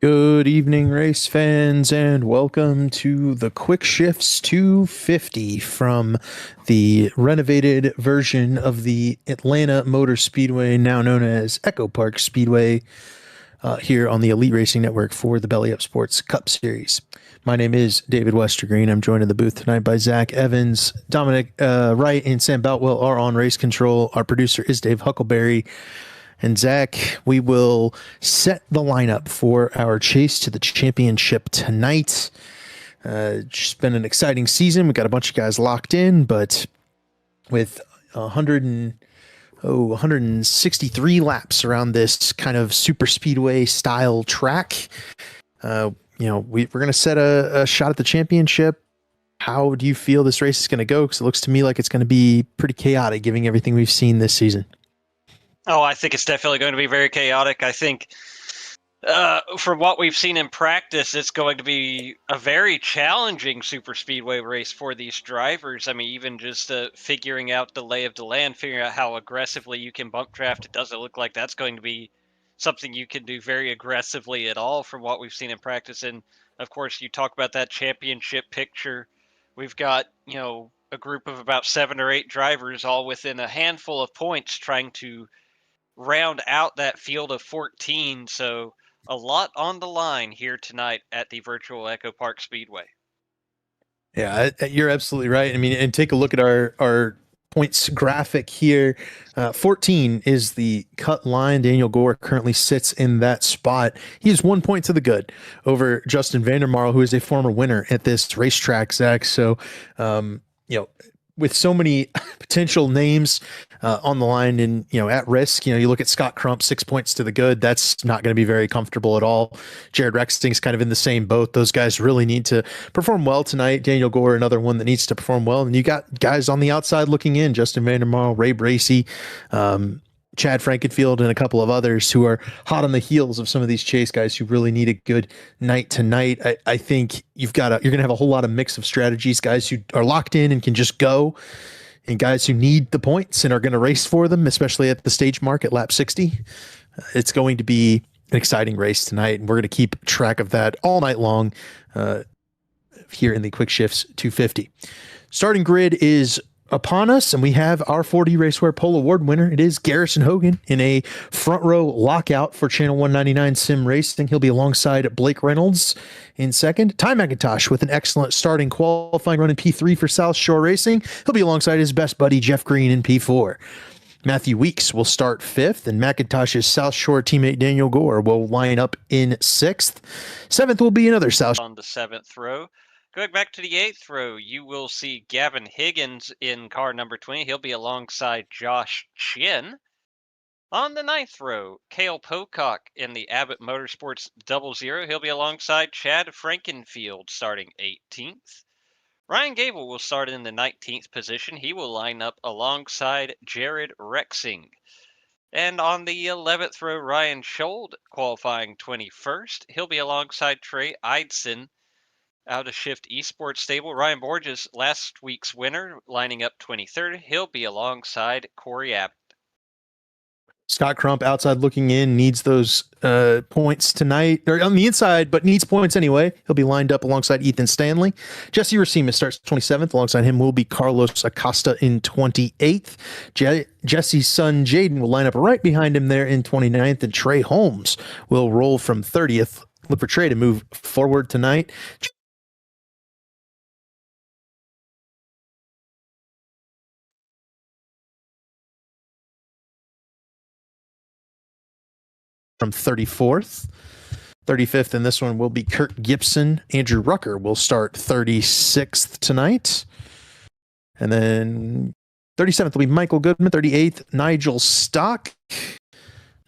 Good evening, race fans, and welcome to the Quick Shifts 250 from the renovated version of the Atlanta Motor Speedway, now known as Echo Park Speedway, here on the Elite Racing Network for the Belly Up Sports Cup Series. My name is David Westergreen. I'm joined in the booth tonight by Zach Evans. Dominic Wright and Sam Boutwell are on race control. Our producer is Dave Huckleberry. And Zach, we will set the lineup for our chase to the championship tonight. It's been an exciting season. We got a bunch of guys locked in, but with 163 laps around this kind of super speedway style track, we're going to set a shot at the championship. How do you feel this race is going to go? Because it looks to me like it's going to be pretty chaotic, given everything we've seen this season. Oh, I think it's definitely going to be very chaotic. I think from what we've seen in practice, it's going to be a very challenging super speedway race for these drivers. I mean, even just figuring out the lay of the land, figuring out how aggressively you can bump draft, it doesn't look like that's going to be something you can do very aggressively at all from what we've seen in practice. And, of course, you talk about that championship picture. We've got, a group of about 7 or 8 drivers all within a handful of points trying to round out that field of 14. So a lot on the line here tonight at the virtual Echo Park Speedway. Yeah, you're absolutely right. I mean, and take a look at our points graphic here. 14 is the cut line. Daniel Gore currently sits in that spot. He is 1 point to the good over Justin Vandermarl, who is a former winner at this racetrack, Zach. So, with so many potential names on the line and, at risk, you look at Scott Crump, 6 points to the good. That's not going to be very comfortable at all. Jared Rexting's kind of in the same boat. Those guys really need to perform well tonight. Daniel Gore, another one that needs to perform well. And you got guys on the outside looking in, Justin Vandermarl, Ray Bracey, Chad Frankenfield, and a couple of others who are hot on the heels of some of these chase guys who really need a good night tonight. I think you're going to have a whole lot of mix of strategies, guys who are locked in and can just go, and guys who need the points and are going to race for them, especially at the stage mark at lap 60. It's going to be an exciting race tonight, and we're going to keep track of that all night long here in the Quick Shifts 250. Starting grid is upon us, and we have our 4D Racewear Pole Award winner. It is Garrison Hogan in a front row lockout for Channel 199 Sim Racing. He'll be alongside Blake Reynolds in second. Ty McIntosh with an excellent starting qualifying run in P3 for South Shore Racing. He'll be alongside his best buddy Jeff Green in P4. Matthew Weeks will start fifth, and McIntosh's South Shore teammate Daniel Gore will line up in sixth. Seventh will be another South on the 7th row. Going back to the 8th row, you will see Gavin Higgins in car number 20. He'll be alongside Josh Chin. On the 9th row, Cale Pocock in the Abbott Motorsports 00. He'll be alongside Chad Frankenfield starting 18th. Ryan Gable will start in the 19th position. He will line up alongside Jared Rexing. And on the 11th row, Ryan Schold qualifying 21st. He'll be alongside Trey Eidson out of Shift Esports stable. Ryan Borges, last week's winner, lining up 23rd. He'll be alongside Corey Abbott. Scott Crump outside looking in, needs those points tonight, or on the inside, but needs points anyway. He'll be lined up alongside Ethan Stanley. Jesse Racima starts 27th. Alongside him will be Carlos Acosta in 28th. Jesse's son Jaden will line up right behind him there in 29th, and Trey Holmes will roll from 30th. Look for Trey to move forward tonight. From 34th. 35th in this one will be Kurt Gibson. Andrew Rucker will start 36th tonight. And then 37th will be Michael Goodman. 38th, Nigel Stock.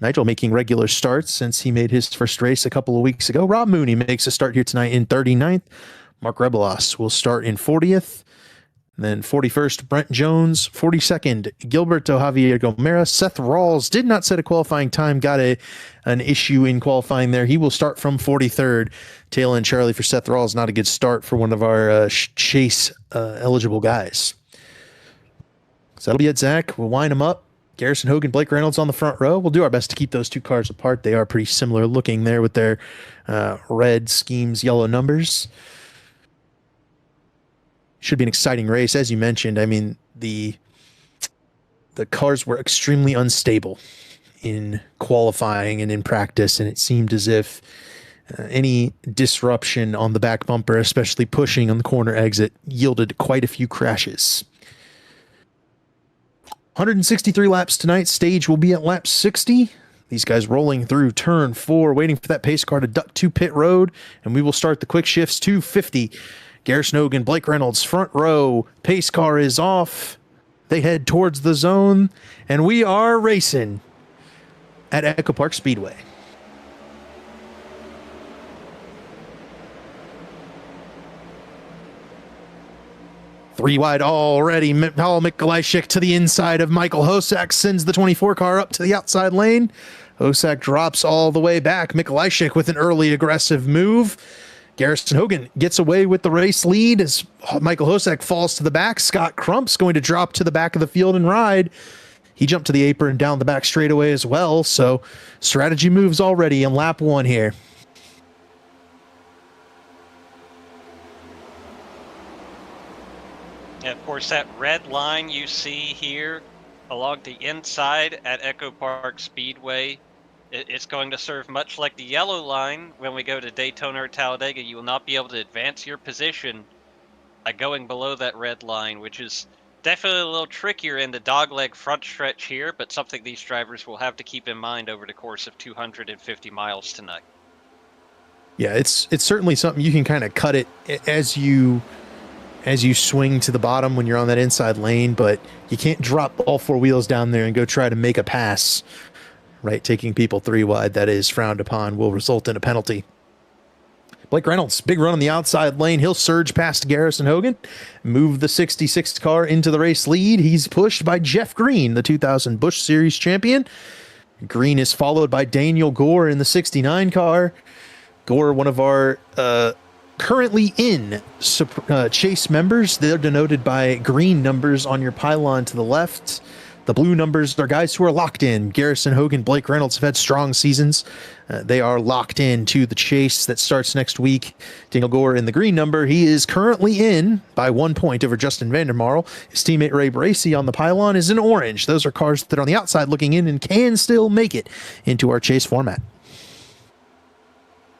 Nigel making regular starts since he made his first race a couple of weeks ago. Rob Mooney makes a start here tonight in 39th. Mark Rebelos will start in 40th. And then 41st, Brent Jones. 42nd, Gilberto Javier Gomera. Seth Rawls did not set a qualifying time, got an issue in qualifying there. He will start from 43rd. Taylor and Charlie for Seth Rawls, not a good start for one of our chase eligible guys. So that'll be it, Zach. We'll wind them up. Garrison Hogan, Blake Reynolds on the front row. We'll do our best to keep those two cars apart. They are pretty similar looking there with their red schemes, yellow numbers. Should be an exciting race. As you mentioned, I mean, the cars were extremely unstable in qualifying and in practice, and it seemed as if any disruption on the back bumper, especially pushing on the corner exit, yielded quite a few crashes. 163 laps tonight. Stage will be at lap 60. These guys rolling through turn 4, waiting for that pace car to duck to pit road, and we will start the quick shifts to 50. Garrison Hogan, Blake Reynolds, front row. Pace car is off. They head towards the zone, and we are racing at Echo Park Speedway. Three wide already. Paul Mikolajczyk to the inside of Michael Hosak, sends the 24 car up to the outside lane. Hosak drops all the way back. Mikolajczyk with an early aggressive move. Garrison Hogan gets away with the race lead as Michael Hosak falls to the back. Scott Crump's going to drop to the back of the field and ride. He jumped to the apron down the back straightaway as well. So strategy moves already in lap 1 here. And of course, that red line you see here along the inside at Echo Park Speedway, it's going to serve much like the yellow line when we go to Daytona or Talladega. You will not be able to advance your position by going below that red line, which is definitely a little trickier in the dogleg front stretch here, but something these drivers will have to keep in mind over the course of 250 miles tonight. Yeah, it's certainly something you can kind of cut it as you swing to the bottom when you're on that inside lane, but you can't drop all 4 wheels down there and go try to make a pass, right? Taking people 3 wide, that is frowned upon, will result in a penalty. Blake Reynolds, big run on the outside lane. He'll surge past Garrison Hogan, move the 66 car into the race lead. He's pushed by Jeff Green, the 2000 Busch Series champion. Green is followed by Daniel Gore in the 69 car. Gore, one of our currently in Chase members. They're denoted by green numbers on your pylon to the left. The blue numbers are guys who are locked in. Garrison Hogan, Blake Reynolds have had strong seasons. They are locked in to the chase that starts next week. Daniel Gore in the green number. He is currently in by 1 point over Justin Vandermarl. His teammate Ray Bracey on the pylon is in orange. Those are cars that are on the outside looking in and can still make it into our chase format.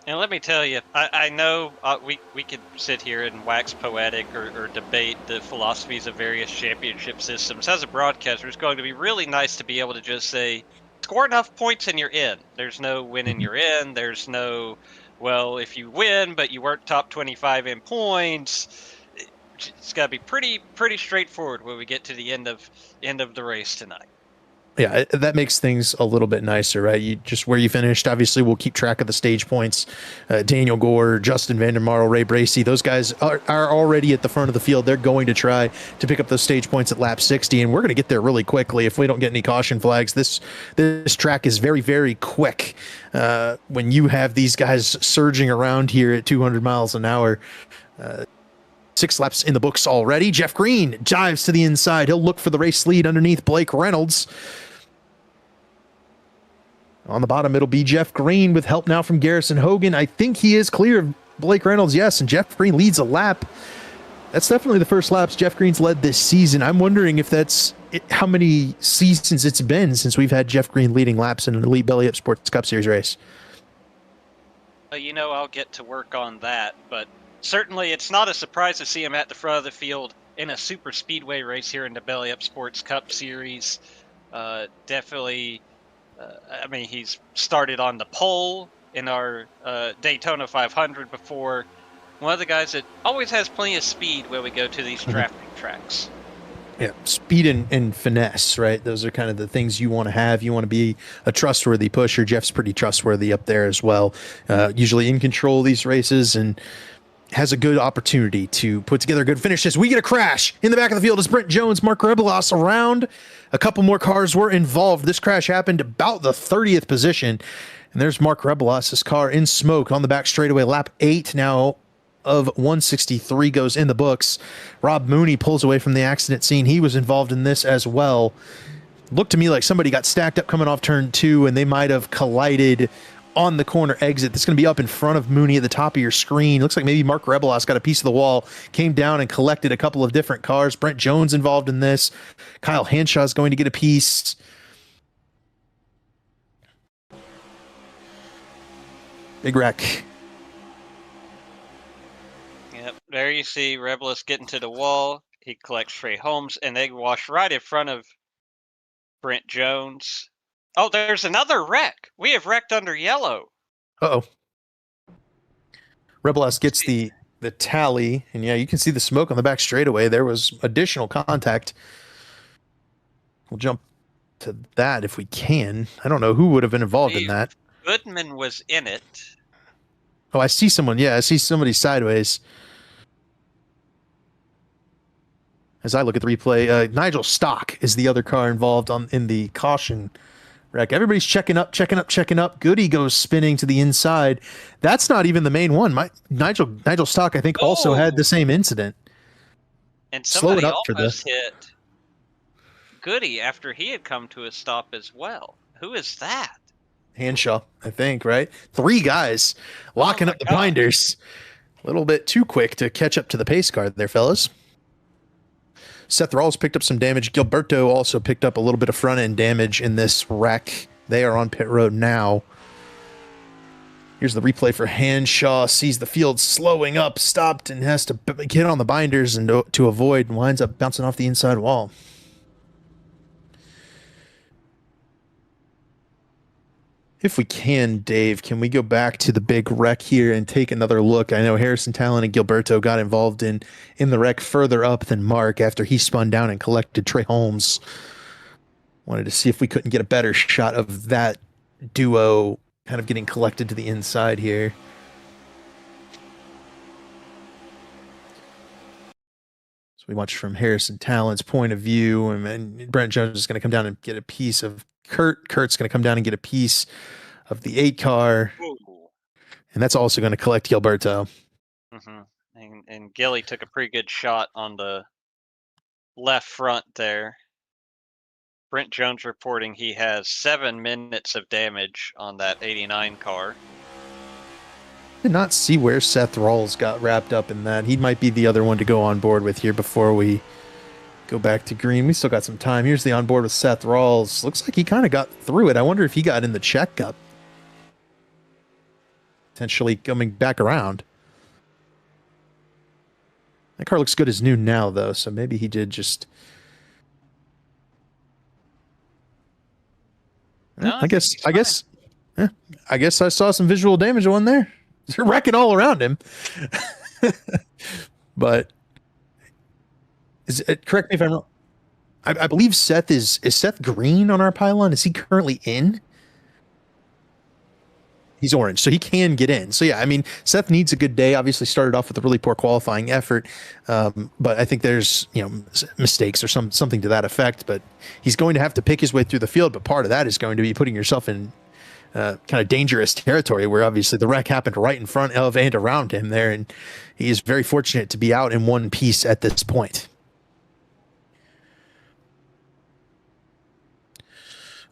And let me tell you, I know we could sit here and wax poetic or debate the philosophies of various championship systems. As a broadcaster, it's going to be really nice to be able to just say, score enough points and you're in. There's no winning you're in. There's no, well, if you win, but you weren't top 25 in points. It's got to be pretty straightforward when we get to the end of the race tonight. Yeah, that makes things a little bit nicer, right? You just where you finished. Obviously, we'll keep track of the stage points. Daniel Gore, Justin Vandermarl, Ray Bracey, those guys are already at the front of the field. They're going to try to pick up those stage points at lap 60, and we're going to get there really quickly if we don't get any caution flags. This track is very, very quick. When you have these guys surging around here at 200 miles an hour, 6 laps in the books already. Jeff Green dives to the inside. He'll look for the race lead underneath Blake Reynolds. On the bottom, it'll be Jeff Green with help now from Garrison Hogan. I think he is clear of Blake Reynolds, yes, and Jeff Green leads a lap. That's definitely the first laps Jeff Green's led this season. I'm wondering if that's how many seasons it's been since we've had Jeff Green leading laps in an Elite Belly Up Sports Cup Series race. I'll get to work on that, but certainly it's not a surprise to see him at the front of the field in a super speedway race here in the Belly Up Sports Cup Series. Definitely... he's started on the pole in our Daytona 500 before. One of the guys that always has plenty of speed when we go to these drafting tracks. Yeah, speed and finesse, right? Those are kind of the things you want to have. You want to be a trustworthy pusher. Jeff's pretty trustworthy up there as well. Usually in control of these races and has a good opportunity to put together good finishes. We get a crash in the back of the field as Brent Jones, Mark Rebelos around. A couple more cars were involved. This crash happened about the 30th position. And there's Mark Rebelos' car in smoke on the back straightaway. Lap 8 now of 163 goes in the books. Rob Mooney pulls away from the accident scene. He was involved in this as well. Looked to me like somebody got stacked up coming off turn 2, and they might have collided on the corner exit. That's going to be up in front of Mooney at the top of your screen. Looks like maybe Mark Rebelos got a piece of the wall, came down and collected a couple of different cars. Brent Jones involved in this. Kyle Hanshaw is going to get a piece. Big wreck. Yep, there you see Rebelos getting to the wall. He collects Trey Holmes, and they wash right in front of Brent Jones. Oh, there's another wreck. We have wrecked under yellow. Uh-oh. Rebelos gets the tally, and yeah, you can see the smoke on the back straightaway. There was additional contact. We'll jump to that if we can. I don't know who would have been involved in that. Goodman was in it. Oh, I see someone. Yeah, I see somebody sideways. As I look at the replay, Nigel Stock is the other car involved in the caution wreck. Everybody's checking up. Goody goes spinning to the inside. That's not even the main one. Nigel Stock, I think, also had the same incident. And somebody almost hit Goody after he had come to a stop as well. Who is that? Hanshaw, I think, right? 3 guys locking up the binders. A little bit too quick to catch up to the pace car there, fellas. Seth Rawls picked up some damage. Gilberto also picked up a little bit of front-end damage in this wreck. They are on pit road now. Here's the replay for Hanshaw. Sees the field slowing up, stopped, and has to get on the binders and to avoid, and winds up bouncing off the inside wall. If we can, Dave, can we go back to the big wreck here and take another look? I know Harrison Talon and Gilberto got involved in the wreck further up than Mark after he spun down and collected Trey Holmes. Wanted to see if we couldn't get a better shot of that duo kind of getting collected to the inside here. So we watch from Harrison Talon's point of view, and Brent Jones is going to come down and get a piece of Kurt. Kurt's going to come down and get a piece of the 8 car. Ooh. And that's also going to collect Gilberto. Mm-hmm. And Gilly took a pretty good shot on the left front there. Brent Jones reporting he has 7 minutes of damage on that 89 car. Did not see where Seth Rawls got wrapped up in that. He might be the other one to go on board with here before we go back to green. We still got some time. Here's the onboard with Seth Rawls. Looks like he kind of got through it. I wonder if he got in the checkup. Potentially coming back around. That car looks good as new now, though, so maybe he did just... No, I guess I saw some visual damage on there. They're wrecking all around him. But correct me if I'm wrong. I believe Seth is Seth green on our pylon? Is he currently in? He's orange, so he can get in. So yeah, I mean, Seth needs a good day. Obviously started off with a really poor qualifying effort. But I think there's, mistakes or something to that effect, but he's going to have to pick his way through the field. But part of that is going to be putting yourself in kind of dangerous territory where obviously the wreck happened right in front of and around him there. And he is very fortunate to be out in one piece at this point.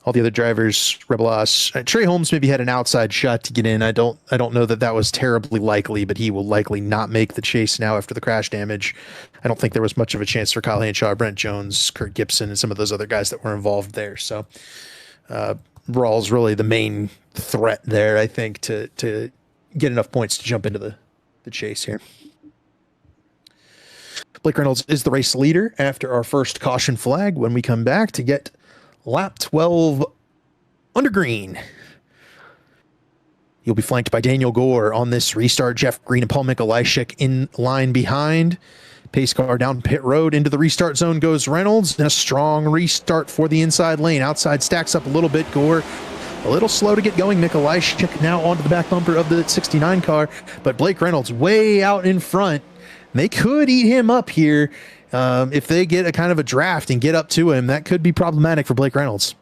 All the other drivers, Rebelos, Trey Holmes maybe had an outside shot to get in. I don't know that was terribly likely, but he will likely not make the chase now after the crash damage. I don't think there was much of a chance for Kyle Hanshaw, Brent Jones, Kurt Gibson, and some of those other guys that were involved there. So Rawls really the main threat there, I think, to get enough points to jump into the chase here. Blake Reynolds is the race leader after our first caution flag. When we come back to get lap 12 under green, you'll be flanked by Daniel Gore on this restart. Jeff Green and Paul Mikolajczyk in line behind. Pace car down pit road into the restart zone goes Reynolds, and a strong restart for the inside lane. Outside stacks up a little bit. Gore a little slow to get going. Mikolajczyk now onto the back bumper of the 69 car, but Blake Reynolds way out in front. They could eat him up here. If they get a kind of a draft and get up to him, that could be problematic for Blake Reynolds.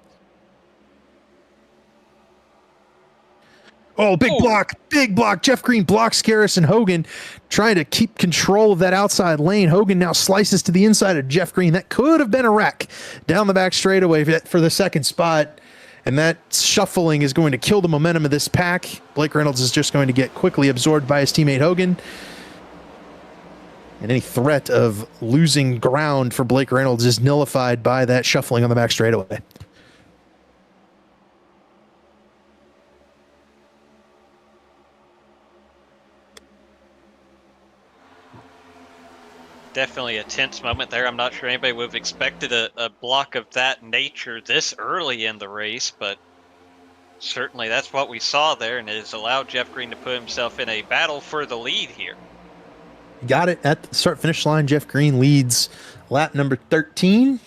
Oh, big block, big block. Jeff Green blocks Garrison Hogan, trying to keep control of that outside lane. Hogan now slices to the inside of Jeff Green. That could have been a wreck down the back straightaway for the second spot. And that shuffling is going to kill the momentum of this pack. Blake Reynolds is just going to get quickly absorbed by his teammate Hogan. And any threat of losing ground for Blake Reynolds is nullified by that shuffling on the back straightaway. Definitely a tense moment there. I'm not sure anybody would have expected a block of that nature this early in the race, but certainly that's what we saw there, and it has allowed Jeff Green to put himself in a battle for the lead here. Got it at the start-finish line. Jeff Green leads lap number 13.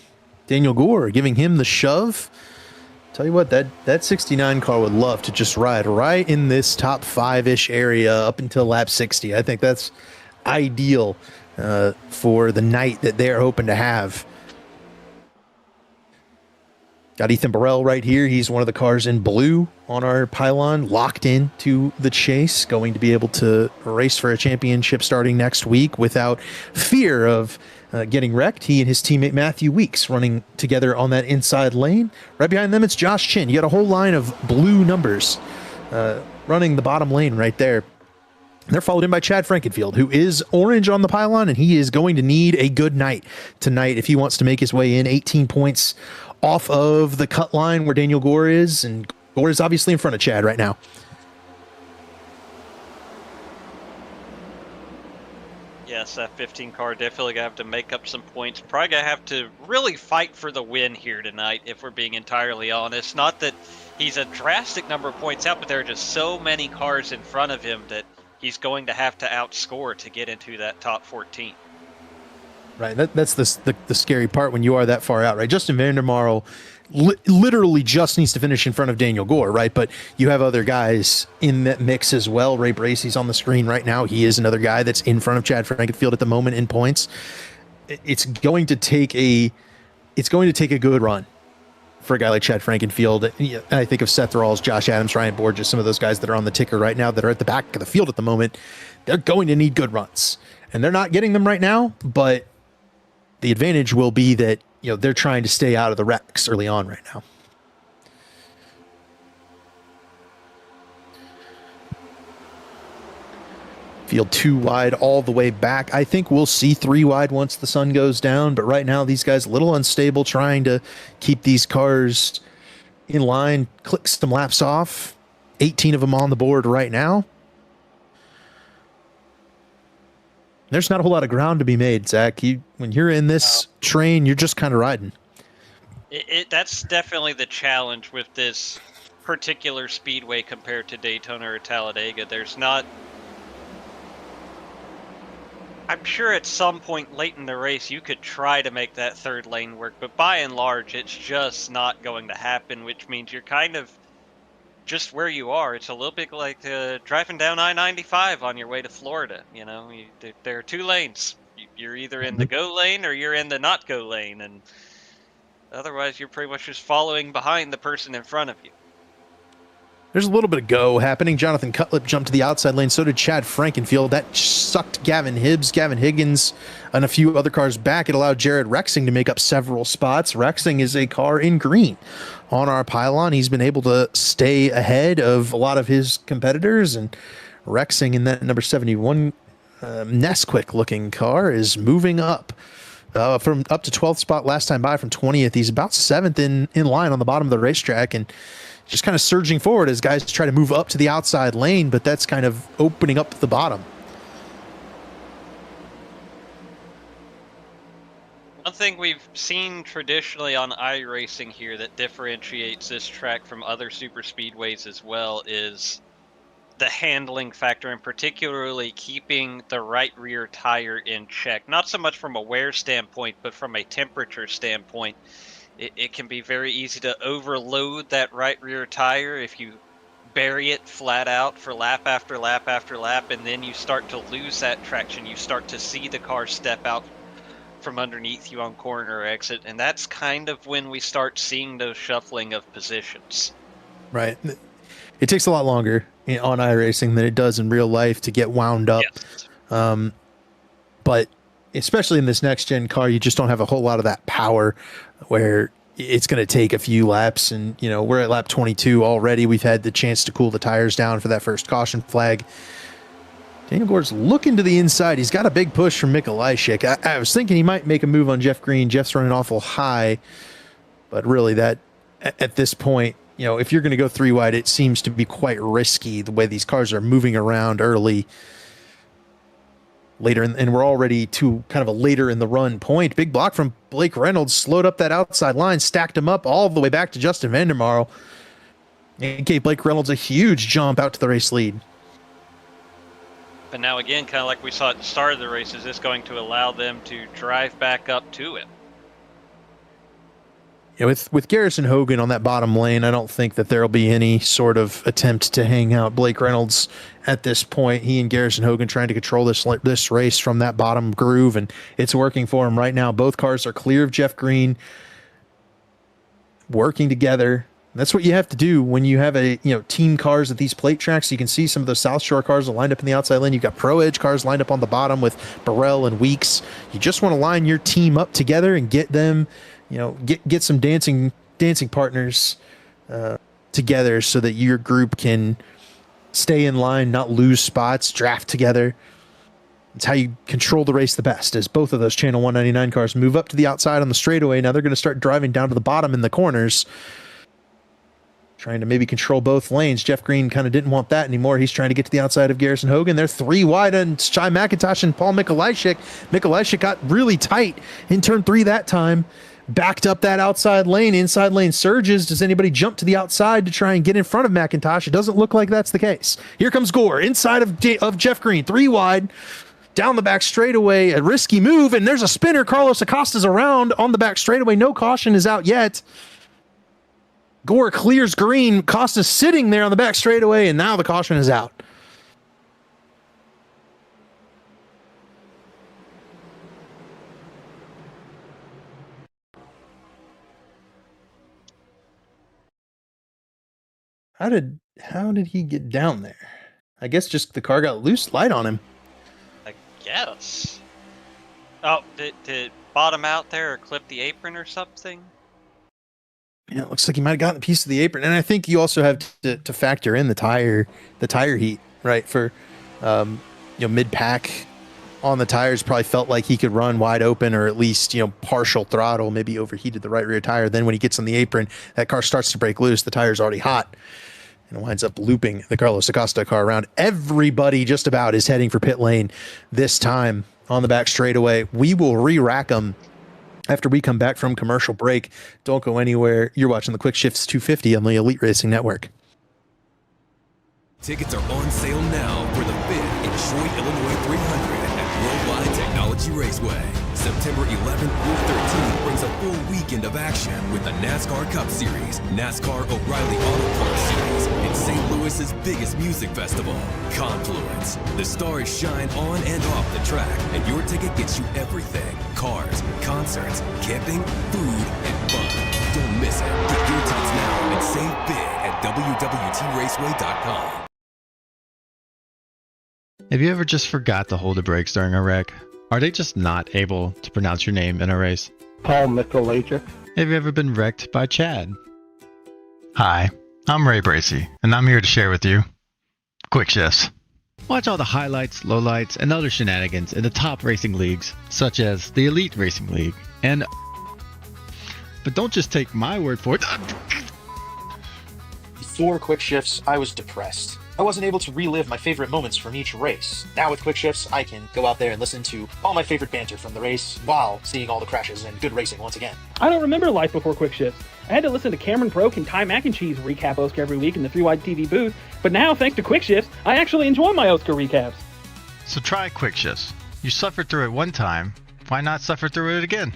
Daniel Gore giving him the shove. Tell you what, that 69 car would love to just ride right in this top 5-ish area up until lap 60. I think that's ideal for the night that they're hoping to have. Got Ethan Burrell right here. He's one of the cars in blue on our pylon, locked in to the chase, going to be able to race for a championship starting next week without fear of getting wrecked. He and his teammate Matthew Weeks running together on that inside lane. Right behind them, it's Josh Chin. You got a whole line of blue numbers running the bottom lane right there. They're followed in by Chad Frankenfield, who is orange on the pylon, and he is going to need a good night tonight if he wants to make his way in. 18 points off of the cut line where Daniel Gore is, and Gore is obviously in front of Chad right now. Yes, that 15 car definitely gonna have to make up some points. Probably gonna have to really fight for the win here tonight, if we're being entirely honest. Not that he's a drastic number of points out, but there are just so many cars in front of him that he's going to have to outscore to get into that top 14. Right, that's the scary part when you are that far out, right? Justin Vandermarl literally just needs to finish in front of Daniel Gore, right? But you have other guys in that mix as well. Ray Bracey's on the screen right now. He is another guy that's in front of Chad Frankenfield at the moment in points. It's going to take a good run for a guy like Chad Frankenfield. And I think of Seth Rawls, Josh Adams, Ryan Borges, some of those guys that are on the ticker right now that are at the back of the field at the moment. They're going to need good runs, and they're not getting them right now, but the advantage will be that, you know, they're trying to stay out of the wrecks early on right now. Field 2 wide all the way back. I think we'll see 3 wide once the sun goes down, but right now these guys a little unstable, trying to keep these cars in line, click some laps off. 18 of them on the board right now. There's not a whole lot of ground to be made, Zach. When you're in this train, you're just kind of riding. That's definitely the challenge with this particular speedway compared to Daytona or Talladega. There's not... I'm sure at some point late in the race you could try to make that third lane work, but by and large it's just not going to happen, which means you're kind of just where you are. It's a little bit like driving down I-95 on your way to Florida. You know, there are 2 lanes. You're either in the go lane or you're in the not go lane, and otherwise you're pretty much just following behind the person in front of you. There's a little bit of go happening. Jonathan Cutlip jumped to the outside lane. So did Chad Frankenfield. That sucked Gavin Hibbs, Gavin Higgins, and a few other cars back. It allowed Jared Rexing to make up several spots. Rexing is a car in green on our pylon. He's been able to stay ahead of a lot of his competitors, and Rexing in that number 71 Nesquik looking car is moving up from up to 12th spot last time by from 20th. He's about 7th in line on the bottom of the racetrack, and just kind of surging forward as guys try to move up to the outside lane, but that's kind of opening up the bottom. One thing we've seen traditionally on iRacing here that differentiates this track from other super speedways as well is the handling factor, and particularly keeping the right rear tire in check. Not so much from a wear standpoint, but from a temperature standpoint. It can be very easy to overload that right rear tire if you bury it flat out for lap after lap after lap, and then you start to lose that traction. You start to see the car step out from underneath you on corner exit, and that's kind of when we start seeing those shuffling of positions. Right. it takes a lot longer on iRacing than it does in real life to get wound up. Yes. But especially in this next gen car, you just don't have a whole lot of that power where it's going to take a few laps. And, you know, we're at lap 22 already. We've had the chance to cool the tires down for that first caution flag. Daniel Gore's looking to the inside. He's got a big push from Mikolajczyk. I was thinking he might make a move on Jeff Green. Jeff's running awful high, but really that at this point, you know, if you're going to go 3 wide, it seems to be quite risky the way these cars are moving around early. Later, and we're already to kind of a later in the run point. Big block from Blake Reynolds, slowed up that outside line, stacked him up all the way back to Justin Vandermarl. It gave Blake Reynolds a huge jump out to the race lead. But now again, kind of like we saw at the start of the race, is this going to allow them to drive back up to it? Yeah, with Garrison Hogan on that bottom lane, I don't think that there'll be any sort of attempt to hang out Blake Reynolds at this point. He and Garrison Hogan trying to control this race from that bottom groove, and it's working for him right now. Both cars are clear of Jeff Green, working together. That's what you have to do when you have team cars at these plate tracks. You can see some of those South Shore cars are lined up in the outside lane. You've got Pro Edge cars lined up on the bottom with Burrell and Weeks. You just want to line your team up together and get them, get some dancing partners together so that your group can stay in line, not lose spots, draft together. It's how you control the race the best, as both of those Channel 199 cars move up to the outside on the straightaway. Now they're going to start driving down to the bottom in the corners, trying to maybe control both lanes. Jeff Green kind of didn't want that anymore. He's trying to get to the outside of Garrison Hogan. They're 3 wide on Shai McIntosh and Paul Mikolajczyk. Mikolajczyk got really tight in turn 3 that time. Backed up that outside lane. Inside lane surges. Does anybody jump to the outside to try and get in front of McIntosh? It doesn't look like that's the case. Here comes Gore inside of Jeff Green. 3 wide. Down the back straightaway. A risky move, and there's a spinner. Carlos Acosta's around on the back straightaway. No caution is out yet. Gore clears Green. Costa's sitting there on the back straightaway, and now the caution is out. How did he get down there? I guess just the car got loose light on him. I guess. Oh, did it bottom out there or clip the apron or something? Yeah, it looks like he might have gotten a piece of the apron, and I think you also have to factor in the tire heat, right? For mid pack on the tires, probably felt like he could run wide open or at least partial throttle, maybe overheated the right rear tire. Then when he gets on the apron, that car starts to break loose. The tire's already hot, and winds up looping the Carlos Acosta car around. Everybody just about is heading for pit lane this time on the back straightaway. We will re-rack them after we come back from commercial break. Don't go anywhere. You're watching the Quick Shifts 250 on the Elite Racing Network. Tickets are on sale now for the 5th Detroit, Illinois 300 at Worldwide Technology Raceway. September 11th through 13th brings a full weekend of action with the NASCAR Cup Series, NASCAR O'Reilly Auto Parts Series, and St. Louis's biggest music festival, Confluence. The stars shine on and off the track, and your ticket gets you everything: cars, concerts, camping, food, and fun. Don't miss it. Get your tickets now and save big at WWTRaceway.com. Have you ever just forgot to hold the brakes during a wreck? Are they just not able to pronounce your name in a race? Paul Mikolajczyk. Have you ever been wrecked by Chad? Hi, I'm Ray Bracey, and I'm here to share with you Quick Shifts. Watch all the highlights, lowlights, and other shenanigans in the top racing leagues, such as the Elite Racing League, and... But don't just take my word for it. Before Quick Shifts, I was depressed. I wasn't able to relive my favorite moments from each race. Now with Quick Shifts, I can go out there and listen to all my favorite banter from the race while seeing all the crashes and good racing once again. I don't remember life before Quick Shifts. I had to listen to Cameron Broke and Ty Mac and Cheese recap Oscar every week in the 3-Wide TV booth, but now, thanks to Quick Shifts, I actually enjoy my Oscar recaps. So try Quick Shifts. You suffered through it one time, why not suffer through it again?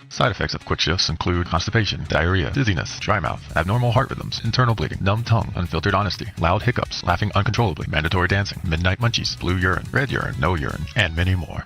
Side effects of Quick Shifts include constipation, diarrhea, dizziness, dry mouth, abnormal heart rhythms, internal bleeding, numb tongue, unfiltered honesty, loud hiccups, laughing uncontrollably, mandatory dancing, midnight munchies, blue urine, red urine, no urine, and many more.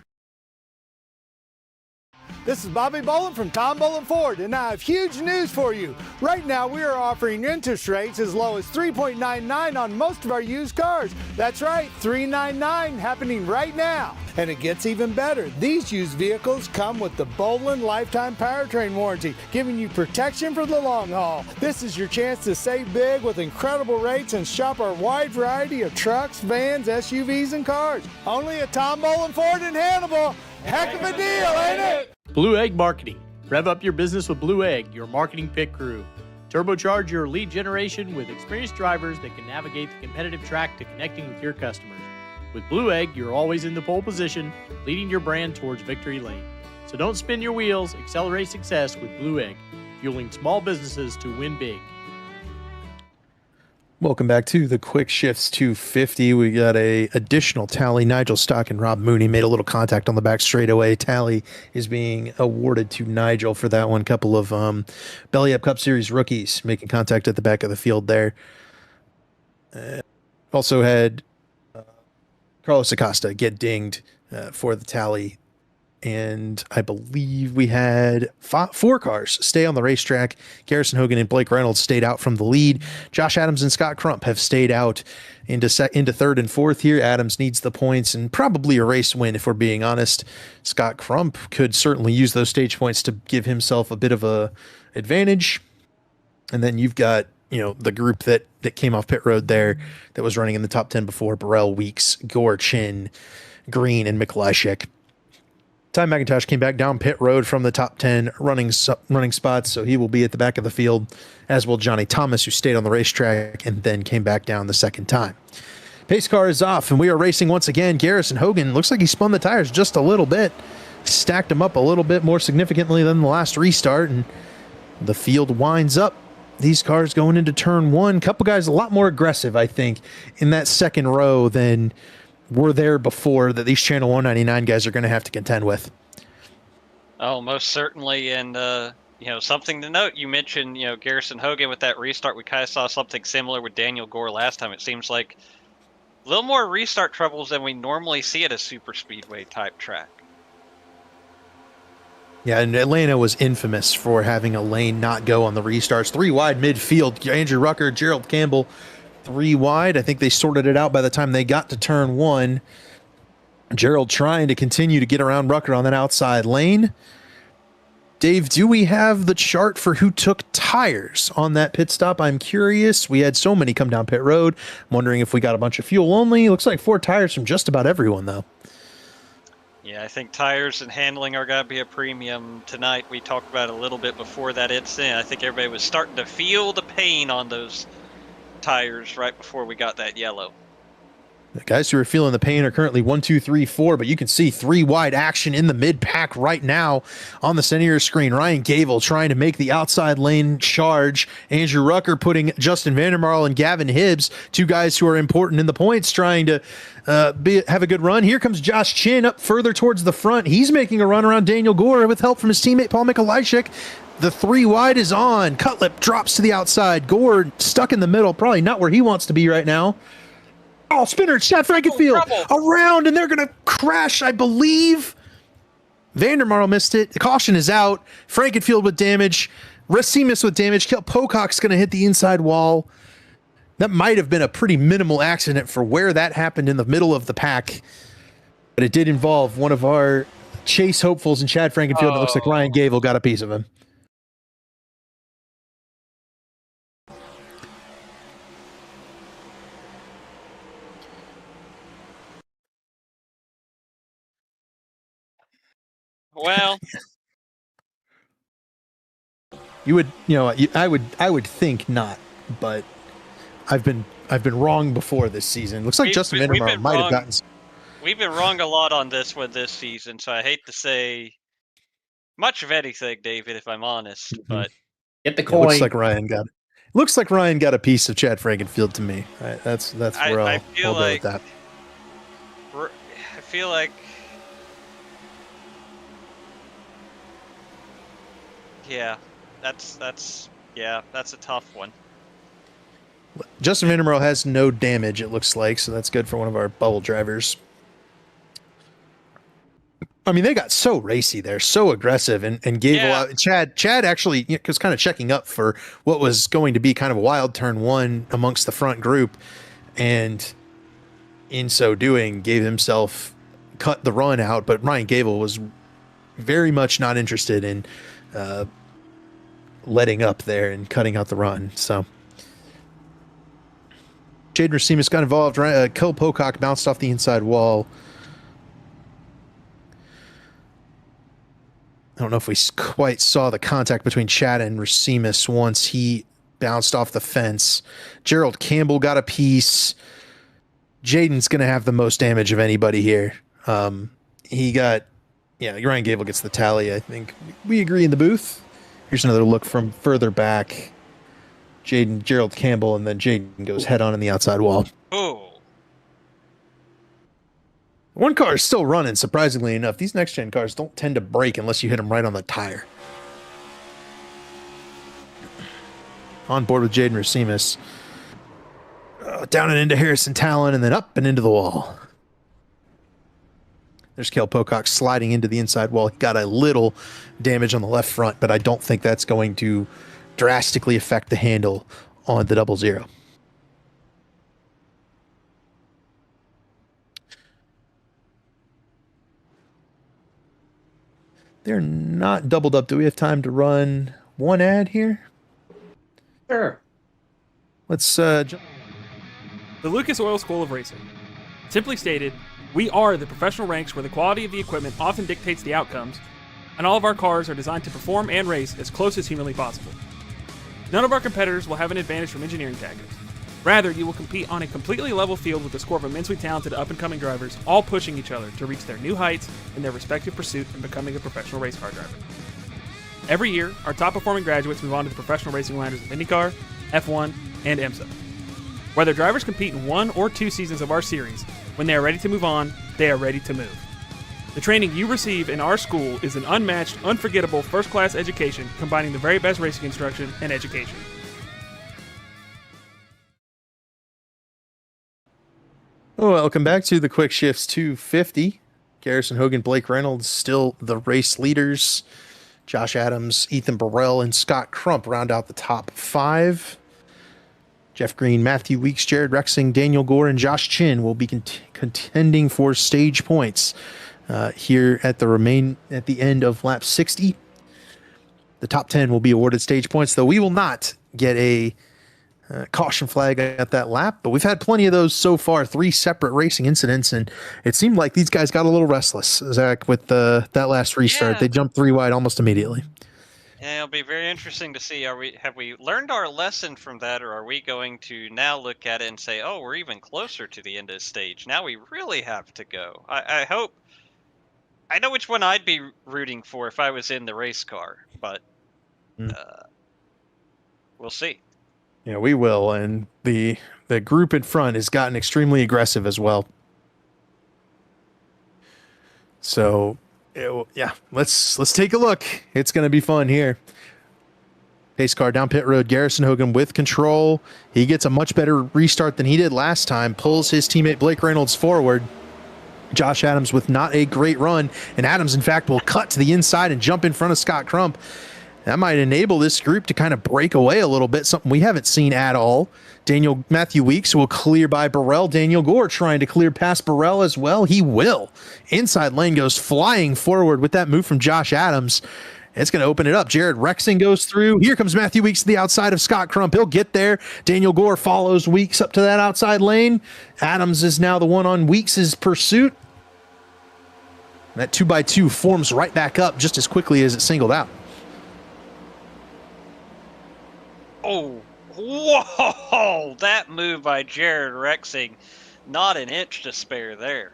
This is Bobby Bolin from Tom Bolin Ford, and I have huge news for you. Right now, we are offering interest rates as low as 3.99 on most of our used cars. That's right, 3.99 happening right now. And it gets even better. These used vehicles come with the Bolin Lifetime Powertrain Warranty, giving you protection for the long haul. This is your chance to save big with incredible rates and shop our wide variety of trucks, vans, SUVs, and cars. Only at Tom Bolin Ford in Hannibal. Heck of a deal, ain't it? Blue Egg Marketing. Rev up your business with Blue Egg, your marketing pit crew. Turbocharge your lead generation with experienced drivers that can navigate the competitive track to connecting with your customers. With Blue Egg, you're always in the pole position, leading your brand towards victory lane. So don't spin your wheels, accelerate success with Blue Egg, fueling small businesses to win big. Welcome back to the Quick Shifts 250. We got a additional tally. Nigel Stock and Rob Mooney made a little contact on the back straightaway. Tally is being awarded to Nigel for that one. Couple of Belly Up Cup Series rookies making contact at the back of the field there. Also had Carlos Acosta get dinged for the tally. And I believe we had 4 cars stay on the racetrack. Garrison Hogan and Blake Reynolds stayed out from the lead. Josh Adams and Scott Crump have stayed out into third and fourth here. Adams needs the points and probably a race win, if we're being honest. Scott Crump could certainly use those stage points to give himself a bit of a advantage. And then you've got, the group that came off pit road there that was running in the top 10 before: Burrell, Weeks, Gore, Chin, Green, and Mikolajczyk. Ty McIntosh came back down pit road from the top 10 running spots, so he will be at the back of the field, as will Johnny Thomas, who stayed on the racetrack and then came back down the second time. Pace car is off, and we are racing once again. Garrison Hogan looks like he spun the tires just a little bit, stacked them up a little bit more significantly than the last restart, and the field winds up. These cars going into turn one. Couple guys a lot more aggressive, I think, in that second row than were there before, that these Channel 199 guys are going to have to contend with. Oh, most certainly. And, something to note, you mentioned, Garrison Hogan with that restart. We kind of saw something similar with Daniel Gore last time. It seems like a little more restart troubles than we normally see at a super speedway type track. Yeah, and Atlanta was infamous for having a lane not go on the restarts. 3 wide midfield. Andrew Rucker, Gerald Campbell, 3 wide. I think they sorted it out by the time they got to turn one. Gerald trying to continue to get around Rucker on that outside lane. Dave, do we have the chart for who took tires on that pit stop? I'm curious. We had so many come down pit road. I'm wondering if we got a bunch of fuel only. Looks like 4 tires from just about everyone, though. Yeah, I think tires and handling are going to be a premium tonight. We talked about it a little bit before that incident. I think everybody was starting to feel the pain on those tires right before we got that yellow. The guys who are feeling the pain are currently 1, 2, 3, 4, but you can see 3 wide action in the mid pack right now on the center of your screen. Ryan Gable trying to make the outside lane charge. Andrew Rucker putting Justin Vandermarl and Gavin Hibbs, 2 guys who are important in the points, trying to have a good run. Here comes Josh Chin up further towards the front. He's making a run around Daniel Gore with help from his teammate Paul Mikolajczyk. The 3 wide is on. Cutlip drops to the outside. Gore stuck in the middle, probably not where he wants to be right now. Oh, spinner, Chad Frankenfield around, and they're going to crash, I believe. Vandermarl missed it. The caution is out. Frankenfield with damage. Racemius with damage. Kel Pocock's going to hit the inside wall. That might have been a pretty minimal accident for where that happened in the middle of the pack. But it did involve one of our chase hopefuls in Chad Frankenfield. It looks like Ryan Gable got a piece of him. Well, I would think not, but I've been wrong before this season. Looks like Justin Vandermarl might have gotten. We've been wrong a lot on this one this season, so I hate to say much of anything, David, if I'm honest. But get the coin. Looks like Ryan got a piece of Chad Frankenfield to me. Right, that's where I'll go with that. I feel like. Yeah, that's a tough one. Justin Vandermarl has no damage, it looks like, so that's good for one of our bubble drivers. I mean, they got so racy there, so aggressive, and gave a lot. Chad actually was kind of checking up for what was going to be kind of a wild turn one amongst the front group, and in so doing, gave himself cut the run out. But Ryan Gable was very much not interested in letting up there and cutting out the run. So Jaden Racimus got involved. Cole Pocock bounced off the inside wall. I don't know if we quite saw the contact between Chad and Racimus once he bounced off the fence. Gerald Campbell got a piece. Jaden's going to have the most damage of anybody here. He got, Ryan Gable gets the tally. I think we agree in the booth. Here's another look from further back. Gerald Campbell, and then Jaden goes head on in the outside wall. Oh. One car is still running, surprisingly enough. These next-gen cars don't tend to break unless you hit them right on the tire. On board with Jaden Racimus. Down and into Harrison Talon, and then up and into the wall. There's Cale Pocock sliding into the inside wall. He got a little damage on the left front, but I don't think that's going to drastically affect the handle on the 00. They're not doubled up. Do we have time to run one ad here? Sure. Let's The Lucas Oil School of Racing. Simply stated, we are the professional ranks where the quality of the equipment often dictates the outcomes, and all of our cars are designed to perform and race as close as humanly possible. None of our competitors will have an advantage from engineering tactics. Rather, you will compete on a completely level field with a score of immensely talented up-and-coming drivers, all pushing each other to reach their new heights in their respective pursuit in becoming a professional race car driver. Every year, our top-performing graduates move on to the professional racing ladders of IndyCar, F1, and IMSA. Whether drivers compete in 1 or 2 seasons of our series, when they are ready to move on, they are ready to move. The training you receive in our school is an unmatched, unforgettable, first-class education combining the very best racing instruction and education. Welcome back to the Quick Shifts 250. Garrison Hogan, Blake Reynolds, still the race leaders. Josh Adams, Ethan Burrell, and Scott Crump round out the top 5. Jeff Green, Matthew Weeks, Jared Rexing, Daniel Gore, and Josh Chin will be contending for stage points here at the end of lap 60. The top 10 will be awarded stage points, though we will not get a caution flag at that lap, but we've had plenty of those so far, 3 separate racing incidents, and it seemed like these guys got a little restless, Zach, with that last restart. They jumped 3 wide almost immediately. Yeah, it'll be very interesting to see. Have we learned our lesson from that, or are we going to now look at it and say, oh, we're even closer to the end of the stage? Now we really have to go. I hope. I know which one I'd be rooting for if I was in the race car, but we'll see. Yeah, we will, and the group in front has gotten extremely aggressive as well. So, let's take a look. It's going to be fun here. Pace car down pit road. Garrison Hogan with control. He gets a much better restart than he did last time. Pulls his teammate Blake Reynolds forward. Josh Adams with not a great run, and Adams, in fact, will cut to the inside and jump in front of Scott Crump. That might enable this group to kind of break away a little bit, something we haven't seen at all. Matthew Weeks will clear by Burrell. Daniel Gore trying to clear past Burrell as well. He will. Inside lane goes flying forward with that move from Josh Adams. It's going to open it up. Jared Rexing goes through. Here comes Matthew Weeks to the outside of Scott Crump. He'll get there. Daniel Gore follows Weeks up to that outside lane. Adams is now the one on Weeks' pursuit. That 2x2 forms right back up just as quickly as it singled out. Oh, whoa! That move by Jared Rexing, not an inch to spare there.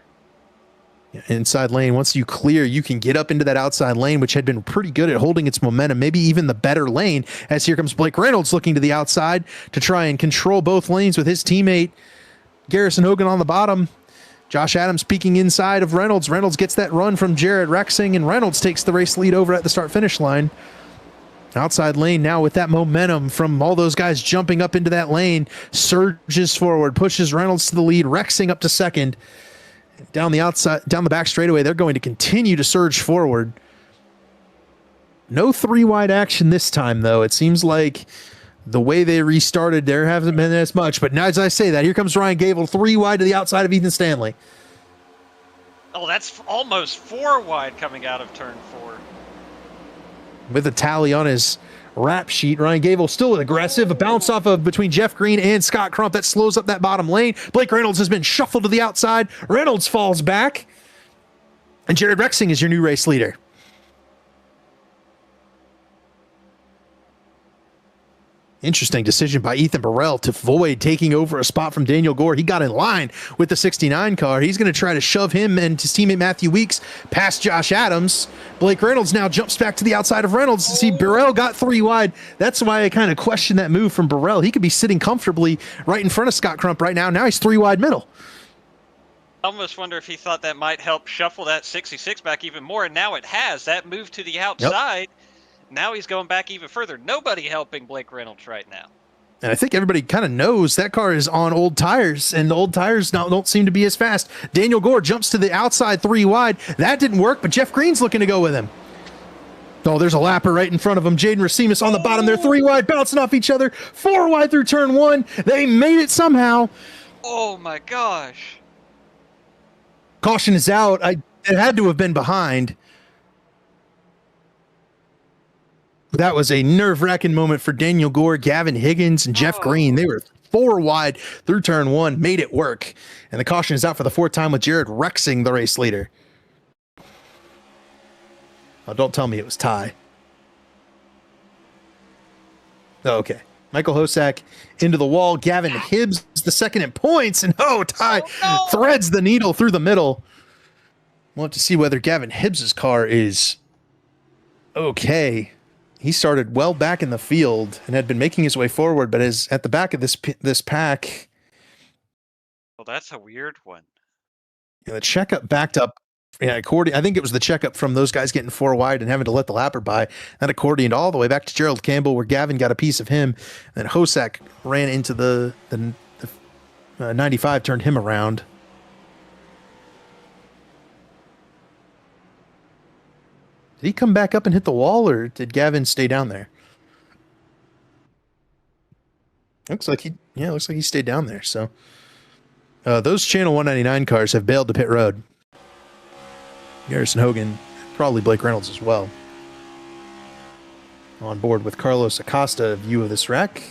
Inside lane, once you clear, you can get up into that outside lane, which had been pretty good at holding its momentum, maybe even the better lane, as here comes Blake Reynolds looking to the outside to try and control both lanes with his teammate Garrison Hogan on the bottom. Josh Adams peeking inside of Reynolds. Reynolds gets that run from Jared Rexing, and Reynolds takes the race lead over at the start-finish line. Outside lane now with that momentum from all those guys jumping up into that lane, surges forward, pushes Reynolds to the lead, Rexing up to second. down the back straightaway. They're going to continue to surge forward. No 3-wide action this time, though. It seems like the way they restarted, there hasn't been as much. But now, as I say that, here comes Ryan Gable, 3-wide to the outside of Ethan Stanley. Oh, that's almost 4-wide coming out of turn 4. With a tally on his rap sheet, Ryan Gable still aggressive. A bounce off of between Jeff Green and Scott Crump that slows up that bottom lane. Blake Reynolds has been shuffled to the outside. Reynolds falls back. And Jared Rexing is your new race leader. Interesting decision by Ethan Burrell to avoid taking over a spot from Daniel Gore. He got in line with the 69 car. He's going to try to shove him and his teammate Matthew Weeks past Josh Adams. Blake Reynolds now jumps back to the outside of Reynolds. See, Burrell got 3-wide. That's why I kind of question that move from Burrell. He could be sitting comfortably right in front of Scott Crump right now. Now he's 3-wide middle. I almost wonder if he thought that might help shuffle that 66 back even more, and now it has. That move to the outside. Yep. Now he's going back even further. Nobody helping Blake Reynolds right now. And I think everybody kind of knows that car is on old tires, and the old tires now don't seem to be as fast. Daniel Gore jumps to the outside 3-wide. That didn't work, but Jeff Green's looking to go with him. Oh, there's a lapper right in front of him. Jaden Racimus on the bottom there, 3-wide, bouncing off each other. 4-wide through turn 1. They made it somehow. Oh, my gosh. Caution is out. It had to have been behind. That was a nerve-wracking moment for Daniel Gore, Gavin Higgins, and Jeff Green. They were 4-wide through turn 1, made it work. And the caution is out for the 4th time with Jared Rexing, the race leader. Oh, don't tell me it was Ty. Oh, okay. Michael Hosack into the wall. Gavin Hibbs the second in points. And Ty threads the needle through the middle. We'll have to see whether Gavin Hibbs' car is okay. He started well back in the field and had been making his way forward, but is at the back of this pack. Well, that's a weird one. Yeah, the checkup backed up. Yeah, I think it was the checkup from those guys getting 4-wide and having to let the lapper by. That accordioned all the way back to Gerald Campbell, where Gavin got a piece of him. And then Hosack ran into the 95, turned him around. Did he come back up and hit the wall, or did Gavin stay down there? Looks like he stayed down there. So those Channel 199 cars have bailed to pit road. Garrison Hogan, probably Blake Reynolds as well. On board with Carlos Acosta, view of this wreck.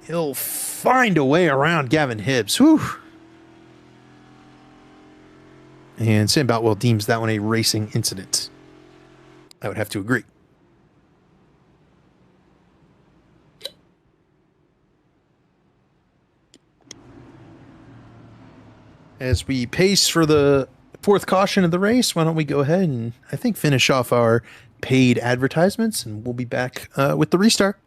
He'll find a way around Gavin Hibbs. Whew. And Sam Boutwell deems that one a racing incident. I would have to agree. As we pace for the 4th caution of the race, why don't we go ahead and, I think, finish off our paid advertisements, and we'll be back with the restart.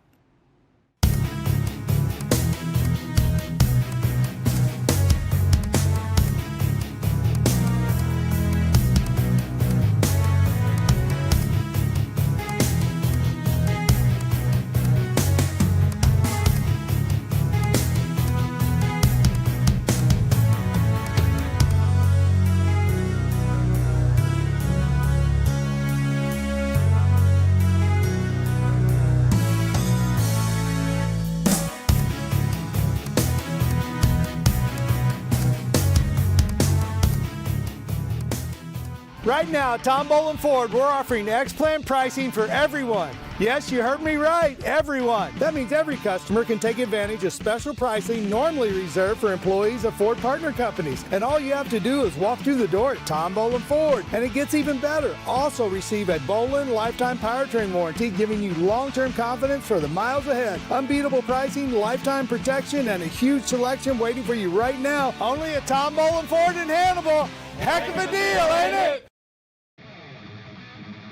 Right now, Tom Bolin Ford, we're offering X-Plan pricing for everyone. Yes, you heard me right, everyone. That means every customer can take advantage of special pricing normally reserved for employees of Ford partner companies. And all you have to do is walk through the door at Tom Bolin Ford. And it gets even better. Also receive a Bolin lifetime powertrain warranty, giving you long-term confidence for the miles ahead. Unbeatable pricing, lifetime protection, and a huge selection waiting for you right now. Only at Tom Bolin Ford in Hannibal. Heck of a deal, ain't it?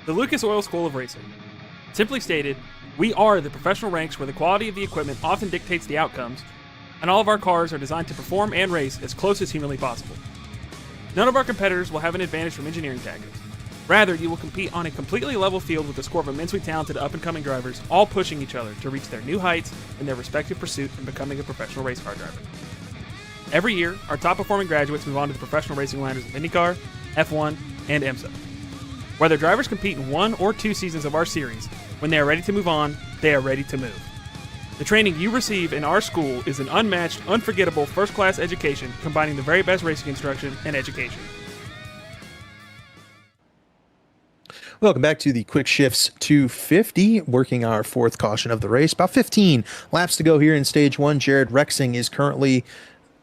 The Lucas Oil School of Racing. Simply stated, we are the professional ranks where the quality of the equipment often dictates the outcomes, and all of our cars are designed to perform and race as close as humanly possible. None of our competitors will have an advantage from engineering tactics. Rather, you will compete on a completely level field with a score of immensely talented up-and-coming drivers, all pushing each other to reach their new heights in their respective pursuit in becoming a professional race car driver. Every year, our top-performing graduates move on to the professional racing ladders of IndyCar, F1, and IMSA. Whether drivers compete in 1 or 2 seasons of our series, when they are ready to move on, they are ready to move. The training you receive in our school is an unmatched, unforgettable, first-class education combining the very best racing instruction and education. Welcome back to the Quick Shifts 250, working our 4th caution of the race. About 15 laps to go here in stage 1. Jared Rexing is currently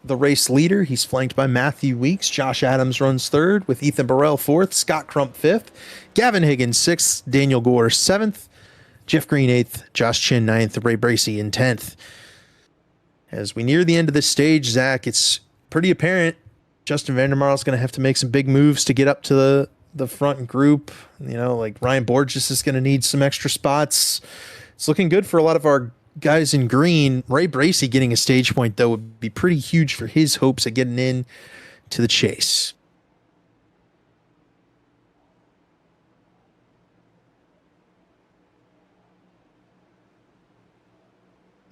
the race leader. He's flanked by Matthew Weeks. Josh Adams runs 3rd with Ethan Burrell 4th, Scott Crump 5th, Gavin Higgins 6th, Daniel Gore 7th, Jeff Green 8th, Josh Chin 9th, Ray Bracey in 10th. As we near the end of this stage, Zach, it's pretty apparent Justin Vandermarl is going to have to make some big moves to get up to the front group. You know, like Ryan Borges is going to need some extra spots. It's looking good for a lot of our guys in green. Ray Bracey getting a stage point, though, would be pretty huge for his hopes of getting in to the chase.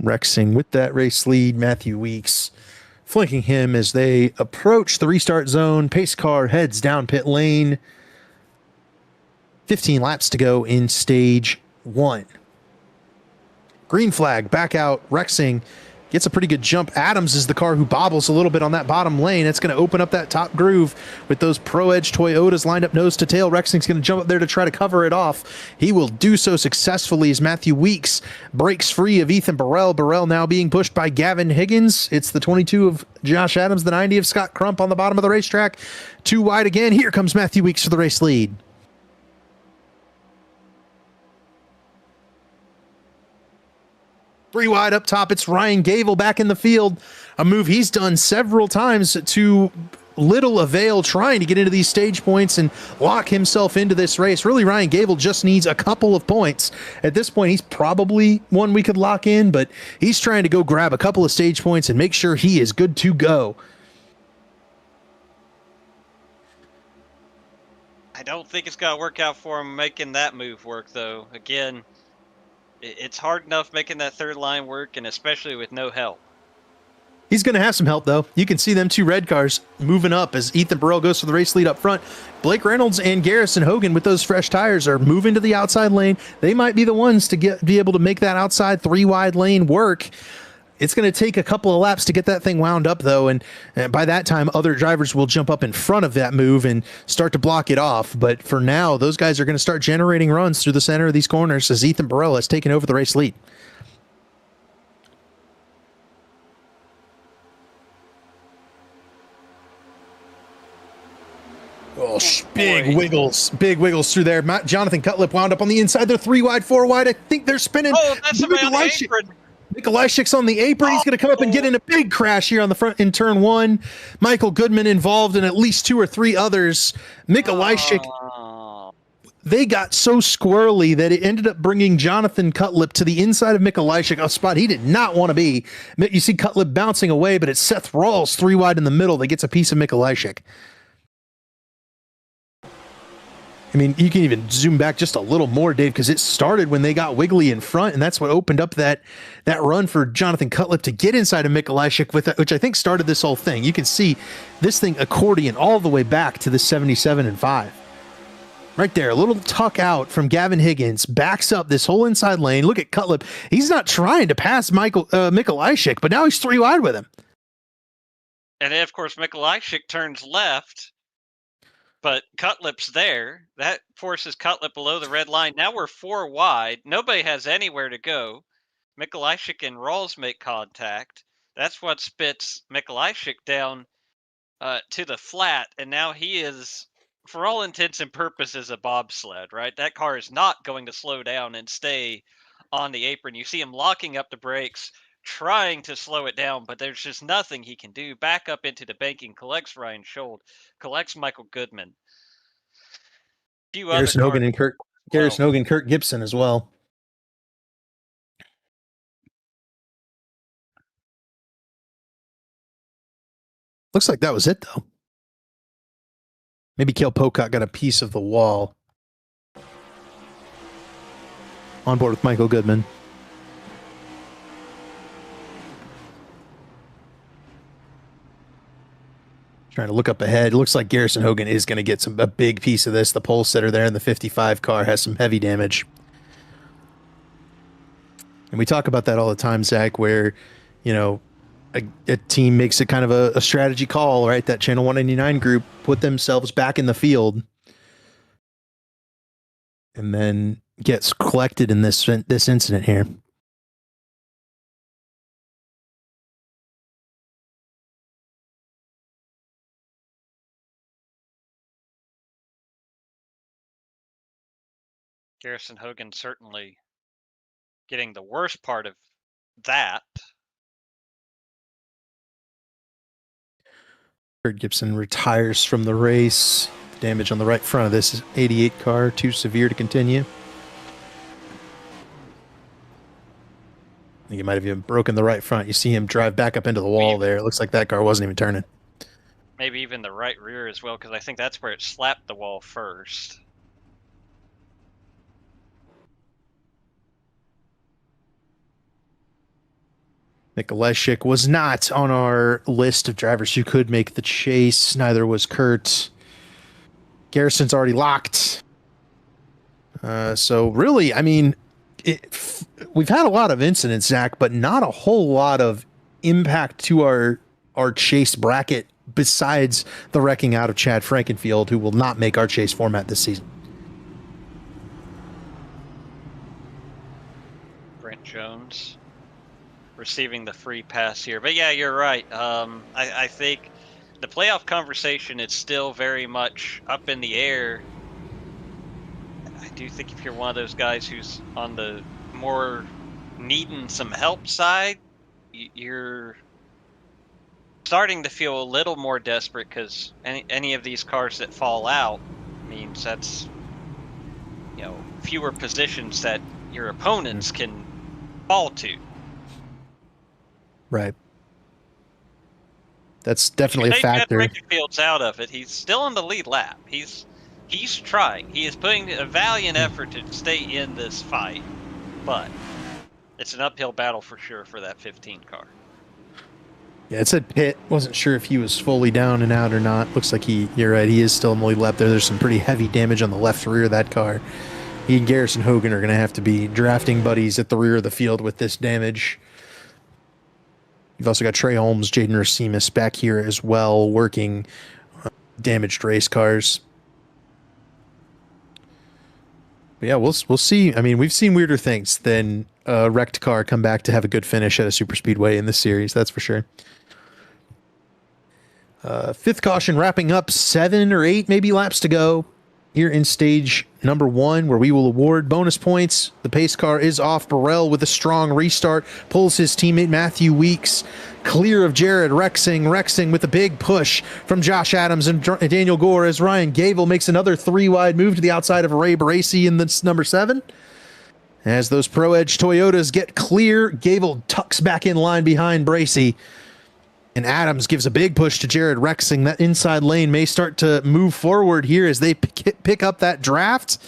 Rexing with that race lead. Matthew Weeks flanking him as they approach the restart zone. Pace car heads down pit lane. 15 laps to go in stage 1. Green flag back out. Rexing gets a pretty good jump. Adams is the car who bobbles a little bit on that bottom lane. It's going to open up that top groove with those Pro Edge Toyotas lined up nose to tail. Rexing's going to jump up there to try to cover it off. He will do so successfully as Matthew Weeks breaks free of Ethan Burrell. Burrell now being pushed by Gavin Higgins. It's the 22 of Josh Adams, the 90 of Scott Crump on the bottom of the racetrack. 2 wide again. Here comes Matthew Weeks for the race lead. 3 wide up top. It's Ryan Gable back in the field. A move he's done several times to little avail, trying to get into these stage points and lock himself into this race. Really, Ryan Gable just needs a couple of points. At this point, he's probably one we could lock in, but he's trying to go grab a couple of stage points and make sure he is good to go. I don't think it's going to work out for him making that move work, though. Again, it's hard enough making that third line work, and especially with no help. He's going to have some help, though. You can see them 2 red cars moving up as Ethan Burrell goes for the race lead up front. Blake Reynolds and Garrison Hogan with those fresh tires are moving to the outside lane. They might be the ones to be able to make that outside 3 wide lane work. It's going to take a couple of laps to get that thing wound up, though, and by that time, other drivers will jump up in front of that move and start to block it off. But for now, those guys are going to start generating runs through the center of these corners as Ethan Burrell has taken over the race lead. Oh, big wiggles through there. Jonathan Cutlip wound up on the inside. They're 3 wide, 4 wide. I think they're spinning. Oh, that's somebody on the apron. Mikolajczyk's on the apron. He's going to come up and get in a big crash here on the front in turn 1. Michael Goodman involved in at least 2 or 3 others. Mikolajczyk, they got so squirrely that it ended up bringing Jonathan Cutlip to the inside of Mikolajczyk, a spot he did not want to be. You see Cutlip bouncing away, but it's Seth Rawls 3 wide in the middle that gets a piece of Mikolajczyk. I mean, you can even zoom back just a little more, Dave, because it started when they got wiggly in front, and that's what opened up that run for Jonathan Cutlip to get inside of Mikolajczyk, which I think started this whole thing. You can see this thing accordion all the way back to the 77 and 5. Right there, a little tuck out from Gavin Higgins, backs up this whole inside lane. Look at Cutlip. He's not trying to pass Mikolajczyk, but now he's 3 wide with him. And then, of course, Mikolajczyk turns left. But Cutlip's there. That forces Cutlip below the red line. Now we're 4 wide. Nobody has anywhere to go. Mikolajczyk and Rawls make contact. That's what spits Mikolajczyk down to the flat. And now he is, for all intents and purposes, a bobsled, right? That car is not going to slow down and stay on the apron. You see him locking up the brakes, trying to slow it down, but there's just nothing he can do. Back up into the banking, collects Ryan Schold, collects Michael Goodman. Garrison Hogan, Kurt Gibson as well. Looks like that was it, though. Maybe Cale Pocock got a piece of the wall. On board with Michael Goodman. Trying to look up ahead. It looks like Garrison Hogan is going to get a big piece of this. The pole sitter there in the 55 car has some heavy damage. And we talk about that all the time, Zach, where, you know, a team makes it kind of a strategy call, right? That Channel 199 group put themselves back in the field and then gets collected in this incident here. Garrison Hogan certainly getting the worst part of that. Kurt Gibson retires from the race. Damage on the right front of this 88 car, too severe to continue. I think he might have even broken the right front. You see him drive back up into the wall there. It looks like that car wasn't even turning. Maybe even the right rear as well, because I think that's where it slapped the wall first. Mikulashik was not on our list of drivers who could make the chase. Neither was Kurt. Garrison's already locked. So really, I mean, we've had a lot of incidents, Zach, but not a whole lot of impact to our chase bracket besides the wrecking out of Chad Frankenfield, who will not make our chase format this season. Brent Jones receiving the free pass here. But yeah, you're right. I think the playoff conversation is still very much up in the air. I do think if you're one of those guys who's on the more needing some help side, you're starting to feel a little more desperate, because any of these cars that fall out means that's, you know, fewer positions that your opponents can fall to. Right. That's definitely a factor. Field's out of it. He's still in the lead lap. He's trying. He is putting a valiant effort to stay in this fight, but it's an uphill battle for sure for that 15 car. Yeah, it said Pitt. Wasn't sure if he was fully down and out or not. Looks like you're right, he is still in the lead lap there. There's some pretty heavy damage on the left rear of that car. He and Garrison Hogan are going to have to be drafting buddies at the rear of the field with this damage. You've also got Trey Holmes, Jaden Racimus back here as well, working damaged race cars. But yeah, we'll see. I mean, we've seen weirder things than a wrecked car come back to have a good finish at a super speedway in this series. That's for sure. Fifth caution wrapping up, 7 or 8 maybe laps to go here in stage number 1, where we will award bonus points. The pace car is off. Burrell with a strong restart pulls his teammate Matthew Weeks clear of Jared Rexing. Rexing with a big push from Josh Adams and Daniel Gore as Ryan Gable makes another 3-wide move to the outside of Ray Bracey in this number 7. As those Pro Edge Toyotas get clear, Gable tucks back in line behind Bracey. And Adams gives a big push to Jared Rexing. That inside lane may start to move forward here as they pick up that draft.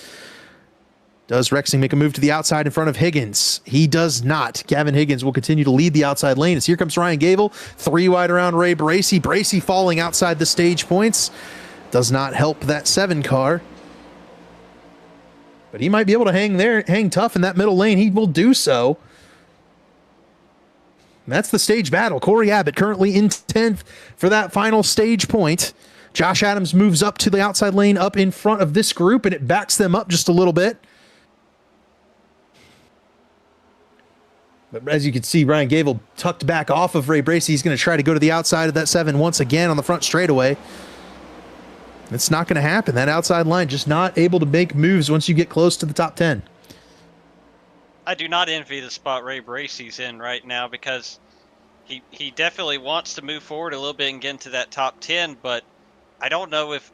Does Rexing make a move to the outside in front of Higgins? He does not. Gavin Higgins will continue to lead the outside lane as here comes Ryan Gable. 3 wide around Ray Bracey. Bracey falling outside the stage points. Does not help that 7 car. But he might be able to hang tough in that middle lane. He will do so. That's the stage battle. Corey Abbott currently in 10th for that final stage point. Josh Adams moves up to the outside lane up in front of this group, and it backs them up just a little bit. But as you can see, Ryan Gable tucked back off of Ray Bracey. He's going to try to go to the outside of that 7 once again on the front straightaway. It's not going to happen. That outside line just not able to make moves once you get close to the top 10. I do not envy the spot Ray Bracey's in right now, because he definitely wants to move forward a little bit and get into that top 10, but I don't know if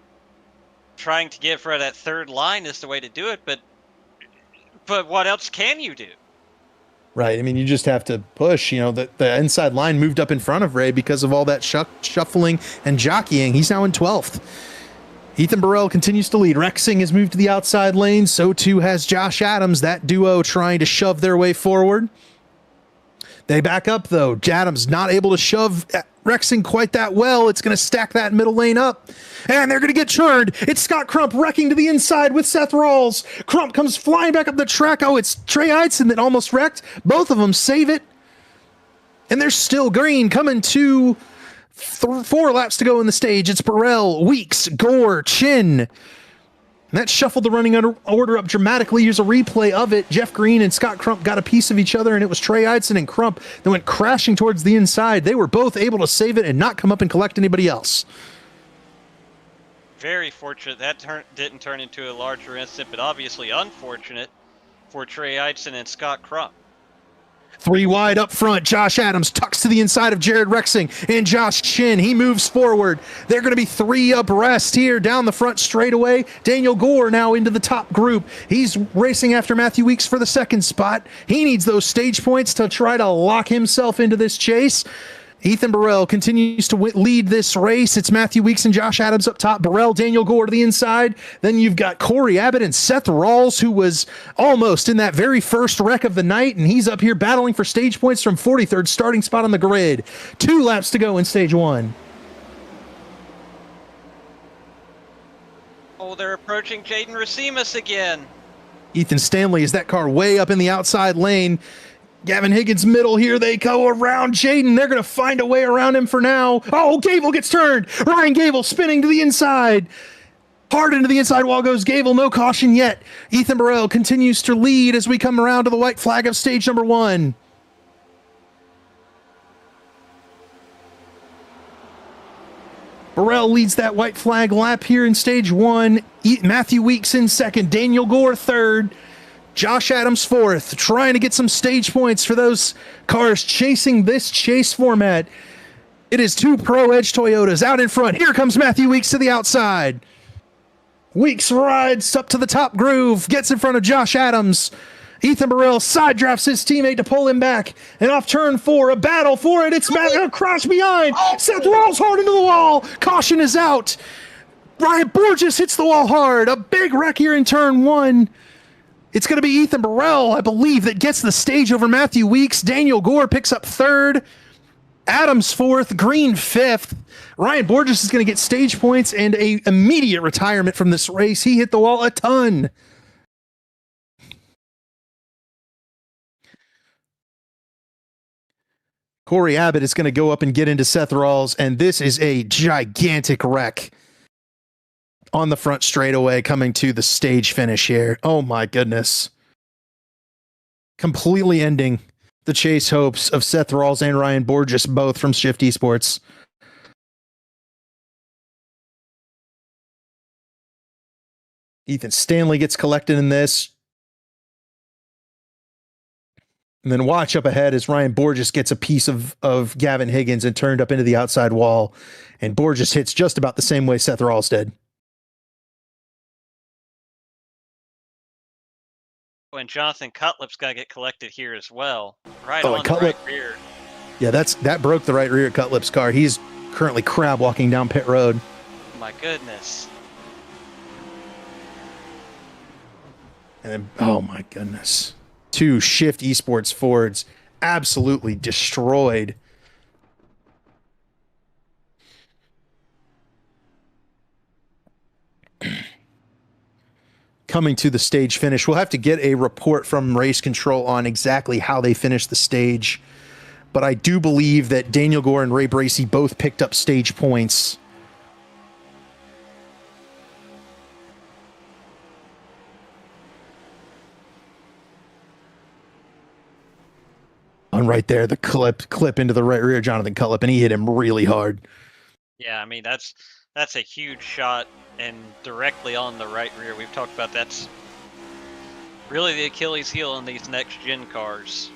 trying to get for that third line is the way to do it, but what else can you do? Right. I mean, you just have to push. You know, the inside line moved up in front of Ray because of all that shuffling and jockeying. He's now in 12th. Ethan Burrell continues to lead. Rexing has moved to the outside lane. So too has Josh Adams. That duo trying to shove their way forward. They back up, though. Adams not able to shove Rexing quite that well. It's going to stack that middle lane up, and they're going to get churned. It's Scott Crump wrecking to the inside with Seth Rawls. Crump comes flying back up the track. Oh, it's Trey Eidson that almost wrecked. Both of them save it, and there's still green coming to 4 laps to go in the stage. It's Burrell, Weeks, Gore, Chin. And that shuffled the running order up dramatically. Here's a replay of it. Jeff Green and Scott Crump got a piece of each other, and it was Trey Eidson and Crump that went crashing towards the inside. They were both able to save it and not come up and collect anybody else. Very fortunate that didn't turn into a larger incident, but obviously unfortunate for Trey Eidson and Scott Crump. 3 wide up front. Josh Adams tucks to the inside of Jared Rexing and Josh Chin. He moves forward. They're going to be 3 abreast here down the front straightaway. Daniel Gore now into the top group. He's racing after Matthew Weeks for the 2nd spot. He needs those stage points to try to lock himself into this chase. Ethan Burrell continues to lead this race. It's Matthew Weeks and Josh Adams up top. Burrell, Daniel Gore to the inside. Then you've got Corey Abbott and Seth Rawls, who was almost in that very first wreck of the night, and he's up here battling for stage points from 43rd starting spot on the grid. 2 laps to go in stage 1. Oh, they're approaching Jaden Racimus again. Ethan Stanley is that car way up in the outside lane. Gavin Higgins middle, here they go around Jaden. They're going to find a way around him for now. Oh, Gable gets turned. Ryan Gable spinning to the inside. Hard into the inside wall goes Gable. No caution yet. Ethan Burrell continues to lead as we come around to the white flag of stage number 1. Burrell leads that white flag lap here in stage 1. Matthew Weeks in 2nd. Daniel Gore 3rd. Josh Adams 4th, trying to get some stage points for those cars chasing this chase format. It is 2 Pro Edge Toyotas out in front. Here comes Matthew Weeks to the outside. Weeks rides up to the top groove, gets in front of Josh Adams. Ethan Burrell side drafts his teammate to pull him back. And off turn 4, a battle for it. It's a crash behind. Seth rolls hard into the wall. Caution is out. Ryan Borges hits the wall hard. A big wreck here in turn 1. It's going to be Ethan Burrell, I believe, that gets the stage over Matthew Weeks. Daniel Gore picks up 3rd. Adams 4th. Green 5th. Ryan Borges is going to get stage points and a immediate retirement from this race. He hit the wall a ton. Corey Abbott is going to go up and get into Seth Rawls, and this is a gigantic wreck on the front straightaway coming to the stage finish here. Oh my goodness. Completely ending the chase hopes of Seth Rawls and Ryan Borges, both from Shift Esports. Ethan Stanley gets collected in this. And then watch up ahead as Ryan Borges gets a piece of Gavin Higgins and turned up into the outside wall. And Borges hits just about the same way Seth Rawls did. And Jonathan Cutlip's got to get collected here as well. Right Oh, on and the right Cutlip- rear. Yeah, that broke the right rear of Cutlip's car. He's currently crab walking down pit road. My goodness. And then, oh my goodness. 2 Shift Esports Fords absolutely destroyed. Coming to the stage finish. We'll have to get a report from race control on exactly how they finished the stage. But I do believe that Daniel Gore and Ray Bracey both picked up stage points. On right there, the clip into the right rear of Jonathan Cutlip, and he hit him really hard. Yeah, I mean, that's a huge shot and directly on the right rear. We've talked about that's really the Achilles heel in these next gen cars.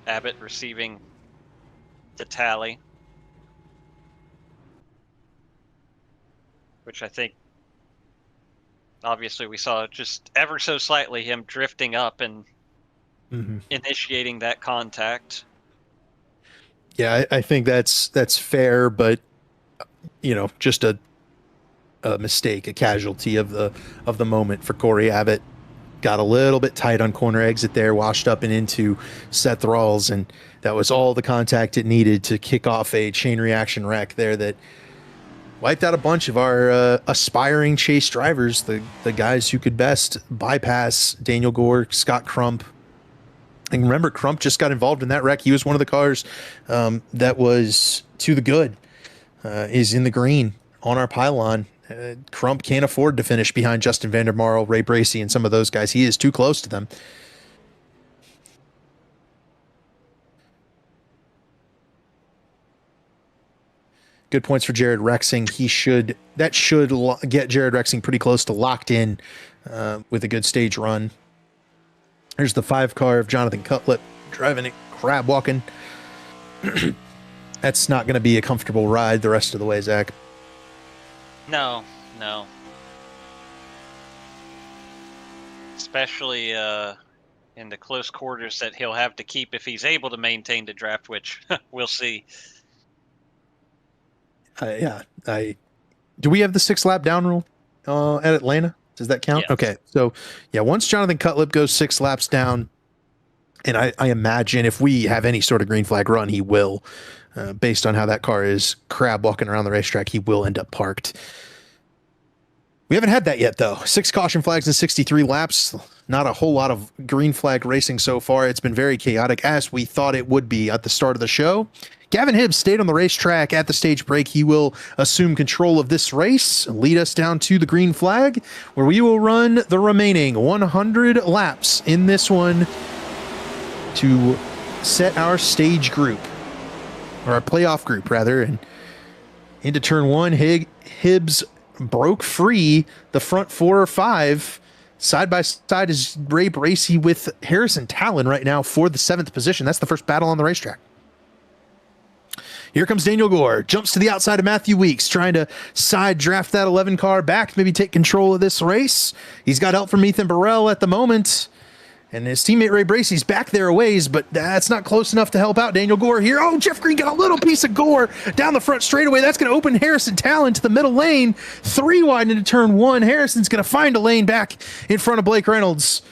Abbott receiving the tally, which I think obviously we saw just ever so slightly him drifting up and initiating that contact. Yeah, I think that's fair, but you know, just a a mistake, a casualty of the moment for Corey Abbott. Got a little bit tight on corner exit there, washed up and into Seth Rawls, and that was all the contact it needed to kick off a chain reaction wreck there that wiped out a bunch of our aspiring chase drivers, the guys who could best bypass Daniel Gore, Scott Crump. And remember, Crump just got involved in that wreck. He was one of the cars that was to the good, is in the green on our pylon. Crump can't afford to finish behind Justin Vandermarl, Ray Bracey, and some of those guys. He is too close to them. Good points for Jared Rexing. That should get Jared Rexing pretty close to locked in with a good stage run. There's the 5 car of Jonathan Cutlip driving it, crab walking. That's not going to be a comfortable ride the rest of the way, Zach. No. Especially in the close quarters that he'll have to keep if he's able to maintain the draft, which we'll see. Do we have the 6 lap down rule at Atlanta? Does that count? Yes. Okay. So, yeah, once Jonathan Cutlip goes 6 laps down, and I imagine if we have any sort of green flag run, he will, based on how that car is crab walking around the racetrack, he will end up parked. We haven't had that yet, though. 6 caution flags in 63 laps. Not a whole lot of green flag racing so far. It's been very chaotic, as we thought it would be at the start of the show. Gavin Hibbs stayed on the racetrack at the stage break. He will assume control of this race, lead us down to the green flag, where we will run the remaining 100 laps in this one to set our stage group, or our playoff group, rather. And into turn 1, Hibbs broke free the front 4 or 5. Side by side is Ray Bracey with Harrison Talon right now for the 7th position. That's the first battle on the racetrack. Here comes Daniel Gore, jumps to the outside of Matthew Weeks, trying to side draft that 11 car back, maybe take control of this race. He's got help from Ethan Burrell at the moment, and his teammate Ray Bracey's back there a ways, but that's not close enough to help out Daniel Gore here. Oh, Jeff Green got a little piece of Gore down the front straightaway. That's going to open Harrison Talon to the middle lane. 3 wide into turn 1. Harrison's going to find a lane back in front of Blake Reynolds.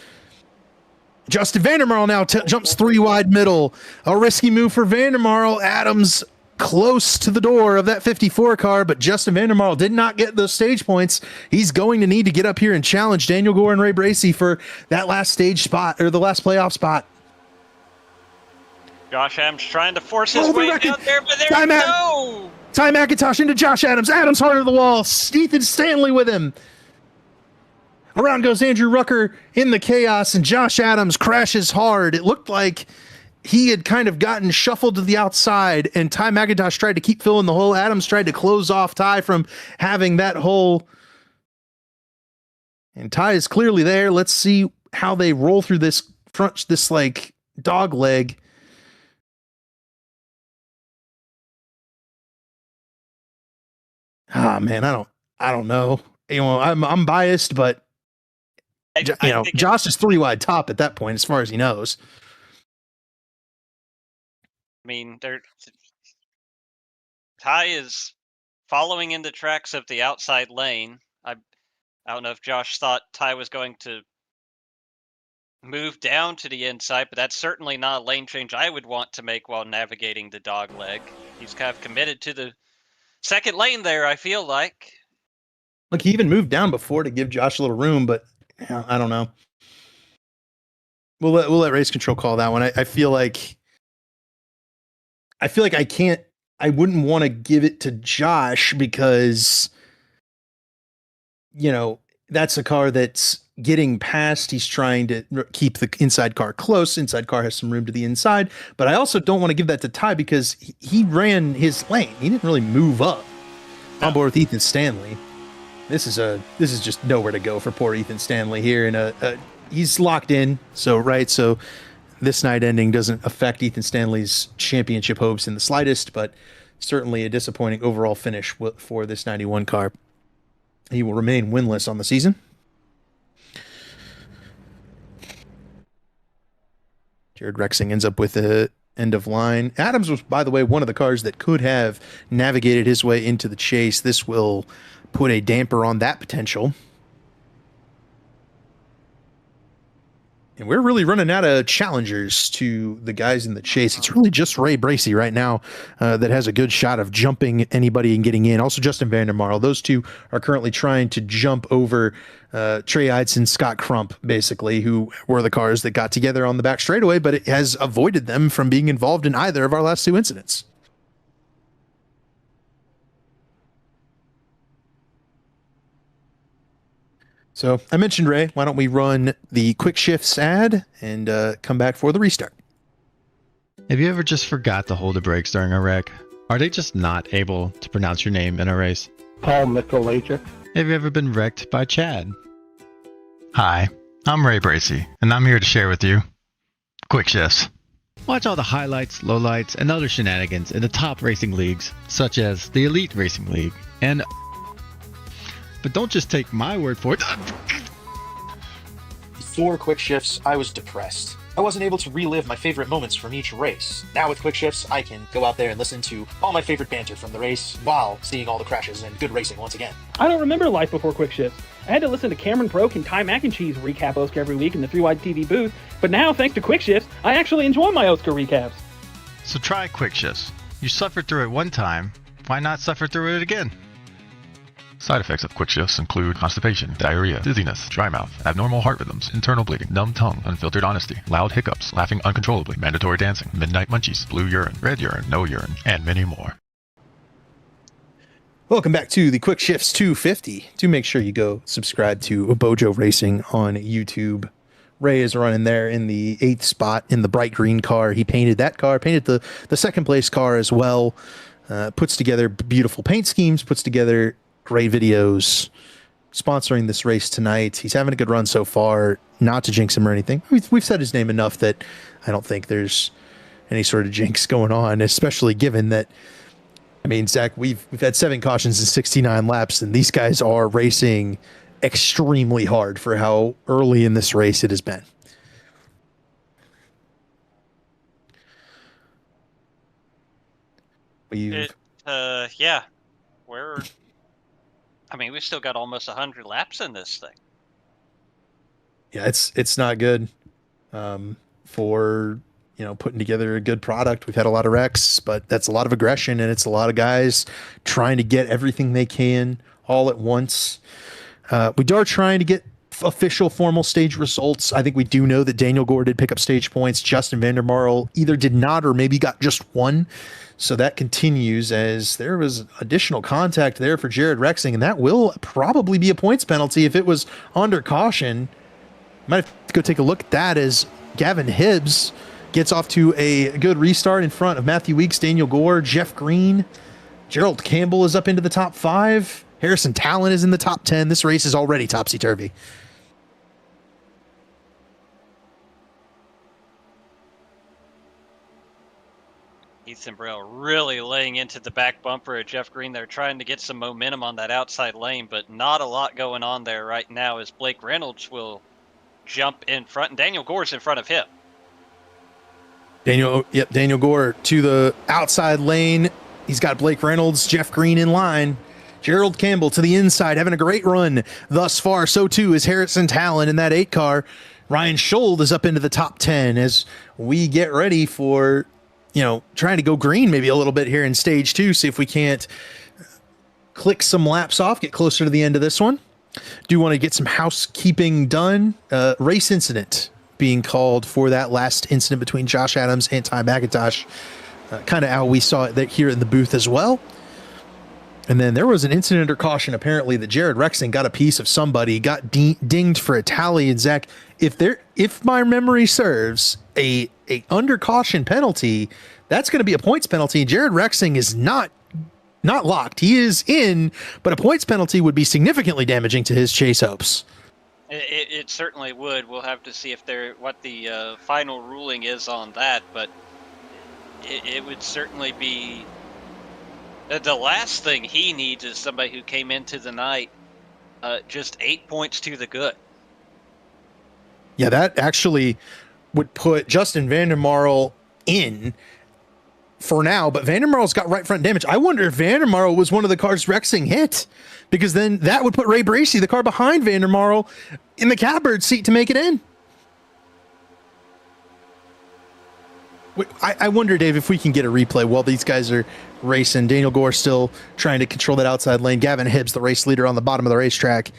Justin Vandermarl now jumps 3 wide middle. A risky move for Vandermarl. Adams close to the door of that 54 car, but Justin Vandermarl did not get those stage points. He's going to need to get up here and challenge Daniel Gore and Ray Bracey for that last stage spot, or the last playoff spot. Josh Adams trying to force his way down there, but there's no. Ty McIntosh into Josh Adams. Adams hard to the wall. Ethan Stanley with him. Around goes Andrew Rucker in the chaos, and Josh Adams crashes hard. It looked like he had kind of gotten shuffled to the outside, and Ty McIntosh tried to keep filling the hole. Adams tried to close off Ty from having that hole. And Ty is clearly there. Let's see how they roll through this like dog leg. Ah, man, I don't know. You know, I'm biased, but Josh is 3 wide top at that point, as far as he knows. I mean, Ty is following in the tracks of the outside lane. I don't know if Josh thought Ty was going to move down to the inside, but that's certainly not a lane change I would want to make while navigating the dog leg. He's kind of committed to the second lane there, I feel like. Look, he even moved down before to give Josh a little room, but I don't know. We'll let race control call that one. I feel like I wouldn't want to give it to Josh because, that's a car that's getting past. He's trying to keep the inside car close. Inside car has some room to the inside, but I also don't want to give that to Ty because he ran his lane. He didn't really move up on board with Ethan Stanley. This is just nowhere to go for poor Ethan Stanley here. And he's locked in. So this night ending doesn't affect Ethan Stanley's championship hopes in the slightest, but certainly a disappointing overall finish for this 91 car. He will remain winless on the season. Jared Rexing ends up with a end of line. Adams was, by the way, one of the cars that could have navigated his way into the chase. This will put a damper on that potential. And we're really running out of challengers to the guys in the chase. It's really just Ray Bracey right now that has a good shot of jumping anybody and getting in. Also, Justin Vandermarl. Those two are currently trying to jump over Trey Eids and Scott Crump, basically, who were the cars that got together on the back straightaway, but it has avoided them from being involved in either of our last two incidents. So I mentioned Ray. Why don't we run the quick shifts ad and come back for the restart? Have you ever just forgot to hold the brakes during a wreck? Are they just not able to pronounce your name in a race? Paul Michaelagic. Have you ever been wrecked by Chad? Hi, I'm Ray Bracey, and I'm here to share with you quick shifts. Watch all the highlights, lowlights, and other shenanigans in the top racing leagues, such as the Elite Racing League, and... But don't just take my word for it. Before quick shifts, I was depressed. I wasn't able to relive my favorite moments from each race. Now with quick shifts, I can go out there and listen to all my favorite banter from the race while seeing all the crashes and good racing once again. I don't remember life before quick shifts. I had to listen to Cameron Broke and Ty Mac and Cheese recap Oscar every week in the 3-Wide TV booth, but now, thanks to quick shifts, I actually enjoy my Oscar recaps. So try quick shifts. You suffered through it one time, why not suffer through it again? Side effects of quick shifts include constipation, diarrhea, dizziness, dry mouth, abnormal heart rhythms, internal bleeding, numb tongue, unfiltered honesty, loud hiccups, laughing uncontrollably, mandatory dancing, midnight munchies, blue urine, red urine, no urine, and many more. Welcome back to the Quick Shifts 250. Do make sure you go subscribe to BOJO Racing on YouTube. Ray is running there in the 8th spot in the bright green car. He painted that car, painted the second place car as well, puts together beautiful paint schemes, puts together great videos, sponsoring this race tonight. He's having a good run so far, not to jinx him or anything. We've said his name enough that I don't think there's any sort of jinx going on, especially given that, I mean, Zach, we've had 7 cautions in 69 laps, and these guys are racing extremely hard for how early in this race it has been. Yeah. We've still got almost 100 laps in this thing. Yeah, it's not good for, putting together a good product. We've had a lot of wrecks, but that's a lot of aggression, and it's a lot of guys trying to get everything they can all at once. We are trying to get official formal stage results. I think we do know that Daniel Gore did pick up stage points. Justin Vandermarl either did not or maybe got just one. So that continues, as there was additional contact there for Jared Rexing, and that will probably be a points penalty if it was under caution. Might have to go take a look at that as Gavin Hibbs gets off to a good restart in front of Matthew Weeks, Daniel Gore, Jeff Green. Gerald Campbell is up into the top 5. Harrison Talon is in the top 10. This race is already topsy-turvy. Ethan Burrell really laying into the back bumper of Jeff Green. They're trying to get some momentum on that outside lane, but not a lot going on there right now, as Blake Reynolds will jump in front, and Daniel Gore's in front of him. Daniel Gore to the outside lane. He's got Blake Reynolds, Jeff Green in line. Gerald Campbell to the inside, having a great run thus far. So too is Harrison Talon in that 8 car. Ryan Schold is up into the top 10 as we get ready for, trying to go green maybe a little bit here in stage 2. See if we can't click some laps off, get closer to the end of this one. Do want to get some housekeeping done. Race incident being called for that last incident between Josh Adams and Ty McIntosh. Kind of how we saw it here in the booth as well. And then there was an incident or caution, apparently, that Jared Rexing got a piece of somebody, got dinged for a tally. And Zach, if my memory serves, a under caution penalty, that's going to be a points penalty. Jared Rexing is not locked. He is in, but a points penalty would be significantly damaging to his chase hopes. It certainly would. We'll have to see what the final ruling is on that, but it would certainly be. The last thing he needs is somebody who came into the night just 8 points to the good. Yeah, that actually would put Justin Vandermarl in for now, but Vandermarle's got right front damage. I wonder if Vandermarle was one of the cars Rexing hit, because then that would put Ray Bracey, the car behind Vandermarle, in the catbird seat to make it in. I wonder, Dave, if we can get a replay while these guys are racing. Daniel Gore still trying to control that outside lane. Gavin Hibbs, the race leader, on the bottom of the racetrack.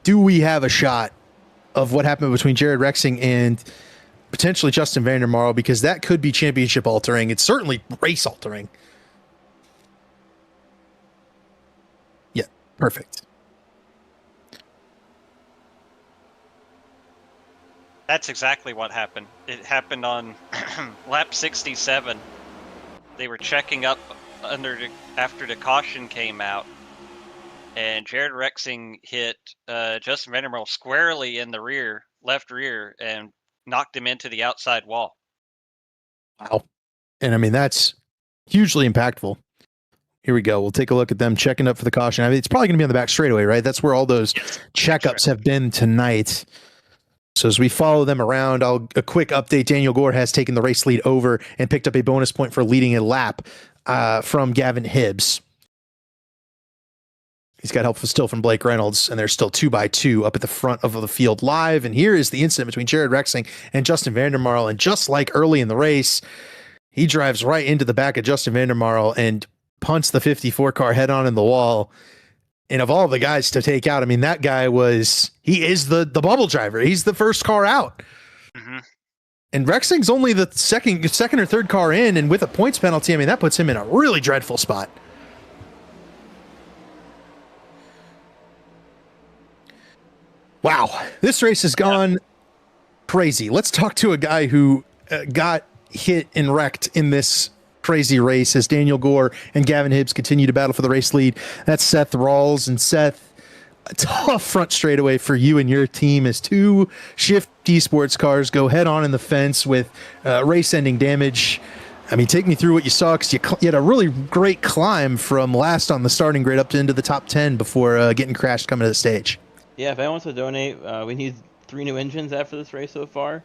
Do we have a shot of what happened between Jared Rexing and potentially Justin Vandermarle? Because that could be championship altering. It's certainly race altering. Yeah, perfect. That's exactly what happened. It happened on lap 67. They were checking up after the caution came out, and Jared Rexing hit Justin Vandermarle squarely in the left rear, and knocked him into the outside wall. Wow. And I mean, that's hugely impactful. Here we go. We'll take a look at them checking up for the caution. I mean, it's probably going to be on the back straightaway, right? That's where all those checkups have been tonight. So as we follow them around, a quick update. Daniel Gore has taken the race lead over and picked up a bonus point for leading a lap from Gavin Hibbs. He's got help still from Blake Reynolds, and they're still 2x2 up at the front of the field live. And here is the incident between Jared Rexing and Justin Vandermarle. And just like early in the race, he drives right into the back of Justin Vandermarle and punts the 54 car head on in the wall. And of all the guys to take out, I mean, that guy he is the bubble driver. He's the first car out. Mm-hmm. And Rexing's only the second or third car in, and with a points penalty, I mean, that puts him in a really dreadful spot. Wow, this race has gone crazy. Let's talk to a guy who got hit and wrecked in this crazy race as Daniel Gore and Gavin Hibbs continue to battle for the race lead. That's Seth Rawls. And Seth, a tough front straightaway for you and your team as two Shift Esports cars go head on in the fence with race-ending damage. I mean, take me through what you saw, because you had a really great climb from last on the starting grid up to into the top 10 before getting crashed coming to the stage. Yeah, if anyone wants to donate, we need 3 new engines after this race so far.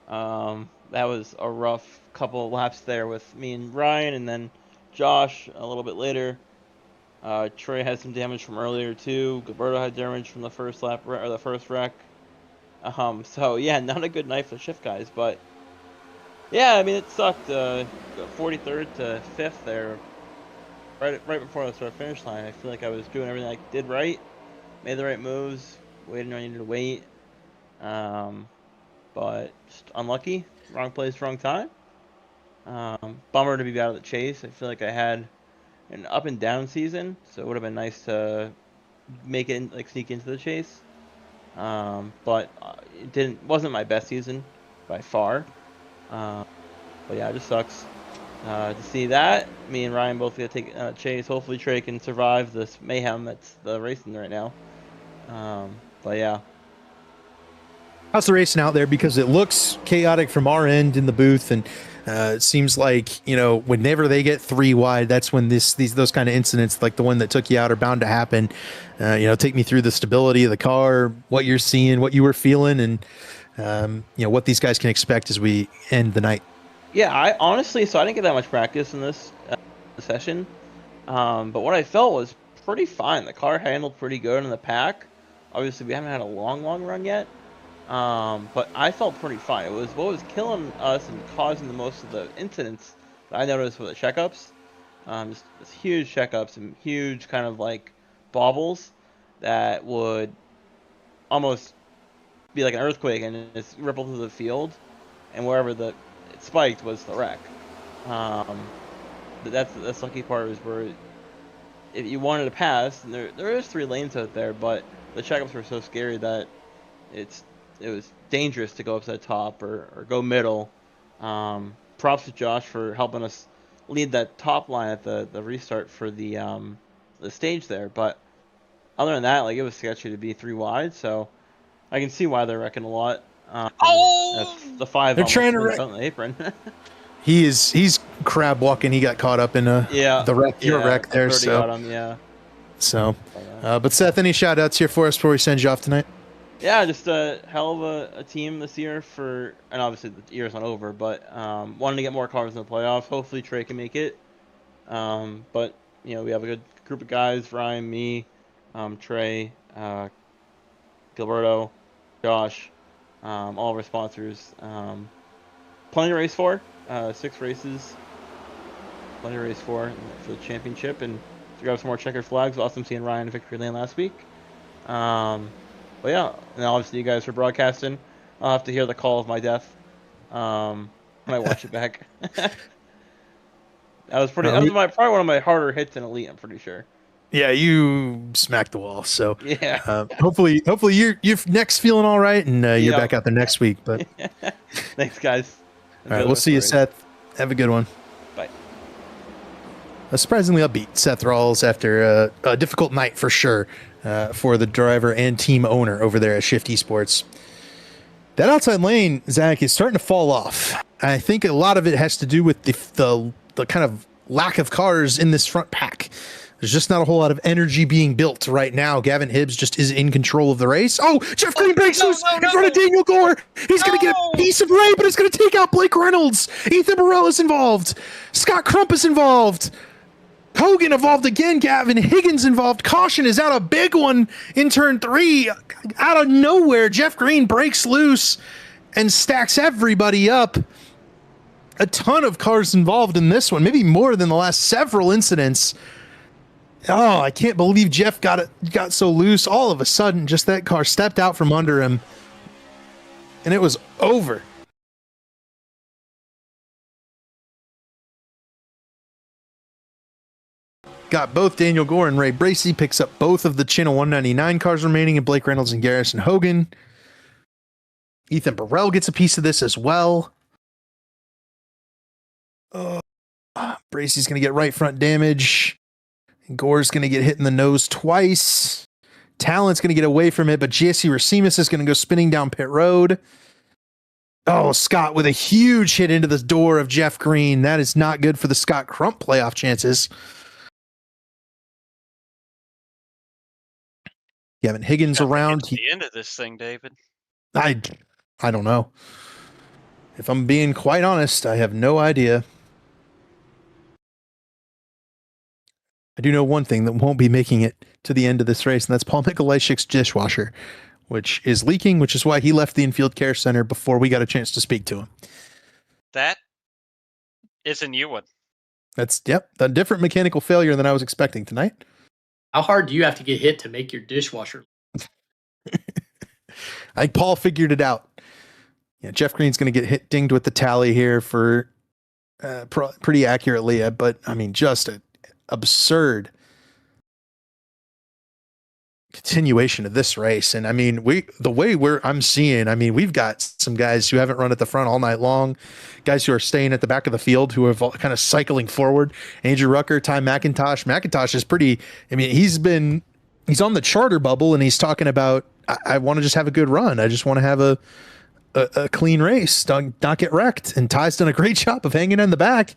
That was a rough couple of laps there with me and Ryan, and then Josh a little bit later. Trey had some damage from earlier too. Gilberto had damage from the first lap or the first wreck. So yeah, not a good night for the Shift guys, but yeah, I mean, it sucked. 43rd to 5th there, right before the start finish line. I feel like I was doing everything I did right, made the right moves, waited when I needed to wait. But just unlucky, wrong place, wrong time. Bummer to be out of the chase. I feel like I had an up and down season, so it would have been nice to make it sneak into the chase. But it wasn't my best season by far. But yeah, it just sucks to see that. Me and Ryan both got to take a chase. Hopefully Trey can survive this mayhem that's the racing right now. But yeah. How's the racing out there? Because it looks chaotic from our end in the booth, and it seems like, whenever they get 3 wide, that's when those kind of incidents like the one that took you out are bound to happen. Take me through the stability of the car, what you're seeing, what you were feeling, and what these guys can expect as we end the night. Yeah, I didn't get that much practice in this session, but what I felt was pretty fine. The car handled pretty good in the pack. Obviously, we haven't had a long run yet. But I felt pretty fine. It was what was killing us and causing the most of the incidents that I noticed with the checkups. Just huge checkups and huge kind of like bobbles that would almost be like an earthquake and just ripple through the field, and wherever it spiked was the wreck. That's the lucky part, is where if you wanted to pass, and there is 3 lanes out there, but the checkups were so scary that it was dangerous to go up to the top or go middle. Props to Josh for helping us lead that top line at the restart for the stage there. But other than that, it was sketchy to be 3 wide, so I can see why they're wrecking a lot. The 5 they're trying to wreck on the apron. He's crab walking. He got caught up in the wreck. Your wreck there. So got him, yeah. So, but Seth, any shout outs here for us before we send you off tonight? Yeah, just a hell of a team this year and obviously the year's not over, but wanting to get more cars in the playoffs. Hopefully Trey can make it. But we have a good group of guys: Ryan, me, Trey, Gilberto, Josh, all of our sponsors. Plenty to race for. 6 races. Plenty to race for the championship, and to grab some more checkered flags. Awesome seeing Ryan in victory lane last week. But yeah, and obviously you guys for broadcasting. I'll have to hear the call of my death when I watch it back. That was probably one of my harder hits in Elite, I'm pretty sure. Yeah, you smacked the wall. So yeah, hopefully you're next feeling all right, and you're back out there next week. But thanks, guys. All right, we'll see you, Seth. Have a good one. Bye. A surprisingly upbeat Seth Rawls after a difficult night for sure for the driver and team owner over there at Shift Esports. That outside lane, Zach, is starting to fall off. I think a lot of it has to do with the kind of lack of cars in this front pack. There's just not a whole lot of energy being built right now. Gavin Hibbs just is in control of the race. Oh, Jeff Green breaks loose in front of Daniel Gore. He's going to get a piece of Ray, but it's going to take out Blake Reynolds. Ethan Burrell is involved. Scott Crump is involved. Hogan involved again. Gavin Higgins involved. Caution is out, a big one in turn 3. Out of nowhere, Jeff Green breaks loose and stacks everybody up. A ton of cars involved in this one, maybe more than the last several incidents. Oh, I can't believe Jeff got so loose. All of a sudden, just that car stepped out from under him, and it was over. Got both Daniel Gore and Ray Bracey, picks up both of the Channel 199 cars remaining, and Blake Reynolds and Garrison Hogan. Ethan Burrell gets a piece of this as well. Bracey's going to get right front damage. Gore's going to get hit in the nose twice. Talent's going to get away from it, but Jesse Racimus is going to go spinning down pit road. Oh, Scott with a huge hit into the door of Jeff Green. That is not good for the Scott Crump playoff chances. Gavin Higgins around. The end of this thing, David. I don't know. If I'm being quite honest, I have no idea. I do know one thing that won't be making it to the end of this race, and that's Paul Mikolajczyk's dishwasher, which is leaking, which is why he left the infield care center before we got a chance to speak to him. That is a new one. That's, a different mechanical failure than I was expecting tonight. How hard do you have to get hit to make your dishwasher? I think Paul figured it out. Yeah, Jeff Green's going to get dinged with the tally here for pretty accurately, but I mean, just an absurd continuation of this race. And I mean, I'm seeing, we've got some guys who haven't run at the front all night long, guys who are staying at the back of the field, who are kind of cycling forward. Andrew Rucker, Ty McIntosh. McIntosh is pretty, he's on the charter bubble, and he's talking about, I want to just have a good run. I just want to have a clean race, not get wrecked. And Ty's done a great job of hanging in the back.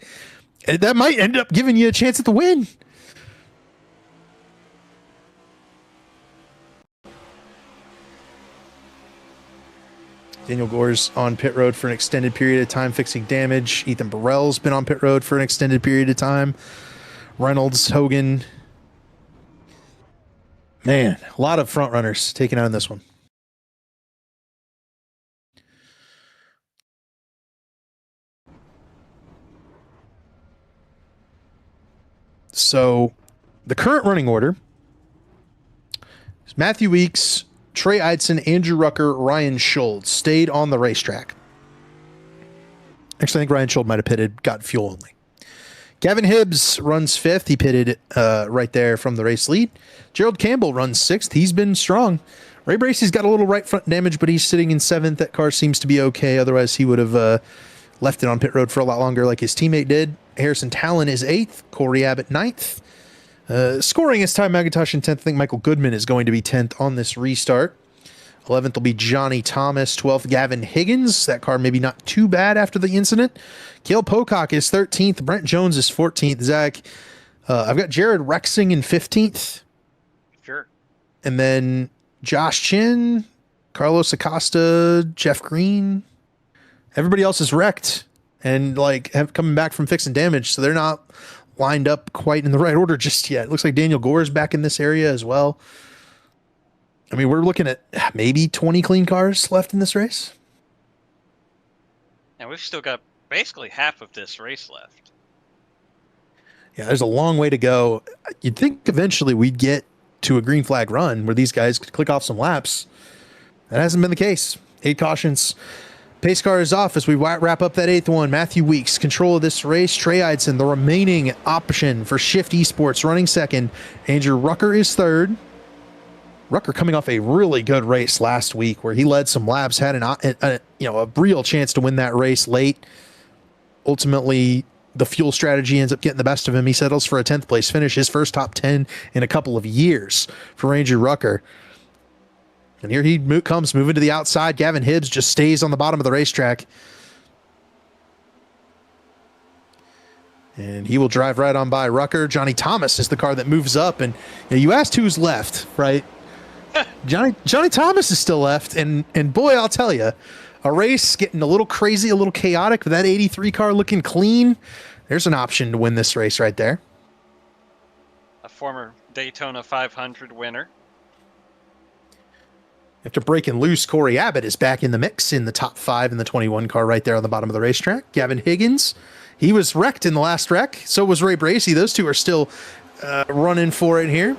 And that might end up giving you a chance at the win. Daniel Gore's on pit road for an extended period of time fixing damage. Ethan Burrell's been on pit road for an extended period of time. Reynolds, Hogan. Man, a lot of front runners taken out in this one. So the current running order is Matthew Weeks, Trey Eidson, Andrew Rucker, Ryan Schultz stayed on the racetrack. Actually, I think Ryan Schultz might have pitted, got fuel only. Gavin Hibbs runs 5th. He pitted right there from the race lead. Gerald Campbell runs 6th. He's been strong. Ray Bracey's got a little right front damage, but he's sitting in 7th. That car seems to be okay. Otherwise, he would have left it on pit road for a lot longer like his teammate did. Harrison Talon is 8th. Corey Abbott 9th. Scoring is Ty McIntosh in 10th. I think Michael Goodman is going to be 10th on this restart. 11th will be Johnny Thomas. 12th, Gavin Higgins. That car maybe not too bad after the incident. Cale Pocock is 13th. Brent Jones is 14th. Zach, I've got Jared Rexing in 15th. Sure. And then Josh Chin, Carlos Acosta, Jeff Green. Everybody else is wrecked and like have coming back from fixing damage, so they're not lined up quite in the right order just yet. It looks like Daniel Gore is back in this area as well. I mean, we're looking at maybe 20 clean cars left in this race. And we've still got basically half of this race left. Yeah, there's a long way to go. You'd think eventually we'd get to a green flag run where these guys could click off some laps. That hasn't been the case. 8 cautions. Pace car is off as we wrap up that 8th one. Matthew Weeks, control of this race. Trey Eidson, the remaining option for Shift Esports, running second. Andrew Rucker is third. Rucker coming off a really good race last week where he led some laps, had a real chance to win that race late. Ultimately, the fuel strategy ends up getting the best of him. He settles for a 10th place finish, his first top 10 in a couple of years for Andrew Rucker. And here he comes, moving to the outside. Gavin Hibbs just stays on the bottom of the racetrack. And he will drive right on by Rucker. Johnny Thomas is the car that moves up. And you asked who's left, right? Johnny Thomas is still left. And boy, I'll tell you, a race getting a little crazy, a little chaotic, with that 83 car looking clean. There's an option to win this race right there. A former Daytona 500 winner. After breaking loose, Corey Abbott is back in the mix in the top 5 in the 21 car right there on the bottom of the racetrack. Gavin Higgins, he was wrecked in the last wreck. So was Ray Bracey. Those two are still running for it here.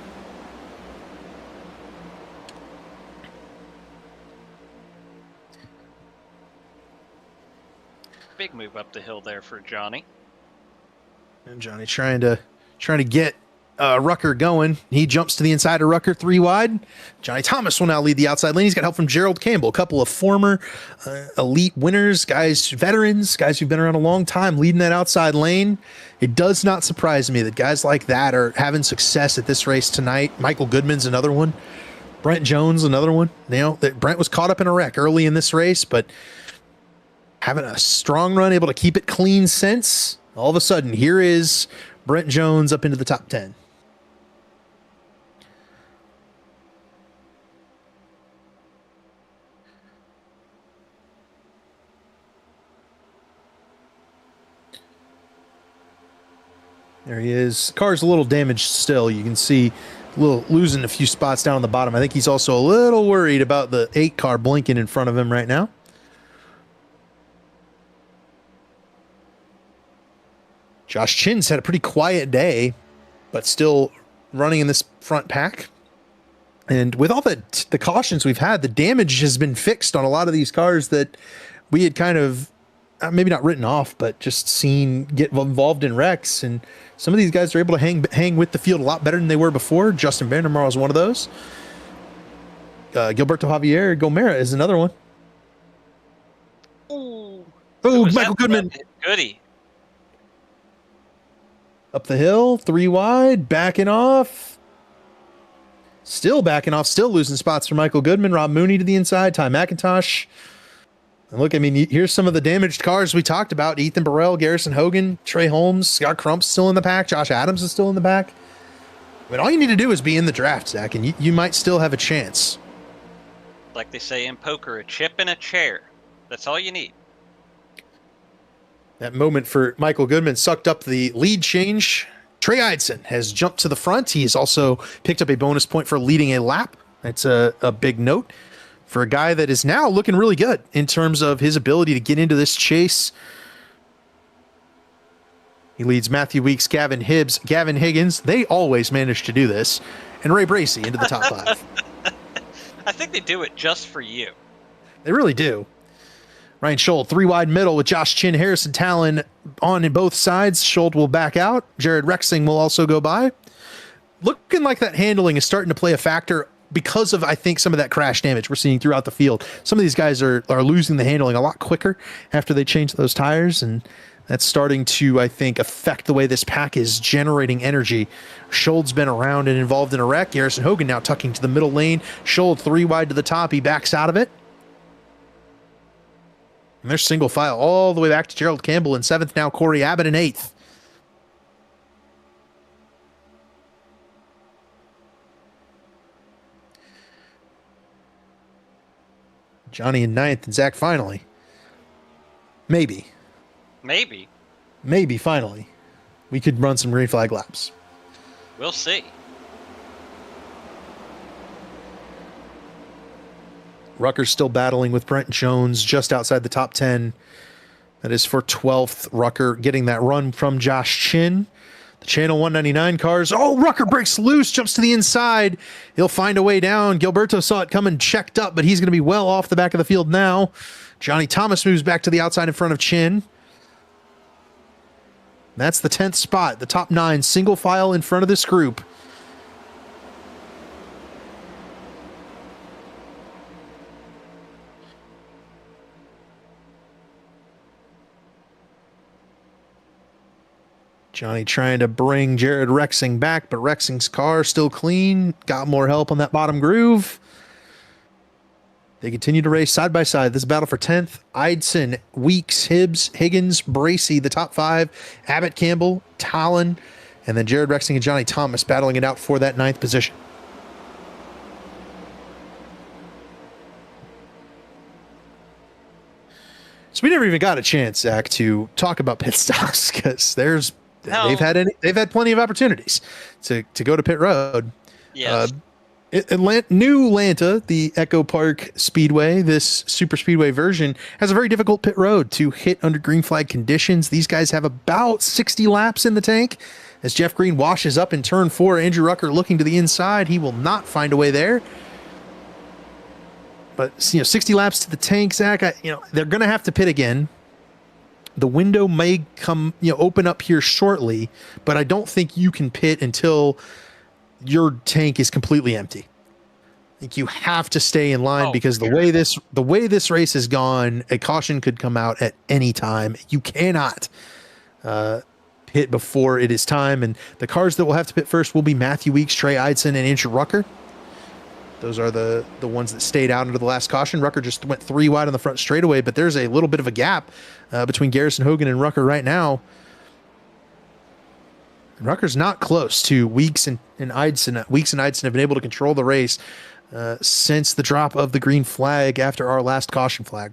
Big move up the hill there for Johnny. And Johnny trying to get Rucker going. He jumps to the inside of Rucker, 3 wide. Johnny Thomas will now lead the outside lane. He's got help from Gerald Campbell, a couple of former elite winners, veterans, guys who've been around a long time leading that outside lane. It does not surprise me that guys like that are having success at this race tonight. Michael Goodman's another one. Brent Jones, another one. Brent was caught up in a wreck early in this race, but having a strong run, able to keep it clean since. All of a sudden, here is Brent Jones up into the top 10. There he is. Car's a little damaged still. You can see losing a few spots down on the bottom. I think he's also a little worried about the 8 car blinking in front of him right now. Josh Chin's had a pretty quiet day, but still running in this front pack. And with all the cautions we've had, the damage has been fixed on a lot of these cars that we had kind of maybe not written off, but just seen get involved in wrecks. And some of these guys are able to hang with the field a lot better than they were before. Justin Vandermeer is one of those. Gilberto Javier Gomera is another one. Oh, Michael Goodman. Goody. Up the hill, 3 wide, backing off. Still backing off, still losing spots for Michael Goodman. Rob Mooney to the inside, Ty McIntosh. And look, I mean, here's some of the damaged cars we talked about. Ethan Burrell, Garrison Hogan, Trey Holmes, Scott Crump's still in the pack. Josh Adams is still in the pack. I mean, all you need to do is be in the draft, Zach, and you might still have a chance. Like they say in poker, a chip and a chair. That's all you need. That moment for Michael Goodman sucked up the lead change. Trey Eidson has jumped to the front. He has also picked up a bonus point for leading a lap. That's a big note for a guy that is now looking really good in terms of his ability to get into this chase. He leads Matthew Weeks, Gavin Hibbs, Gavin Higgins. They always manage to do this. And Ray Bracey into the top 5. I think they do it just for you. They really do. Ryan Scholl, 3 wide middle with Josh Chin, Harrison Talon on in both sides. Scholl will back out. Jared Rexing will also go by. Looking like that handling is starting to play a factor because of, I think, some of that crash damage we're seeing throughout the field. Some of these guys are losing the handling a lot quicker after they change those tires, and that's starting to, I think, affect the way this pack is generating energy. Scholl's been around and involved in a wreck. Garrison Hogan now tucking to the middle lane. Scholl 3 wide to the top. He backs out of it. And there's single file all the way back to Gerald Campbell in 7th. Now Corey Abbott in 8th. Johnny in ninth and Zach finally. Maybe finally. We could run some green flag laps. We'll see. Rucker's still battling with Brent Jones just outside the top 10. That is for 12th. Rucker getting that run from Josh Chin. The Channel 199 cars. Oh, Rucker breaks loose, jumps to the inside. He'll find a way down. Gilberto saw it coming, checked up, but he's going to be well off the back of the field now. Johnny Thomas moves back to the outside in front of Chin. That's the 10th spot. The top 9 single file in front of this group. Johnny trying to bring Jared Rexing back, but Rexing's car still clean. Got more help on that bottom groove. They continue to race side by side. This battle for 10th. Eidson, Weeks, Hibbs, Higgins, Bracey, the top 5. Abbott, Campbell, Talon, and then Jared Rexing and Johnny Thomas battling it out for that 9th position. So we never even got a chance, Zach, to talk about pit stops because they've had plenty of opportunities to go to pit road. Yes. New Atlanta, the Echo Park Speedway, this super speedway version, has a very difficult pit road to hit under green flag conditions. These guys have about 60 laps in the tank. As Jeff Green washes up in turn 4, Andrew Rucker looking to the inside. He will not find a way there. But 60 laps to the tank, Zach. They're going to have to pit again. The window may open up here shortly, but I don't think you can pit until your tank is completely empty. I think you have to stay in line because the way this race has gone, a caution could come out at any time. You cannot pit before it is time, and the cars that will have to pit first will be Matthew Weeks, Trey Eidson, and Andrew Rucker. Those are the ones that stayed out under the last caution. Rucker just went 3 wide on the front straightaway, but there's a little bit of a gap between Garrison Hogan and Rucker right now. Rucker's not close to Weeks and Eidson. Weeks and Eidson have been able to control the race since the drop of the green flag after our last caution flag.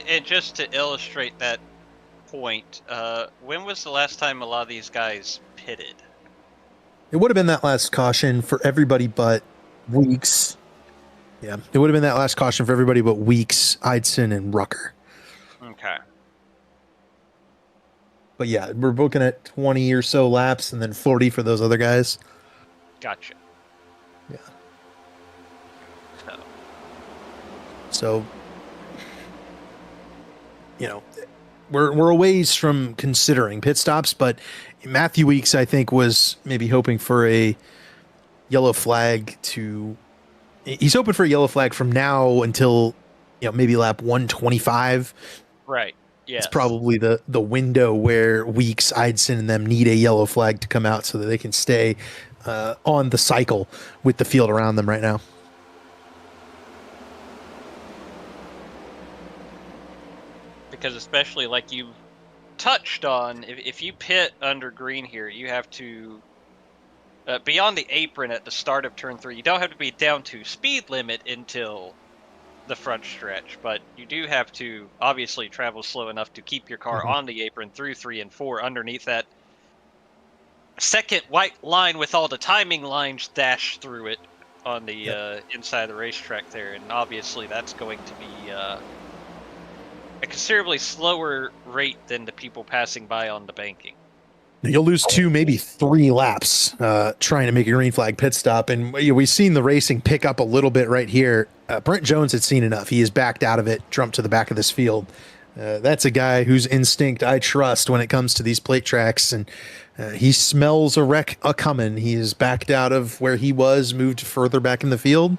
And just to illustrate that point, when was the last time a lot of these guys pitted? It would have been that last caution for everybody but Weeks. Yeah, it would have been that last caution for everybody but Weeks, Eidson, and Rucker. Okay. But yeah, we're looking at 20 or so laps and then 40 for those other guys. Gotcha. Yeah. So we're a ways from considering pit stops, but Matthew Weeks, I think, was maybe hoping for a yellow flag he's hoping for a yellow flag from now until, maybe lap 125. Right. Yeah. It's probably the window where Weeks, Eidson, and them need a yellow flag to come out so that they can stay on the cycle with the field around them right now. Because especially like you touched on, if you pit under green here, you have to beyond the apron at the start of turn 3. You don't have to be down to speed limit until the front stretch, but you do have to obviously travel slow enough to keep your car on the apron through 3 and 4 underneath that second white line with all the timing lines dashed through it on the inside of the racetrack there, and obviously that's going to be a considerably slower rate than the people passing by on the banking. You'll lose 2, maybe 3 laps trying to make a green flag pit stop. And we've seen the racing pick up a little bit right here. Brent Jones had seen enough. He is backed out of it, jumped to the back of this field. That's a guy whose instinct I trust when it comes to these plate tracks. And he smells a wreck a-coming. He is backed out of where he was, moved further back in the field.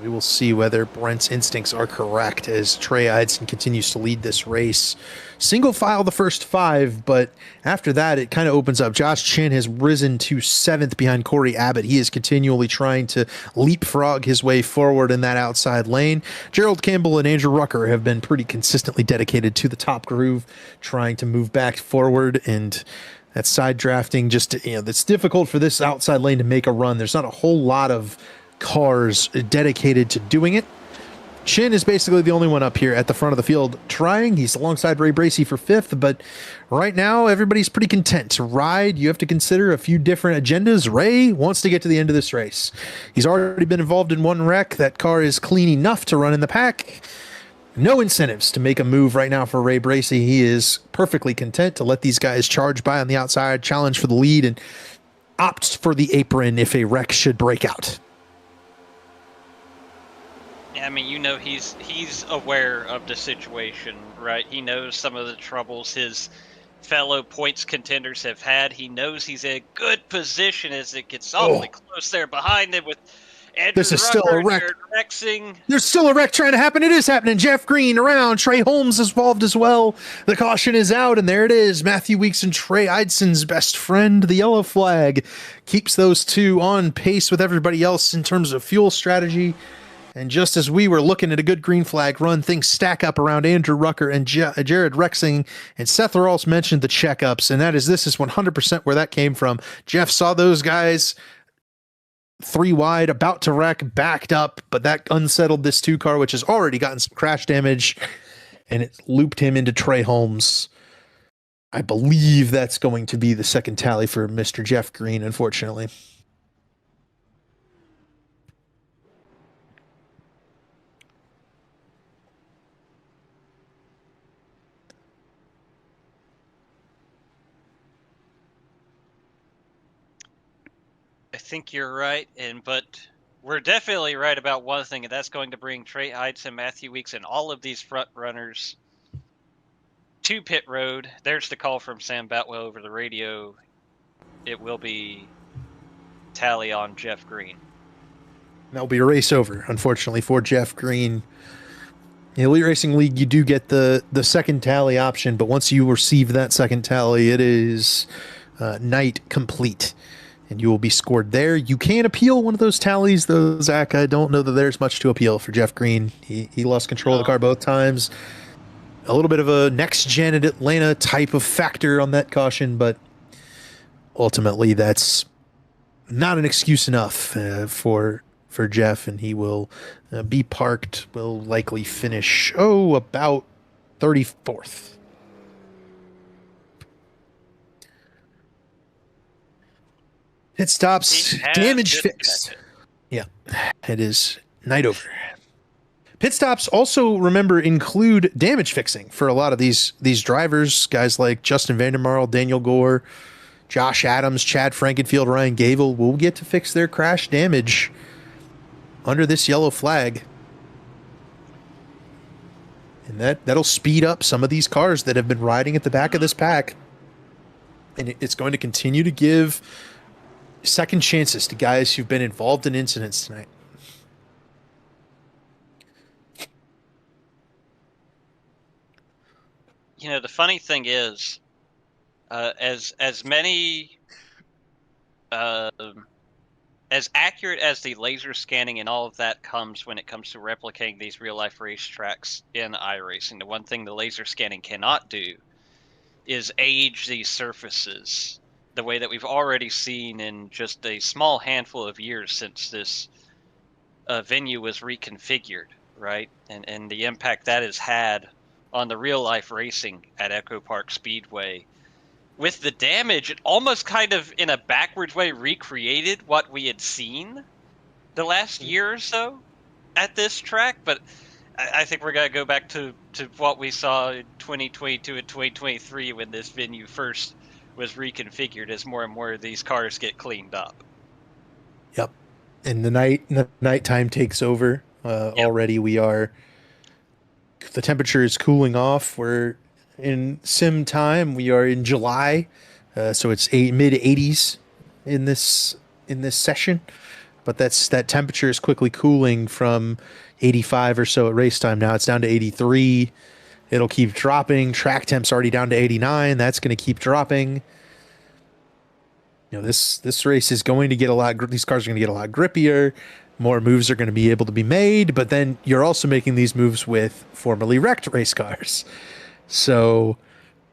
We will see whether Brent's instincts are correct as Trey Eidson continues to lead this race. Single file the first 5, but after that, it kind of opens up. Josh Chin has risen to 7th behind Corey Abbott. He is continually trying to leapfrog his way forward in that outside lane. Gerald Campbell and Andrew Rucker have been pretty consistently dedicated to the top groove, trying to move back forward, and that side drafting just, it's difficult for this outside lane to make a run. There's not a whole lot of cars dedicated to doing it. Chin is basically the only one up here at the front of the field trying. He's alongside Ray Bracey for 5th, but right now everybody's pretty content to ride. You have to consider a few different agendas. Ray wants to get to the end of this race. He's already been involved in one wreck. That car is clean enough to run in the pack. No incentives to make a move right now for Ray Bracey. He is perfectly content to let these guys charge by on the outside, challenge for the lead, and opt for the apron if a wreck should break out. I mean, he's aware of the situation, right? He knows some of the troubles his fellow points contenders have had. He knows he's in a good position as it gets awfully close there behind him with Andrew This is still a Rucker, wreck. Jared Rexing. There's still a wreck trying to happen. It is happening. Jeff Green around. Trey Holmes is involved as well. The caution is out, and there it is. Matthew Weeks and Trey Eidson's best friend. The yellow flag keeps those two on pace with everybody else in terms of fuel strategy. And just as we were looking at a good green flag run, things stack up around Andrew Rucker and Jared Rexing. And Seth Rawls mentioned the checkups, and this is 100% where that came from. Jeff saw those guys 3 wide, about to wreck, backed up, but that unsettled this 2 car, which has already gotten some crash damage, and it looped him into Trey Holmes. I believe that's going to be the second tally for Mr. Jeff Green, unfortunately. I think you're right, but we're definitely right about one thing, and that's going to bring Trey Eidson, Matthew Weeks, and all of these front runners to pit road. There's the call from Sam Boutwell over the radio. It will be tally on Jeff Green. That'll be a race over, unfortunately, for Jeff Green. In the Elite Racing League, you do get the second tally option, but once you receive that second tally, it is night complete. And you will be scored there. You can appeal one of those tallies, though, Zach. I don't know that there's much to appeal for Jeff Green. He lost control of the car both times. A little bit of a next-gen at Atlanta type of factor on that caution, but ultimately that's not an excuse enough for Jeff, and he will be parked, will likely finish, about 34th. Pit stops, damage fixed. Yeah, it is night over. Pit stops also, remember, include damage fixing for a lot of these drivers. Guys like Justin Vandermarl, Daniel Gore, Josh Adams, Chad Frankenfield, Ryan Gable will get to fix their crash damage under this yellow flag. And that'll speed up some of these cars that have been riding at the back of this pack. And it's going to continue to give second chances to guys who've been involved in incidents tonight. The funny thing is, as many, as accurate as the laser scanning and all of that comes when it comes to replicating these real life racetracks in iRacing, the one thing the laser scanning cannot do is age these surfaces the way that we've already seen in just a small handful of years since this venue was reconfigured, right? And the impact that has had on the real life racing at Echo Park Speedway. With the damage, it almost kind of in a backwards way recreated what we had seen the last year or so at this track, but I think we're going to go back to what we saw in 2022 and 2023 when this venue first was reconfigured as more and more of these cars get cleaned up. Yep. And the nighttime takes over. Already the temperature is cooling off. We're in sim time. We are in July. So it's mid 80s in this session. but that temperature is quickly cooling from 85 or so at race time. Now it's down to 83. It'll keep dropping. Track temp's already down to 89. That's going to keep dropping. This race is going to get these cars are going to get a lot grippier. More moves are going to be able to be made, but then you're also making these moves with formerly wrecked race cars. So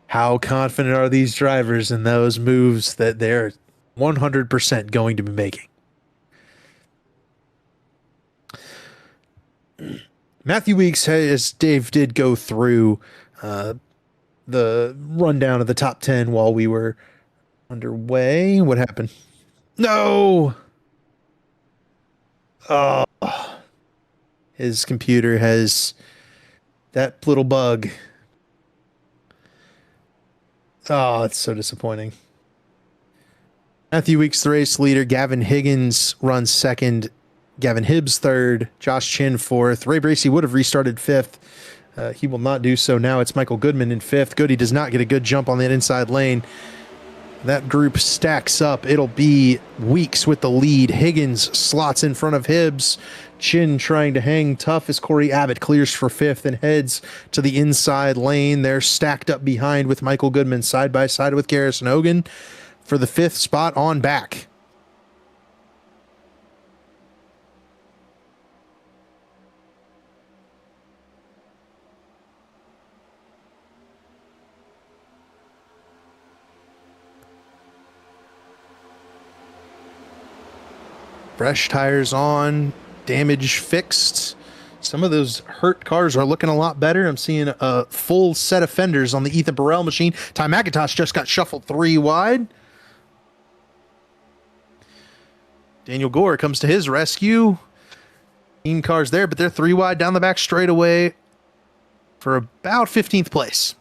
how confident are these drivers in those moves that they're 100% going to be making? Matthew Weeks, as Dave did go through the rundown of the top 10 while we were underway. What happened? No! Oh. His computer has that little bug. Oh, it's so disappointing. Matthew Weeks, the race leader. Gavin Higgins runs second. Gavin Hibbs third. Josh Chin fourth. Ray Bracey would have restarted fifth. He will not do so. Now it's Michael Goodman in fifth. Goody does not get a good jump on that inside lane. That group stacks up. It'll be Weeks with the lead. Higgins slots in front of Hibbs. Chin trying to hang tough as Corey Abbott clears for fifth and heads to the inside lane. They're stacked up behind with Michael Goodman side by side with Garrison Hogan for the fifth spot on back. Fresh tires on, damage fixed. Some of those hurt cars are looking a lot better. I'm seeing a full set of fenders on the Ethan Burrell machine. Ty McIntosh just got shuffled 3 wide. Daniel Gore comes to his rescue. Team cars there, but they're 3 wide down the back straightaway for about 15th place.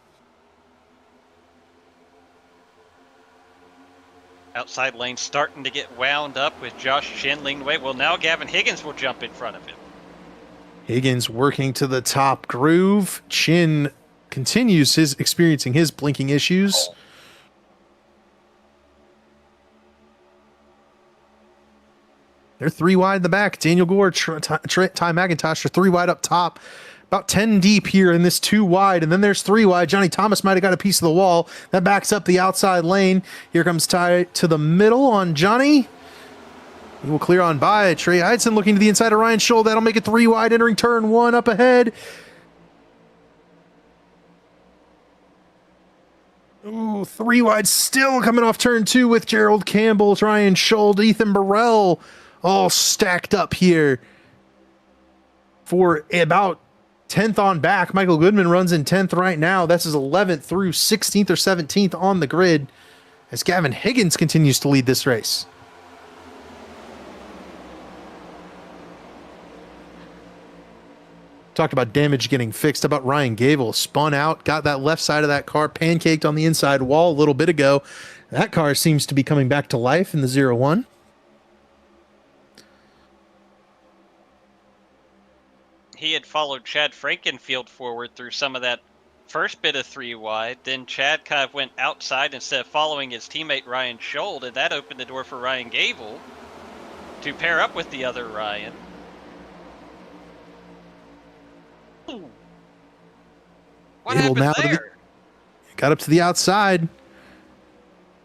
Outside lane starting to get wound up with Josh Chin leading the way. Well, now Gavin Higgins will jump in front of him. Higgins working to the top groove. Chin continues experiencing his blinking issues. They're 3 wide in the back. Daniel Gore, Ty McIntosh are 3 wide up top. About 10 deep here in this 2 wide, and then there's 3 wide. Johnny Thomas might have got a piece of the wall. That backs up the outside lane. Here comes Ty to the middle on Johnny. He will clear on by. Trey Eidson looking to the inside of Ryan Scholl. That'll make it 3 wide entering turn 1 up ahead. Ooh, 3 wide still coming off turn 2 with Gerald Campbell, Ryan Scholl, Ethan Burrell all stacked up here for about 10th on back. Michael Goodman runs in 10th right now. That's his 11th through 16th or 17th on the grid as Gavin Higgins continues to lead this race. Talked about damage getting fixed. About Ryan Gable spun out, got that left side of that car pancaked on the inside wall a little bit ago. That car seems to be coming back to life in the 0-1. He had followed Chad Frankenfield forward through some of that first bit of 3 wide. Then Chad kind of went outside instead of following his teammate Ryan Scholl, and that opened the door for Ryan Gable to pair up with the other Ryan. Ooh. What Gable happened there? Got up to the outside.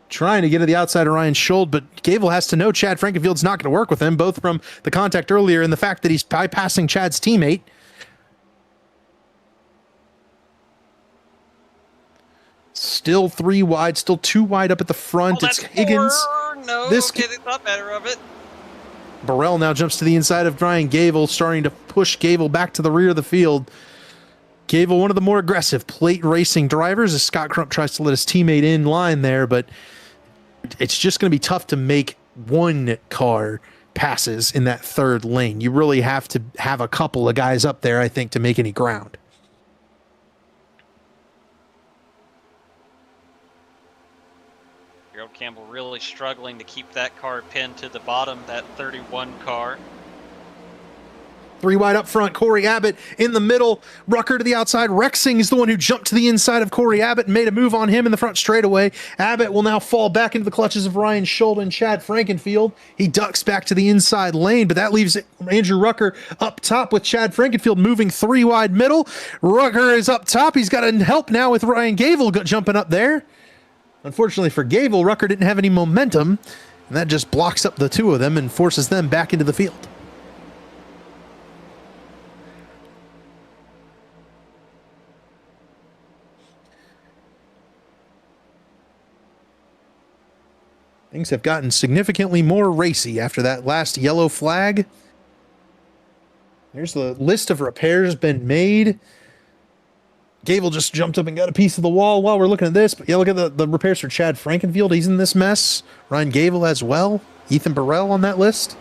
Trying to get to the outside of Ryan Scholl, but Gable has to know Chad Frankenfield's not going to work with him, both from the contact earlier and the fact that he's bypassing Chad's teammate. Still 3 wide, still 2 wide up at the front. It's Higgins. No, this okay, they thought better of it. Burrell now jumps to the inside of Ryan Gable, starting to push Gable back to the rear of the field. Gable, one of the more aggressive plate racing drivers, as Scott Crump tries to let his teammate in line there, but it's just going to be tough to make one car passes in that third lane. You really have to have a couple of guys up there, I think, to make any ground. Gerald Campbell really struggling to keep that car pinned to the bottom, that 31 car. 3 wide up front, Corey Abbott in the middle, Rucker to the outside. Rexing is the one who jumped to the inside of Corey Abbott and made a move on him in the front straightaway. Abbott will now fall back into the clutches of Ryan Schultz and Chad Frankenfield. He ducks back to the inside lane, but that leaves Andrew Rucker up top with Chad Frankenfield moving 3 wide middle. Rucker is up top. He's got to help now with Ryan Gavel jumping up there. Unfortunately for Gavel, Rucker didn't have any momentum, and that just blocks up the two of them and forces them back into the field. Things have gotten significantly more racy after that last yellow flag. There's the list of repairs been made. Gable just jumped up and got a piece of the wall while we're looking at this. But yeah, look at the repairs for Chad Frankenfield. He's in this mess. Ryan Gable as well. Ethan Burrell on that list.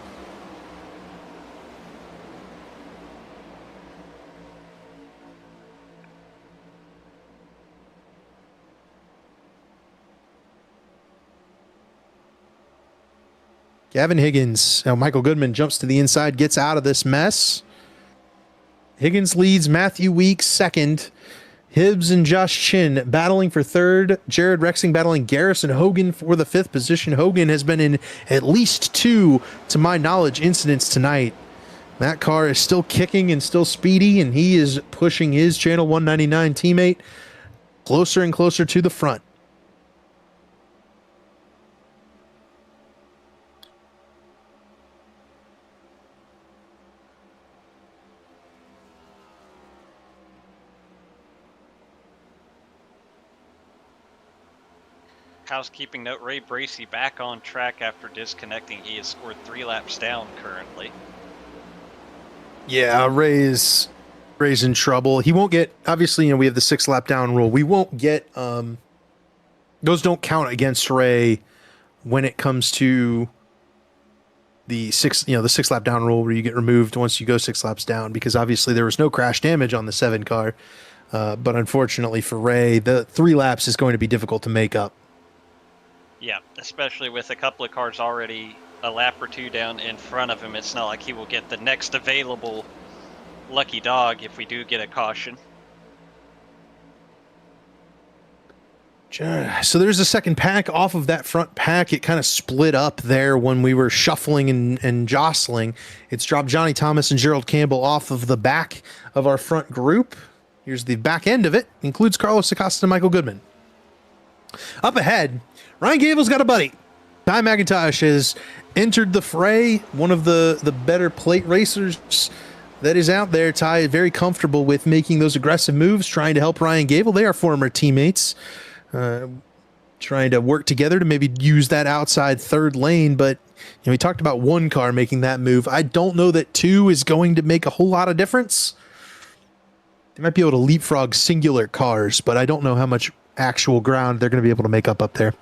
Gavin Higgins. Now Michael Goodman jumps to the inside, gets out of this mess. Higgins leads, Matthew Weeks second. Hibbs and Josh Chin battling for third. Jared Rexing battling Garrison Hogan for the 5th position. Hogan has been in at least 2, to my knowledge, incidents tonight. That car is still kicking and still speedy, and he is pushing his Channel 199 teammate closer and closer to the front. Housekeeping note, Ray Bracey back on track after disconnecting. He has scored 3 laps down currently. Yeah, Ray's in trouble. He won't get, obviously, we have the 6 lap down rule. We won't get, those don't count against Ray when it comes to the 6 lap down rule where you get removed once you go 6 laps down, because obviously there was no crash damage on the 7 car. But unfortunately for Ray, the 3 laps is going to be difficult to make up. Yeah, especially with a couple of cars already a lap or 2 down in front of him. It's not like he will get the next available lucky dog if we do get a caution. So there's a second pack off of that front pack. It kind of split up there when we were shuffling and jostling. It's dropped Johnny Thomas and Gerald Campbell off of the back of our front group. Here's the back end of it. Includes Carlos Acosta and Michael Goodman. Up ahead, Ryan Gable's got a buddy. Ty McIntosh has entered the fray, one of the better plate racers that is out there. Ty is very comfortable with making those aggressive moves, trying to help Ryan Gable. They are former teammates, trying to work together to maybe use that outside third lane. But we talked about 1 car making that move. I don't know that 2 is going to make a whole lot of difference. They might be able to leapfrog singular cars, but I don't know how much actual ground they're going to be able to make up there.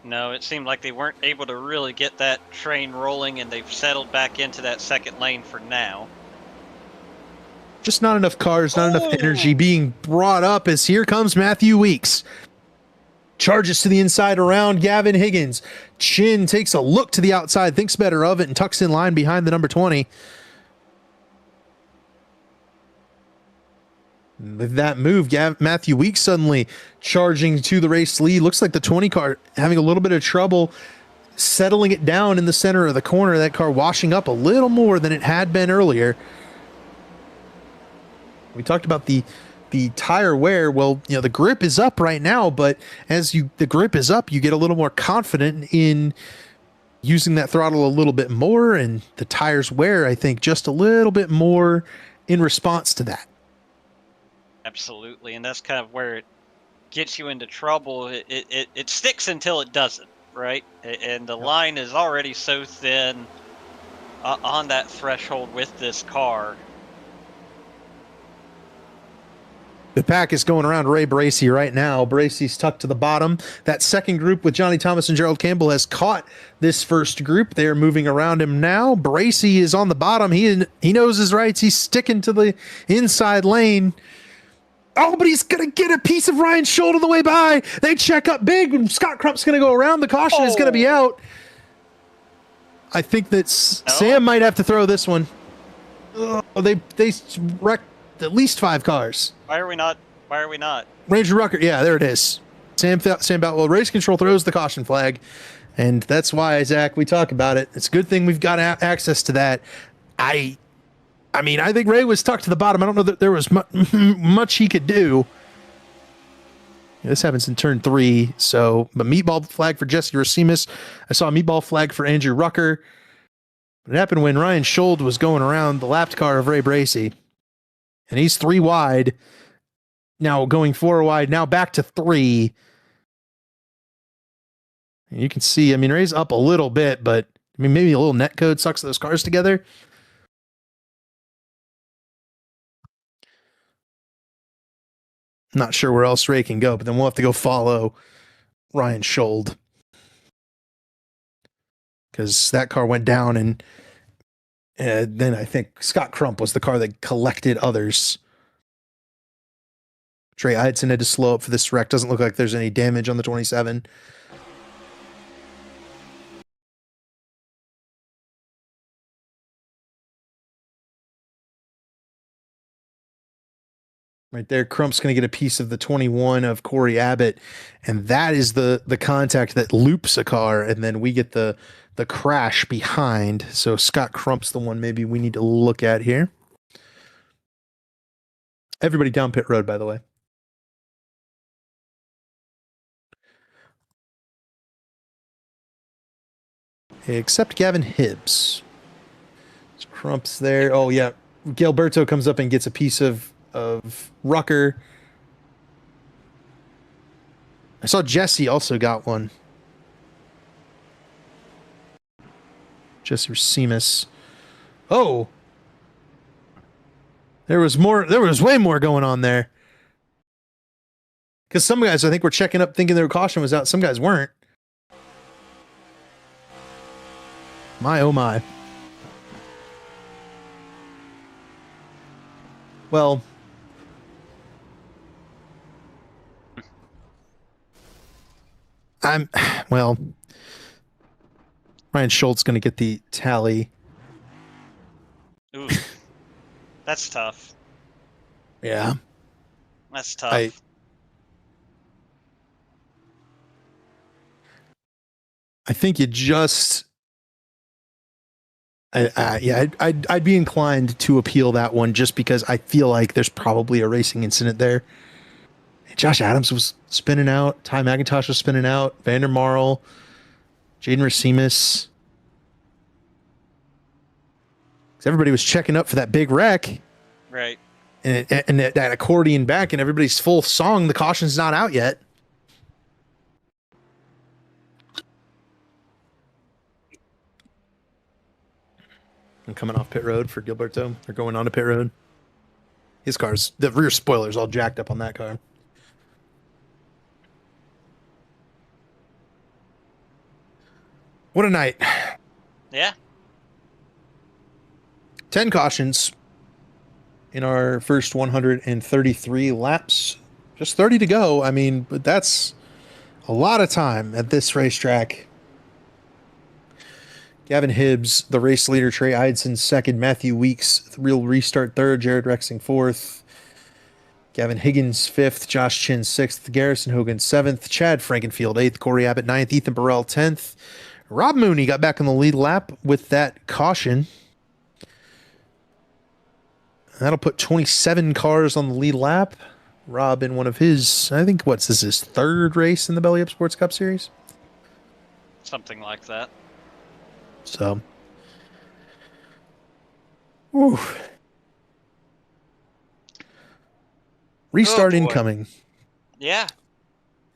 No, it seemed like they weren't able to really get that train rolling, and they've settled back into that second lane for now. Just not enough cars, not enough energy being brought up as here comes Matthew Weeks. Charges to the inside around Gavin Higgins. Chin takes a look to the outside, thinks better of it, and tucks in line behind the number 20. With that move, Matthew Weeks suddenly charging to the race lead. Looks like the 20 car having a little bit of trouble settling it down in the center of the corner. That car washing up a little more than it had been earlier. We talked about the tire wear. Well, the grip is up right now, but as the grip is up, you get a little more confident in using that throttle a little bit more, and the tires wear, I think, just a little bit more in response to that. Absolutely, and that's kind of where it gets you into trouble. It sticks until it doesn't, right? And the line is already so thin on that threshold with this car. The pack is going around Ray Bracey right now. Bracey's tucked to the bottom. That second group with Johnny Thomas and Gerald Campbell has caught this first group. They're moving around him now. Bracey is on the bottom. He knows his rights. He's sticking to the inside lane. Oh, but he's going to get a piece of Ryan Schultz on the way by. They check up big, and Scott Crump's going to go around. The caution is going to be out. I think that Sam might have to throw this one. Oh, they wrecked at least 5 cars. Why are we not? Why are we not? Ranger Rucker, yeah, there it is. Sam Boutwell, race control throws the caution flag, and that's why, Zach, we talk about it. It's a good thing we've got access to that. I mean, I think Ray was stuck to the bottom. I don't know that there was much he could do. This happens in turn 3, so, but meatball flag for Jesse Racimus. I saw a meatball flag for Andrew Rucker. It happened when Ryan Schold was going around the lapped car of Ray Bracey. And he's 3 wide. Now going 4 wide, now back to 3. And you can see, I mean, Ray's up a little bit, but I mean, maybe a little net code sucks those cars together. Not sure where else Ray can go, but then we'll have to go follow Ryan Schold. Because that car went down, and then I think Scott Crump was the car that collected others. Trey Idson had to slow up for this wreck. Doesn't look like there's any damage on the 27. Right there, Crump's going to get a piece of the 21 of Corey Abbott, and that is the contact that loops a car, and then we get the crash behind. So Scott Crump's the one maybe we need to look at here. Everybody down pit road, by the way. Except Gavin Hibbs. So Crump's there. Oh, yeah. Gilberto comes up and gets a piece of Rucker. I saw Jesse also got one. Jesse Racimus. Oh! There was way more going on there. Because some guys, I think, were checking up thinking their caution was out. Some guys weren't. My, oh my. Well, Ryan Scholt's going to get the tally. Ooh, that's tough. Yeah. That's tough. I think you just... I'd be inclined to appeal that one just because I feel like there's probably a racing incident there. Josh Adams was spinning out. Ty McIntosh was spinning out. Vander Marl, Jaden Racimus. Everybody was checking up for that big wreck. Right. And that accordion back, and everybody's full song. The caution's not out yet. I'm coming off pit road for Gilberto. They're going on to pit road. His car's, the rear spoiler's all jacked up on that car. What a night. Yeah. 10 cautions in our first 133 laps. Just 30 to go. I mean, but that's a lot of time at this racetrack. Gavin Hibbs, the race leader. Trey Idson, second. Matthew Weeks, the real restart, third. Jared Rexing, fourth. Gavin Higgins, fifth. Josh Chin, sixth. Garrison Hogan, seventh. Chad Frankenfield, eighth. Corey Abbott, ninth. Ethan Burrell, 10th. Rob Mooney got back on the lead lap with that caution. That'll put 27 cars on the lead lap. Rob in one of his, I think, this is his third race in the Belly Up Sports Cup Series? Something like that. So, whew. Restart incoming. Yeah.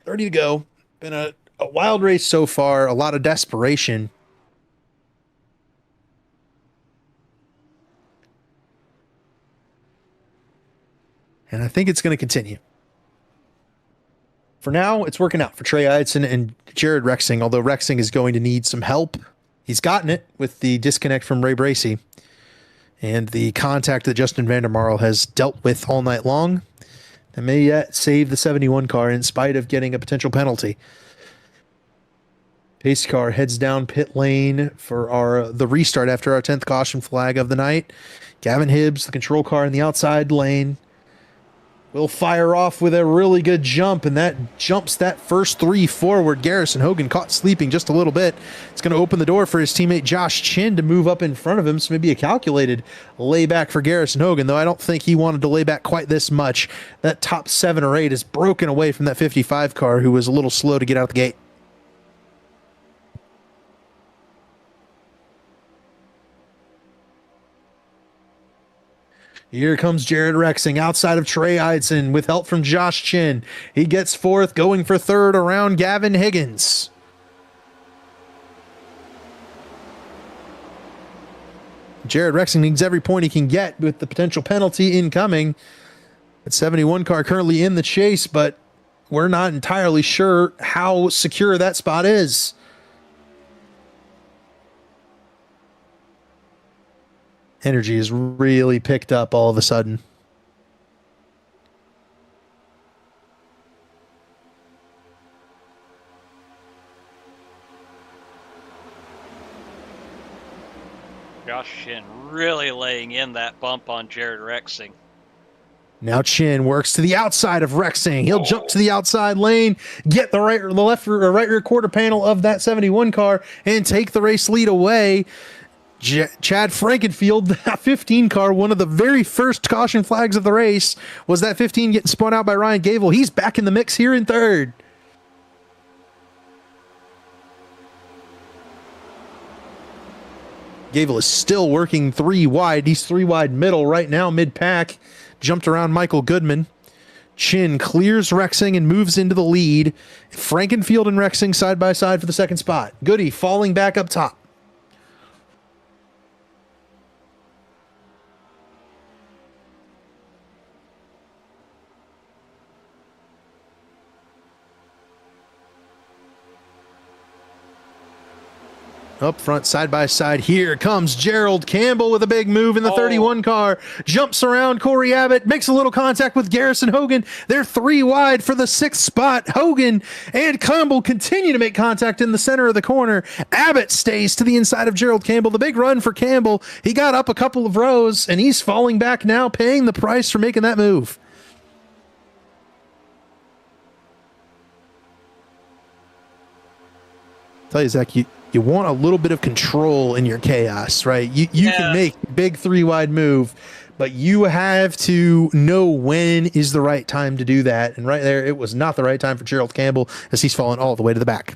30 to go. Been a wild race so far. A lot of desperation. And I think it's going to continue. For now, it's working out for Trey Idson and Jared Rexing, although Rexing is going to need some help. He's gotten it with the disconnect from Ray Bracey and the contact that Justin Vandermarl has dealt with all night long. And may yet save the 71 car in spite of getting a potential penalty. Pace car heads down pit lane for the restart after our 10th caution flag of the night. Gavin Hibbs, the control car in the outside lane, will fire off with a really good jump, and that jumps that first three forward. Garrison Hogan caught sleeping just a little bit. It's going to open the door for his teammate Josh Chin to move up in front of him, so maybe a calculated layback for Garrison Hogan, though I don't think he wanted to lay back quite this much. That top 7 or 8 is broken away from that 55 car, who was a little slow to get out the gate. Here comes Jared Rexing outside of Trey Eidson with help from Josh Chin. He gets fourth, going for third around Gavin Higgins. Jared Rexing needs every point he can get with the potential penalty incoming. That 71 car currently in the chase, but we're not entirely sure how secure that spot is. Energy is really picked up all of a sudden. Josh Chin really laying in that bump on Jared Rexing. Now Chin works to the outside of Rexing. He'll jump to the outside lane, get the left or right rear quarter panel of that 71 car, and take the race lead away. Chad Frankenfield, that 15 car, one of the very first caution flags of the race, was that 15 getting spun out by Ryan Gable. He's back in the mix here in third. Gable is still working 3 wide. He's 3 wide middle right now, mid-pack. Jumped around Michael Goodman. Chin clears Rexing and moves into the lead. Frankenfield and Rexing side by side for the second spot. Goody falling back up top. Up front, side by side, here comes Gerald Campbell with a big move in the 31 car. Jumps around Corey Abbott, makes a little contact with Garrison Hogan. They're 3 wide for the 6th spot. Hogan and Campbell continue to make contact in the center of the corner. Abbott stays to the inside of Gerald Campbell. The big run for Campbell. He got up a couple of rows, and he's falling back now, paying the price for making that move. Tell you, Zach, you want a little bit of control in your chaos, right? You can make big 3 wide move, but you have to know when is the right time to do that. And right there, it was not the right time for Gerald Campbell as he's fallen all the way to the back.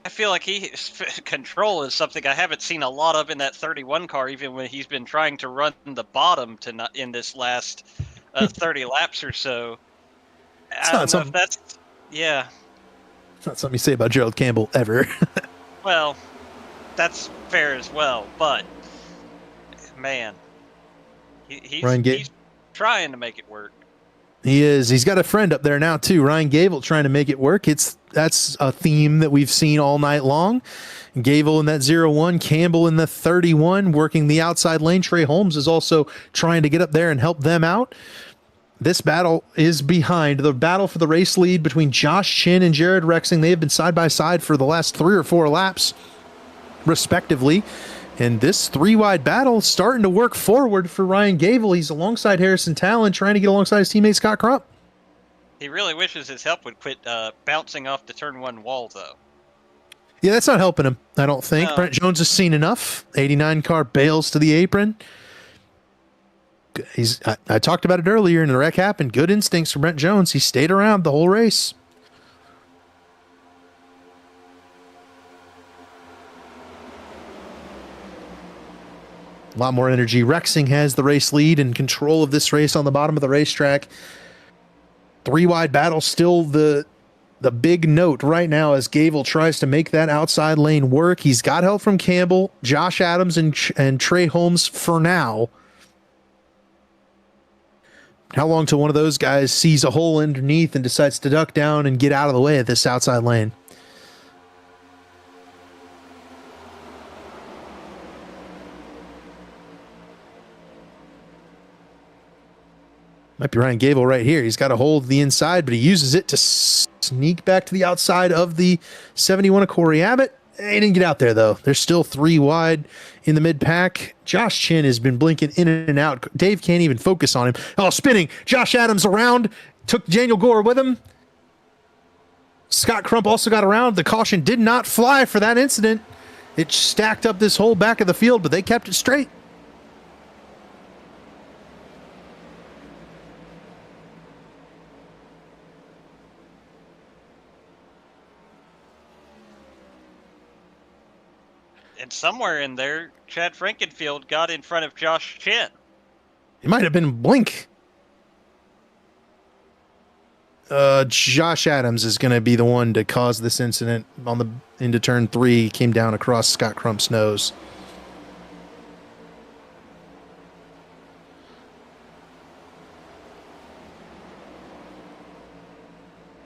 I feel like control is something I haven't seen a lot of in that 31 car, even when he's been trying to run the bottom to not in this last 30 laps or so. I don't know if that's, yeah. It's not something you say about Gerald Campbell ever. Well, that's fair as well, but man, he's trying to make it work. He is. He's got a friend up there now too, Ryan Gable, trying to make it work. That's a theme that we've seen all night long. Gable in that 0-1, Campbell in the 31, working the outside lane. Trey Holmes is also trying to get up there and help them out. This battle is behind the battle for the race lead between Josh Chin and Jared Rexing. They have been side by side for the last 3 or 4 laps, respectively. And this 3 wide battle is starting to work forward for Ryan Gable. He's alongside Harrison Talon, trying to get alongside his teammate Scott Crump. He really wishes his help would quit bouncing off the turn 1 wall, though. Yeah, that's not helping him, I don't think. No. Brent Jones has seen enough. 89 car bails to the apron. I talked about it earlier, and the wreck happened. Good instincts from Brent Jones. He stayed around the whole race. A lot more energy. Rexing has the race lead and control of this race on the bottom of the racetrack. 3 wide battle, still the big note right now as Gable tries to make that outside lane work. He's got help from Campbell, Josh Adams, and Trey Holmes for now. How long till one of those guys sees a hole underneath and decides to duck down and get out of the way of this outside lane? Might be Ryan Gable right here. He's got a hold of the inside, but he uses it to sneak back to the outside of the 71 of Corey Abbott. He didn't get out there, though. There's still 3 wide in the mid-pack. Josh Chin has been blinking in and out. Dave can't even focus on him. Oh, spinning. Josh Adams around. Took Daniel Gore with him. Scott Crump also got around. The caution did not fly for that incident. It stacked up this whole back of the field, but they kept it straight. And somewhere in there, Chad Frankenfield got in front of Josh Chin. It might have been Blink. Josh Adams is going to be the one to cause this incident into turn 3. Came down across Scott Crump's nose.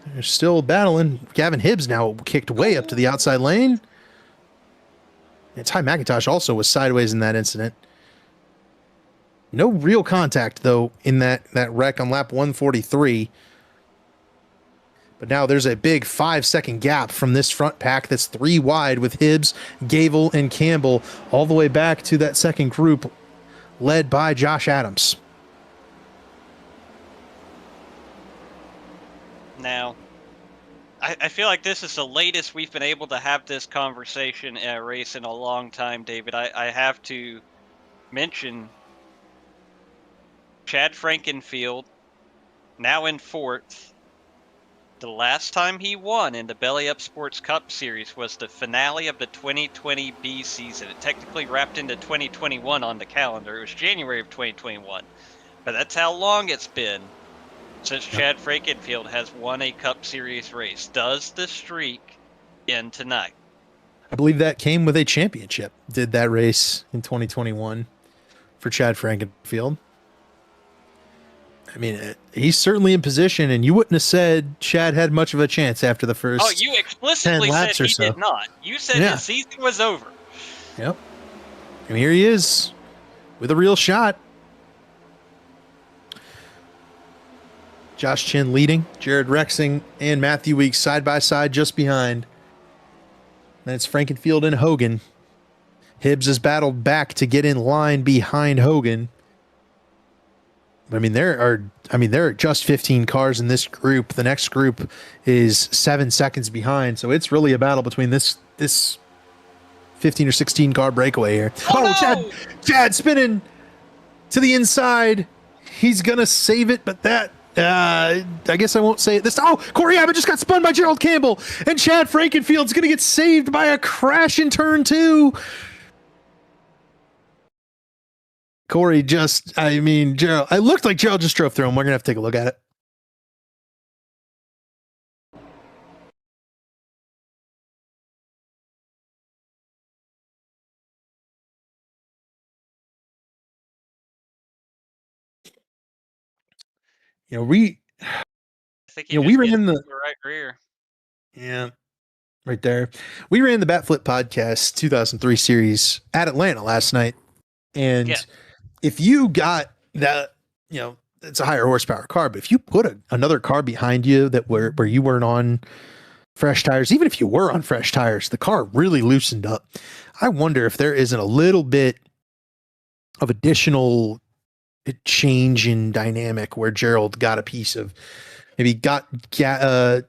They're still battling. Gavin Hibbs now kicked way up to the outside lane. And Ty McIntosh also was sideways in that incident. No real contact, though, in that wreck on lap 143. But now there's a big 5-second gap from this front pack that's 3 wide with Hibbs, Gable, and Campbell all the way back to that second group led by Josh Adams. Now, I feel like this is the latest we've been able to have this conversation in a race in a long time, David. I have to mention Chad Frankenfield, now in 4th. The last time he won in the Belly Up Sports Cup Series was the finale of the 2020 B season. It technically wrapped into 2021 on the calendar. It was January of 2021. But that's how long it's been since Chad Frankenfield has won a Cup Series race. Does the streak end tonight? I believe that came with a championship. Did that race in 2021 for Chad Frankenfield. I mean, he's certainly in position, and you wouldn't have said Chad had much of a chance after the first. Oh, you explicitly 10 said laps or he so. did not. You said Yeah. his season was over. Yep. And here he is with a real shot. Josh Chin leading, Jared Rexing and Matthew Weeks side by side just behind. Then it's Frankenfield and Hogan. Hibbs has battled back to get in line behind Hogan. There are just 15 cars in this group. The next group is 7 seconds behind, so it's really a battle between this 15 or 16 car breakaway here. Oh, no! Chad spinning to the inside. He's gonna save it, but that I guess I won't say it this time. Oh, Corey Abbott just got spun by Gerald Campbell, and Chad Frankenfield's gonna get saved by a crash in turn 2. Corey Gerald, it looked like Gerald just drove through him. We're going to have to take a look at it. We ran the right rear. Yeah, right there. We ran the Batflip Podcast 2003 series at Atlanta last night. And if you got that, it's a higher horsepower car, but if you put another car behind you where you weren't on fresh tires, even if you were on fresh tires, the car really loosened up. I wonder if there isn't a little bit of additional change in dynamic where Gerald got a piece of, maybe got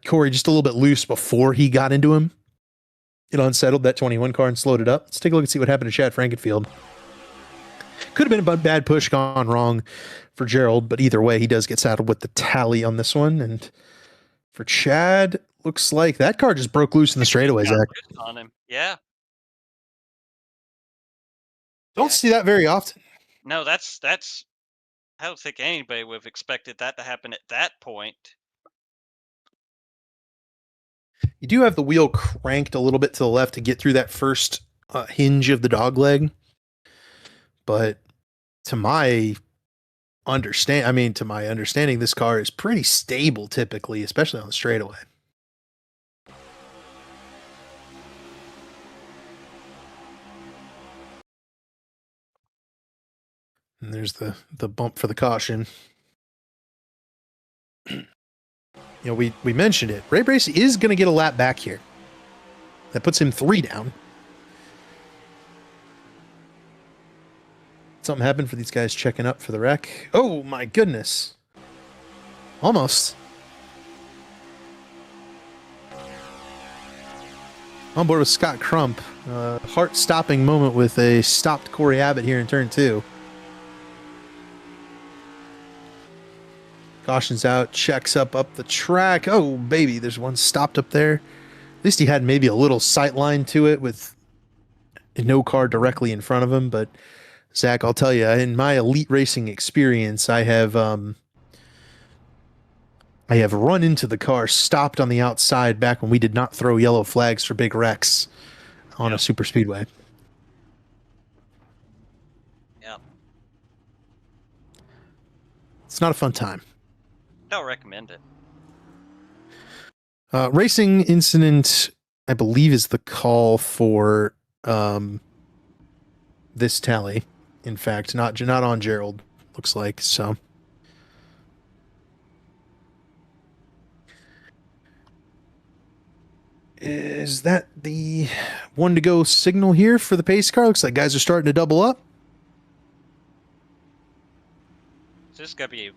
Corey just a little bit loose before he got into him. It unsettled that 21 car and slowed it up. Let's take a look and see what happened to Chad Frankenfield. Could have been a bad push gone wrong for Gerald, but either way, he does get saddled with the tally on this one. And for Chad, looks like that car just broke loose in the straightaway, Zach. On him. Yeah. Don't see that very often. No, that's. I don't think anybody would have expected that to happen at that point. You do have the wheel cranked a little bit to the left to get through that first hinge of the dog leg. But to my understanding, this car is pretty stable typically, especially on the straightaway. And there's the bump for the caution. we mentioned it. Ray Bracey is going to get a lap back here. That puts him 3 down. Something happened for these guys checking up for the wreck. Oh my goodness. Almost. On board with Scott Crump. Heart-stopping moment with a stopped Corey Abbott here in turn 2. Cautions out, checks up the track. Oh, baby, there's one stopped up there. At least he had maybe a little sight line to it with no car directly in front of him. But, Zach, I'll tell you, in my elite racing experience, I have run into the car stopped on the outside back when we did not throw yellow flags for big wrecks on a super speedway. Yeah. It's not a fun time. Don't recommend it. Racing incident, I believe, is the call for this tally. In fact, not on Gerald, looks like. So. Is that the one to go signal here for the pace car? Looks like guys are starting to double up. Is this going to be,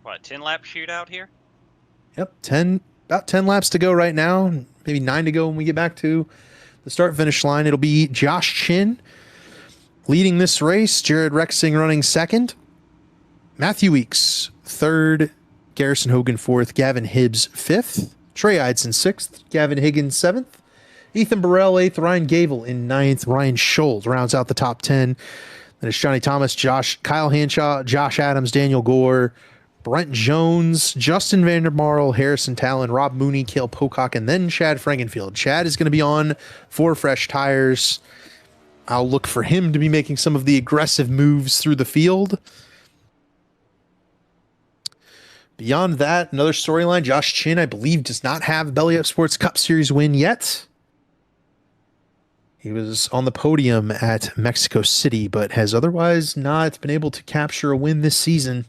what, 10-lap shootout here? Yep, about 10 laps to go right now. Maybe 9 to go when we get back to the start-finish line. It'll be Josh Chin leading this race. Jared Rexing running second. Matthew Weeks third. Garrison Hogan fourth. Gavin Hibbs fifth. Trey Eidson sixth. Gavin Higgins seventh. Ethan Burrell eighth. Ryan Gable in ninth. Ryan Scholes rounds out the top 10. Then it's Johnny Thomas, Kyle Hanshaw, Josh Adams, Daniel Gore, Brent Jones, Justin Vandermarl, Harrison Talon, Rob Mooney, Cale Pocock, and then Chad Frankenfield. Chad is going to be on 4 fresh tires. I'll look for him to be making some of the aggressive moves through the field. Beyond that, another storyline, Josh Chin, I believe, does not have Belly Up Sports Cup Series win yet. He was on the podium at Mexico City, but has otherwise not been able to capture a win this season.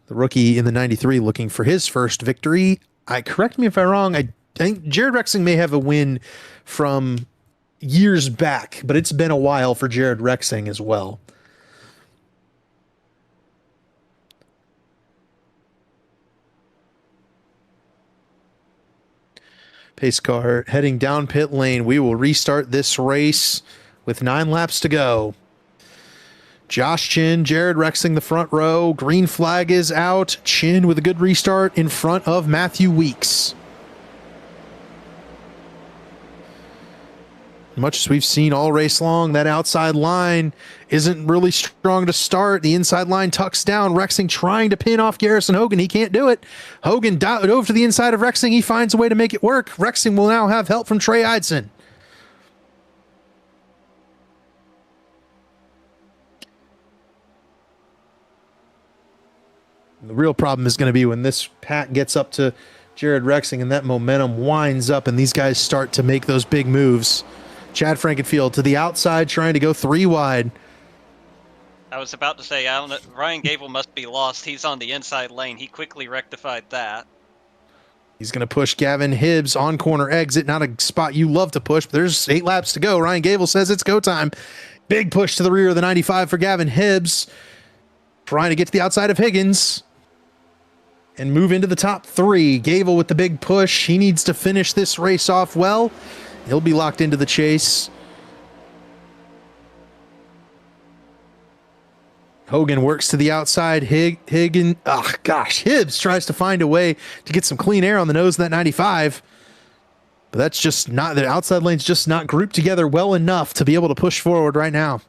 The rookie in the 93 looking for his first victory. Correct me if I'm wrong, I think Jared Rexing may have a win from years back, but it's been a while for Jared Rexing as well. Pace car heading down pit lane. We will restart this race with 9 laps to go. Josh Chin, Jared Rexing the front row. Green flag is out. Chin with a good restart in front of Matthew Weeks. Much as we've seen all race long, that outside line isn't really strong to start. The inside line tucks down. Rexing trying to pin off Garrison Hogan. He can't do it. Hogan dove to the inside of Rexing. He finds a way to make it work. Rexing will now have help from Trey Eidson. The real problem is going to be when this pack gets up to Jared Rexing and that momentum winds up and these guys start to make those big moves. Chad Frankenfield to the outside trying to go 3 wide. I was about to say, I don't know, Ryan Gable must be lost. He's on the inside lane. He quickly rectified that. He's going to push Gavin Hibbs on corner exit. Not a spot you love to push, but there's 8 laps to go. Ryan Gable says it's go time. Big push to the rear of the 95 for Gavin Hibbs. Trying to get to the outside of Higgins and move into the top 3. Gable with the big push. He needs to finish this race off well. He'll be locked into the chase. Hogan works to the outside. Hibbs tries to find a way to get some clean air on the nose of that 95. But that's just not, the outside lane's just not grouped together well enough to be able to push forward right now.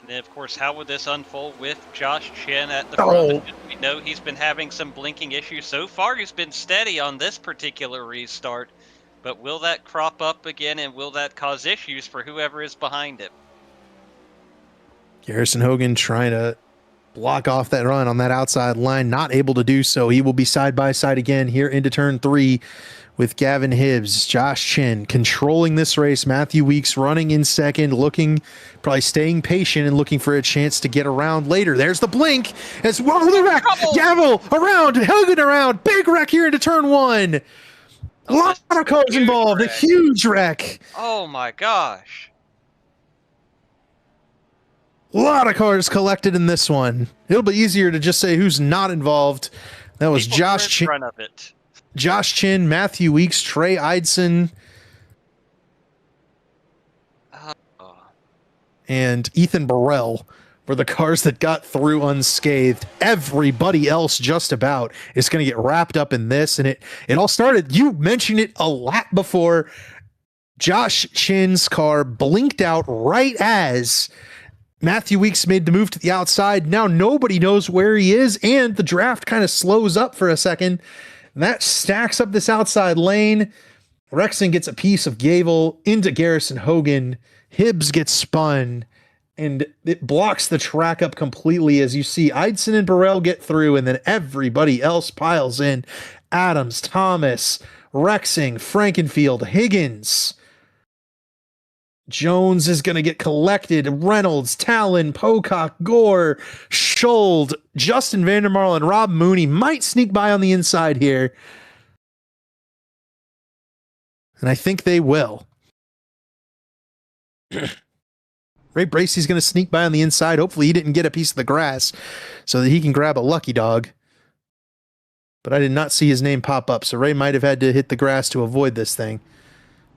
And of course, how would this unfold with Josh Chin at the front? We know he's been having some blinking issues. So far, he's been steady on this particular restart. But will that crop up again, and will that cause issues for whoever is behind it? Garrison Hogan trying to block off that run on that outside line. Not able to do so. He will be side by side again here into turn 3 with Gavin Hibbs, Josh Chin controlling this race. Matthew Weeks running in second, probably staying patient and looking for a chance to get around later. There's the blink. It's the wreck. Gavel around, Hogan around. Big wreck here into turn one. A lot of cars involved. Wreck. A huge wreck. Oh my gosh. A lot of cars collected in this one. It'll be easier to just say who's not involved. That was People Josh were in Chin. front of it. Josh Chin, Matthew Weeks, Trey Eidson, and Ethan Burrell were the cars that got through unscathed. Everybody else just about is going to get wrapped up in this. And it all started, you mentioned it a lap before. Josh Chin's car blinked out right as Matthew Weeks made the move to the outside. Now nobody knows where he is, and the draft kind of slows up for a second. And that stacks up this outside lane. Rexon gets a piece of Gavel into Garrison Hogan. Hibbs gets spun, and it blocks the track up completely as you see Eidson and Burrell get through, and then everybody else piles in. Adams, Thomas, Rexing, Frankenfield, Higgins. Jones is going to get collected. Reynolds, Talon, Pocock, Gore, Schold, Justin Vandermarl, and Rob Mooney might sneak by on the inside here. And I think they will. Ray Bracey's going to sneak by on the inside. Hopefully he didn't get a piece of the grass so that he can grab a lucky dog. But I did not see his name pop up, so Ray might have had to hit the grass to avoid this thing,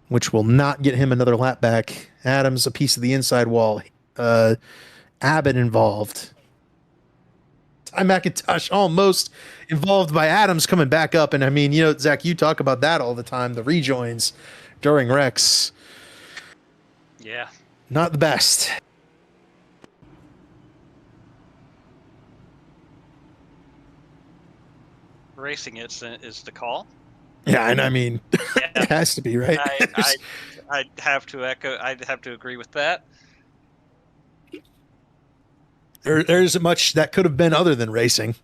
which will not get him another lap back. Adams, a piece of the inside wall. Abbott involved. Ty McIntosh almost involved by Adams coming back up. And I mean, you know, Zach, you talk about that all the time, the rejoins during wrecks. Yeah. Not the best. Racing is the call. Yeah, and I mean, Yeah. it has to be, right? I'd have to agree with that. There isn't much that could have been other than racing.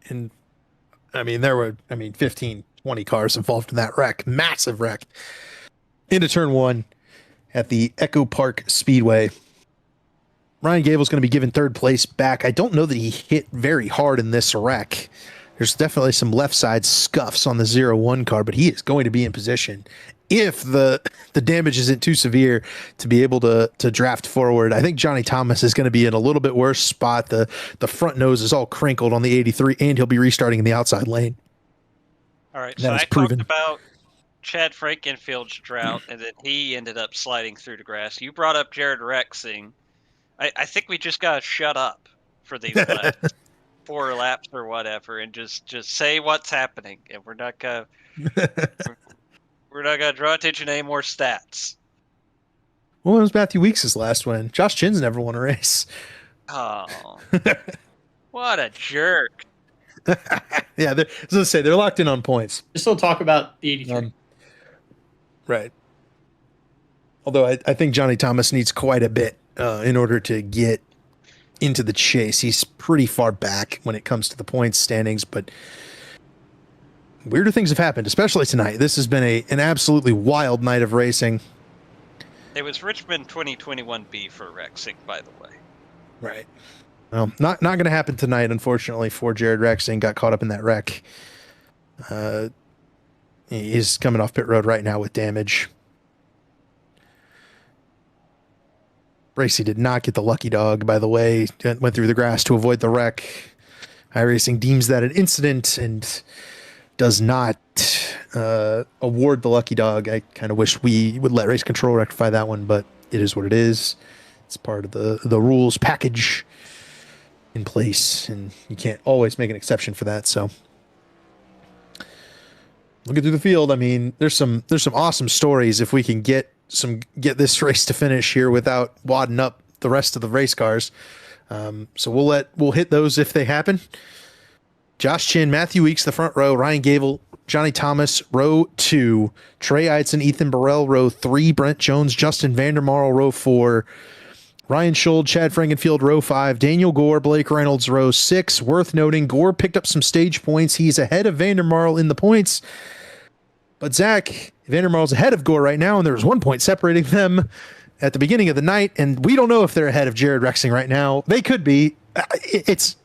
And I mean, there were 15, 20 cars involved in that wreck. Massive wreck. Into turn one at the Echo Park Speedway. Ryan Gable's going to be given third place back. I don't know that he hit very hard in this wreck. There's definitely some left side scuffs on the 0-1 car, but he is going to be in position if the damage isn't too severe to be able to draft forward. I think Johnny Thomas is going to be in a little bit worse spot. The front nose is all crinkled on the 83, and he'll be restarting in the outside lane. All right, That so is I proven. talked about Chad Frankenfield's drought, and then he ended up sliding through the grass. You brought up Jared Rexing. I think we just got to shut up for these last 4 laps or whatever, and just say what's happening, and we're not gonna draw attention to any more stats. Well, it was Matthew Weeks' last win. Josh Chin's never won a race. Oh, what a jerk! Yeah, as I say, they're locked in on points. Just still talk about the 83. Right. Although I think Johnny Thomas needs quite a bit in order to get into the chase. He's pretty far back when it comes to the points standings, but weirder things have happened, especially tonight. This has been an absolutely wild night of racing. It was Richmond 2021B for Rexing, by the way. Right. Well, not going to happen tonight, unfortunately, for Jared Rexing. Got caught up in that wreck. He's coming off pit road right now with damage. Bracey did not get the lucky dog, by the way. Went through the grass to avoid the wreck. iRacing deems that an incident and does not award the lucky dog. I kind of wish we would let race control rectify that one, but it is what it is. It's part of the rules package in place, and you can't always make an exception for that. So looking through the field, I mean, there's some awesome stories if we can get this race to finish here without wadding up the rest of the race cars. So we'll hit those if they happen. Josh Chin, Matthew Weeks, the front row, Ryan Gable, Johnny Thomas, row 2, Trey Eidson, Ethan Burrell, row 3, Brent Jones, Justin Vandermarl, row 4, Ryan Schold, Chad Frankenfield, row 5. Daniel Gore, Blake Reynolds, row 6. Worth noting, Gore picked up some stage points. He's ahead of Vandermarl in the points. But Zach, Vandermarl's ahead of Gore right now, and there's 1 point separating them at the beginning of the night, and we don't know if they're ahead of Jared Rexing right now. They could be.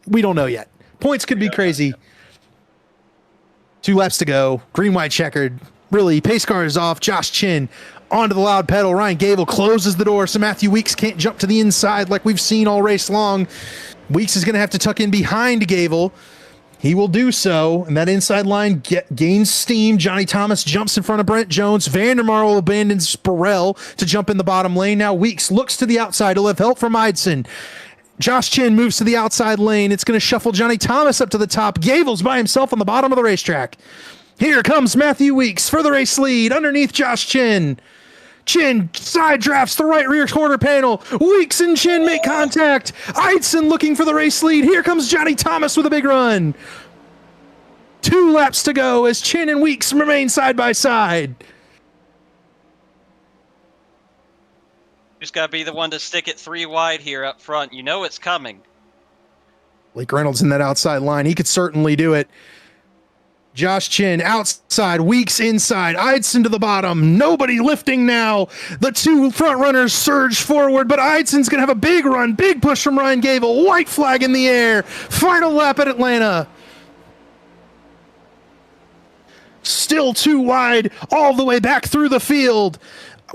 We don't know yet. Points could be crazy. 2 laps to go. Green, white, checkered. Really, pace car is off. Josh Chin onto the loud pedal. Ryan Gable closes the door, so Matthew Weeks can't jump to the inside like we've seen all race long. Weeks is going to have to tuck in behind Gable. He will do so, and that inside line gains steam. Johnny Thomas jumps in front of Brent Jones. Vandermarl abandons Burrell to jump in the bottom lane. Now Weeks looks to the outside. He'll have help from Eidson. Josh Chin moves to the outside lane. It's going to shuffle Johnny Thomas up to the top. Gable's by himself on the bottom of the racetrack. Here comes Matthew Weeks for the race lead underneath Josh Chin. Chin side drafts the right rear quarter panel. Weeks and Chin make contact. Eidson looking for the race lead. Here comes Johnny Thomas with a big run. 2 laps to go as Chin and Weeks remain side by side. Just got to be the one to stick it 3 wide here up front. You know it's coming. Blake Reynolds in that outside line. He could certainly do it. Josh Chin outside, Weeks inside, Eidson to the bottom. Nobody lifting now. The 2 front runners surge forward, but Eidson's going to have a big run, big push from Ryan Gable. White flag in the air. Final lap at Atlanta. Still 2 wide, all the way back through the field.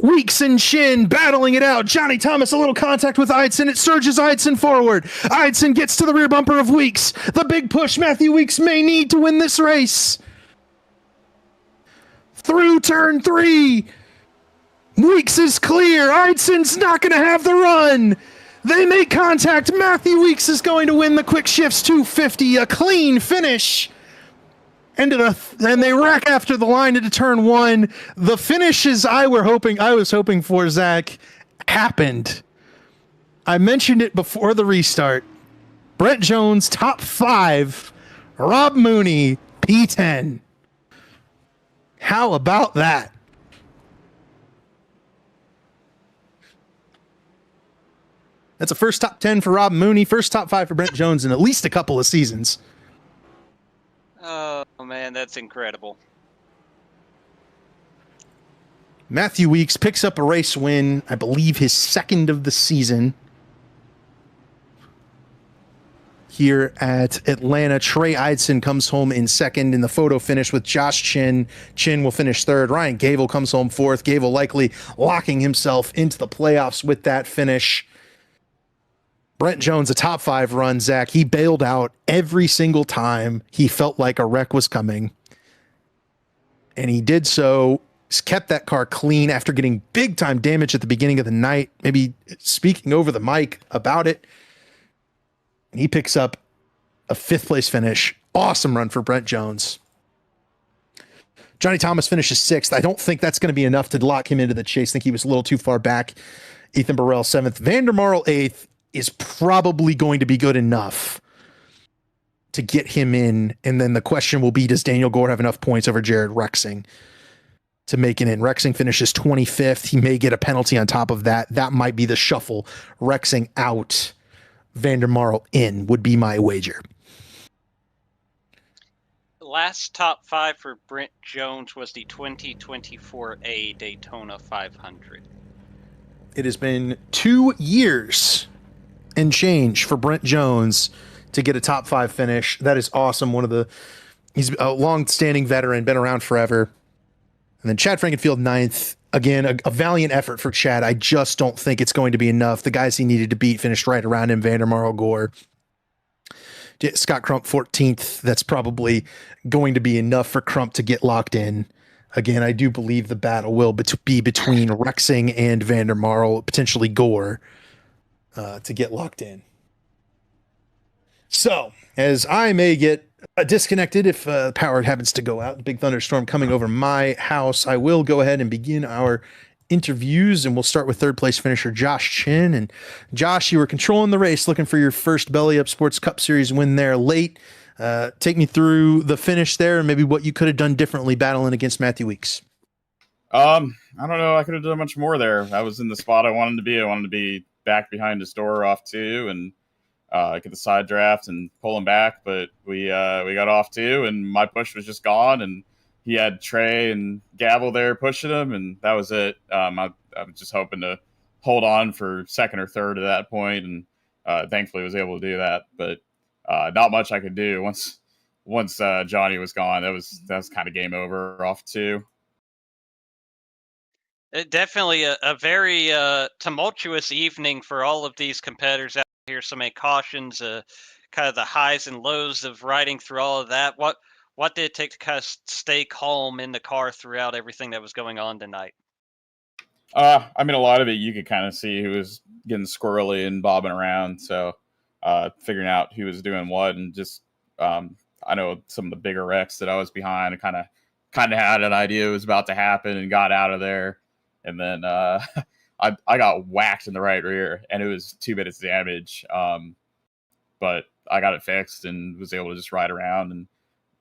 Weeks and Chin battling it out. Johnny Thomas, a little contact with Eidson. It surges Eidson forward. Eidson gets to the rear bumper of Weeks. The big push Matthew Weeks may need to win this race. Through turn 3. Weeks is clear. Eidson's not going to have the run. They make contact. Matthew Weeks is going to win the Quick Shifts 250. A clean finish. And they rack after the line into turn 1. The finishes I was hoping for, Zach, happened. I mentioned it before the restart. Brent Jones, top 5. Rob Mooney, P10. How about that? That's a first top 10 for Rob Mooney, first top 5 for Brent Jones in at least a couple of seasons. Oh, man, that's incredible. Matthew Weeks picks up a race win, I believe his 2nd of the season here at Atlanta. Trey Eidson comes home in 2nd in the photo finish with Josh Chin. Chin will finish 3rd. Ryan Gable comes home 4th. Gable likely locking himself into the playoffs with that finish. Brent Jones, a top 5 run, Zach. He bailed out every single time he felt like a wreck was coming. And he did so, kept that car clean after getting big time damage at the beginning of the night, maybe speaking over the mic about it. And he picks up a 5th place finish. Awesome run for Brent Jones. Johnny Thomas finishes 6th. I don't think that's going to be enough to lock him into the chase. I think he was a little too far back. Ethan Burrell 7th. Vandermarl 8th. Is probably going to be good enough to get him in. And then the question will be, does Daniel Gore have enough points over Jared Rexing to make it in? Rexing finishes 25th. He may get a penalty on top of that. That might be the shuffle. Rexing out, Vandermarl in would be my wager. The last top 5 for Brent Jones was the 2024A Daytona 500. It has been 2 years and change for Brent Jones to get a top 5 finish. That is awesome. He's a long-standing veteran, been around forever. And then Chad Frankenfield 9th. Again, a valiant effort for Chad. I just don't think it's going to be enough. The guys he needed to beat finished right around him. Vandermarl, Gore. Scott Crump 14th. That's probably going to be enough for Crump to get locked in. Again, I do believe the battle will be between Rexing and Vandermarl, potentially Gore, to get locked in. So, as I may get disconnected if power happens to go out, big thunderstorm coming over my house, I will go ahead and begin our interviews, and we'll start with 3rd place finisher Josh Chin. And Josh, you were controlling the race, looking for your first Belly Up Sports Cup Series win there late. Take me through the finish there and maybe what you could have done differently battling against Matthew Weeks. I don't know. I could have done much more there. I was in the spot I wanted to be. I wanted to be back behind his door off 2 and get the side draft and pull him back. But we got off 2 and my push was just gone, and he had Trey and Gavel there pushing him, and that was it. I was just hoping to hold on for second or third at that point, and thankfully was able to do that. But not much I could do once Johnny was gone. That was kind of game over off 2. Definitely a very tumultuous evening for all of these competitors out here. So many cautions, kind of the highs and lows of riding through all of that. What did it take to kind of stay calm in the car throughout everything that was going on tonight? I mean, a lot of it you could kind of see who was getting squirrely and bobbing around. So figuring out who was doing what, and just I know some of the bigger wrecks that I was behind, I kind of had an idea it was about to happen and got out of there. And then I got whacked in the right rear, and it was 2 minutes damage. But I got it fixed and was able to just ride around, and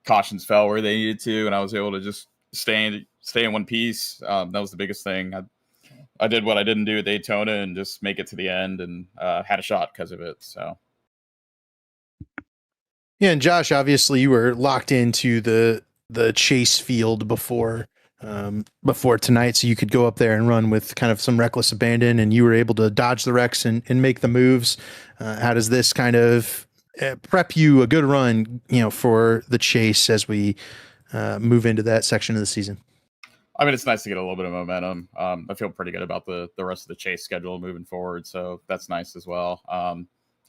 cautions fell where they needed to, and I was able to just stay in one piece. That was the biggest thing. I did what I didn't do at Daytona and just make it to the end, and had a shot because of it. So. Yeah, and Josh, obviously you were locked into the chase field before tonight, so you could go up there and run with kind of some reckless abandon, and you were able to dodge the wrecks and make the moves. How does this kind of prep you a good run, for the chase as we move into that section of the season? I mean, it's nice to get a little bit of momentum. I feel pretty good about the rest of the chase schedule moving forward, so that's nice as well.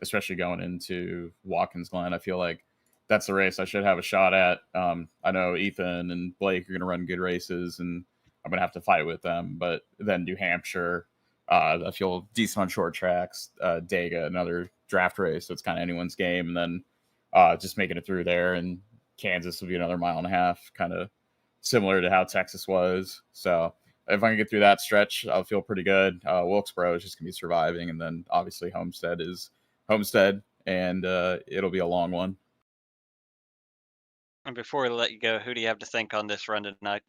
Especially going into Watkins Glen, I feel like that's the race I should have a shot at. I know Ethan and Blake are going to run good races, and I'm going to have to fight with them. But then New Hampshire, I feel decent on short tracks. Dega, another draft race, so it's kind of anyone's game. And then just making it through there, and Kansas will be another 1.5 miles, kind of similar to how Texas was. So if I can get through that stretch, I'll feel pretty good. Wilkesboro is just going to be surviving, and then obviously Homestead is Homestead, and it'll be a long one. And before we let you go, who do you have to thank on this run tonight?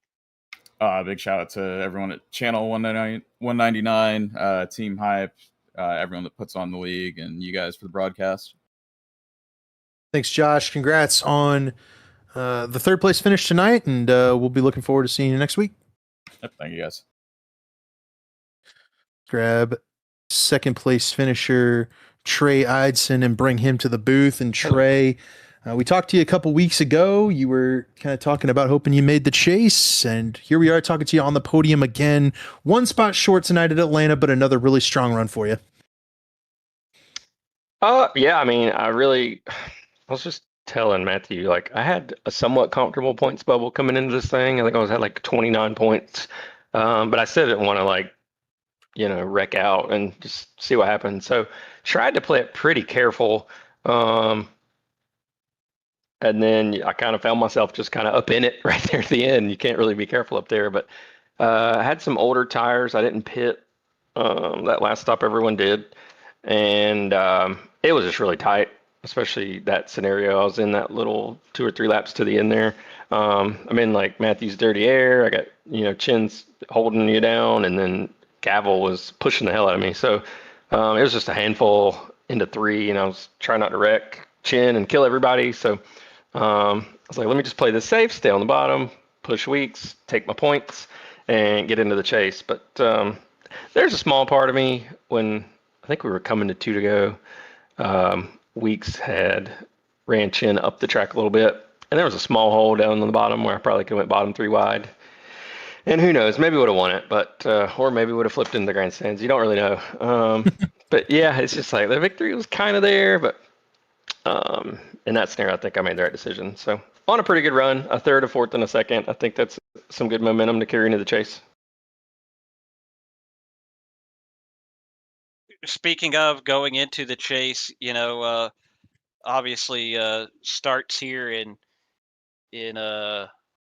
Big shout out to everyone at Channel 199, Team Hype, everyone that puts on the league, and you guys for the broadcast. Thanks, Josh. Congrats on the third place finish tonight, and we'll be looking forward to seeing you next week. Yep, thank you, guys. Grab second place finisher Trey Eidson and bring him to the booth. And Trey, we talked to you a couple weeks ago. You were kind of talking about hoping you made the chase, and here we are talking to you on the podium again. One spot short tonight at Atlanta, but another really strong run for you. Yeah, I mean, I was just telling Matthew, like, I had a somewhat comfortable points bubble coming into this thing. I think I was at like 29 points, but I still didn't want to wreck out and just see what happened. So tried to play it pretty careful. And then I kind of found myself just kind of up in it right there at the end. You can't really be careful up there, but I had some older tires. I didn't pit that last stop everyone did. And it was just really tight, especially that scenario. I was in that little 2 or 3 laps to the end there. I'm in like Matthew's dirty air. I got, Chin's holding you down, and then Gavel was pushing the hell out of me. So it was just a handful into 3, and I was trying not to wreck Chin and kill everybody. So I was like, let me just play this safe, stay on the bottom, push Weeks, take my points, and get into the chase. But there's a small part of me when I think we were coming to 2 to go. Weeks had ran Chin up the track a little bit, and there was a small hole down on the bottom where I probably could have went bottom 3 wide. And who knows, maybe would have won it, but or maybe would have flipped into the grandstands. You don't really know. But yeah, it's just like the victory was kind of there, but in that scenario, I think I made the right decision. So on a pretty good run, a third, a fourth, and a second. I think that's some good momentum to carry into the chase. Speaking of going into the chase, obviously starts here in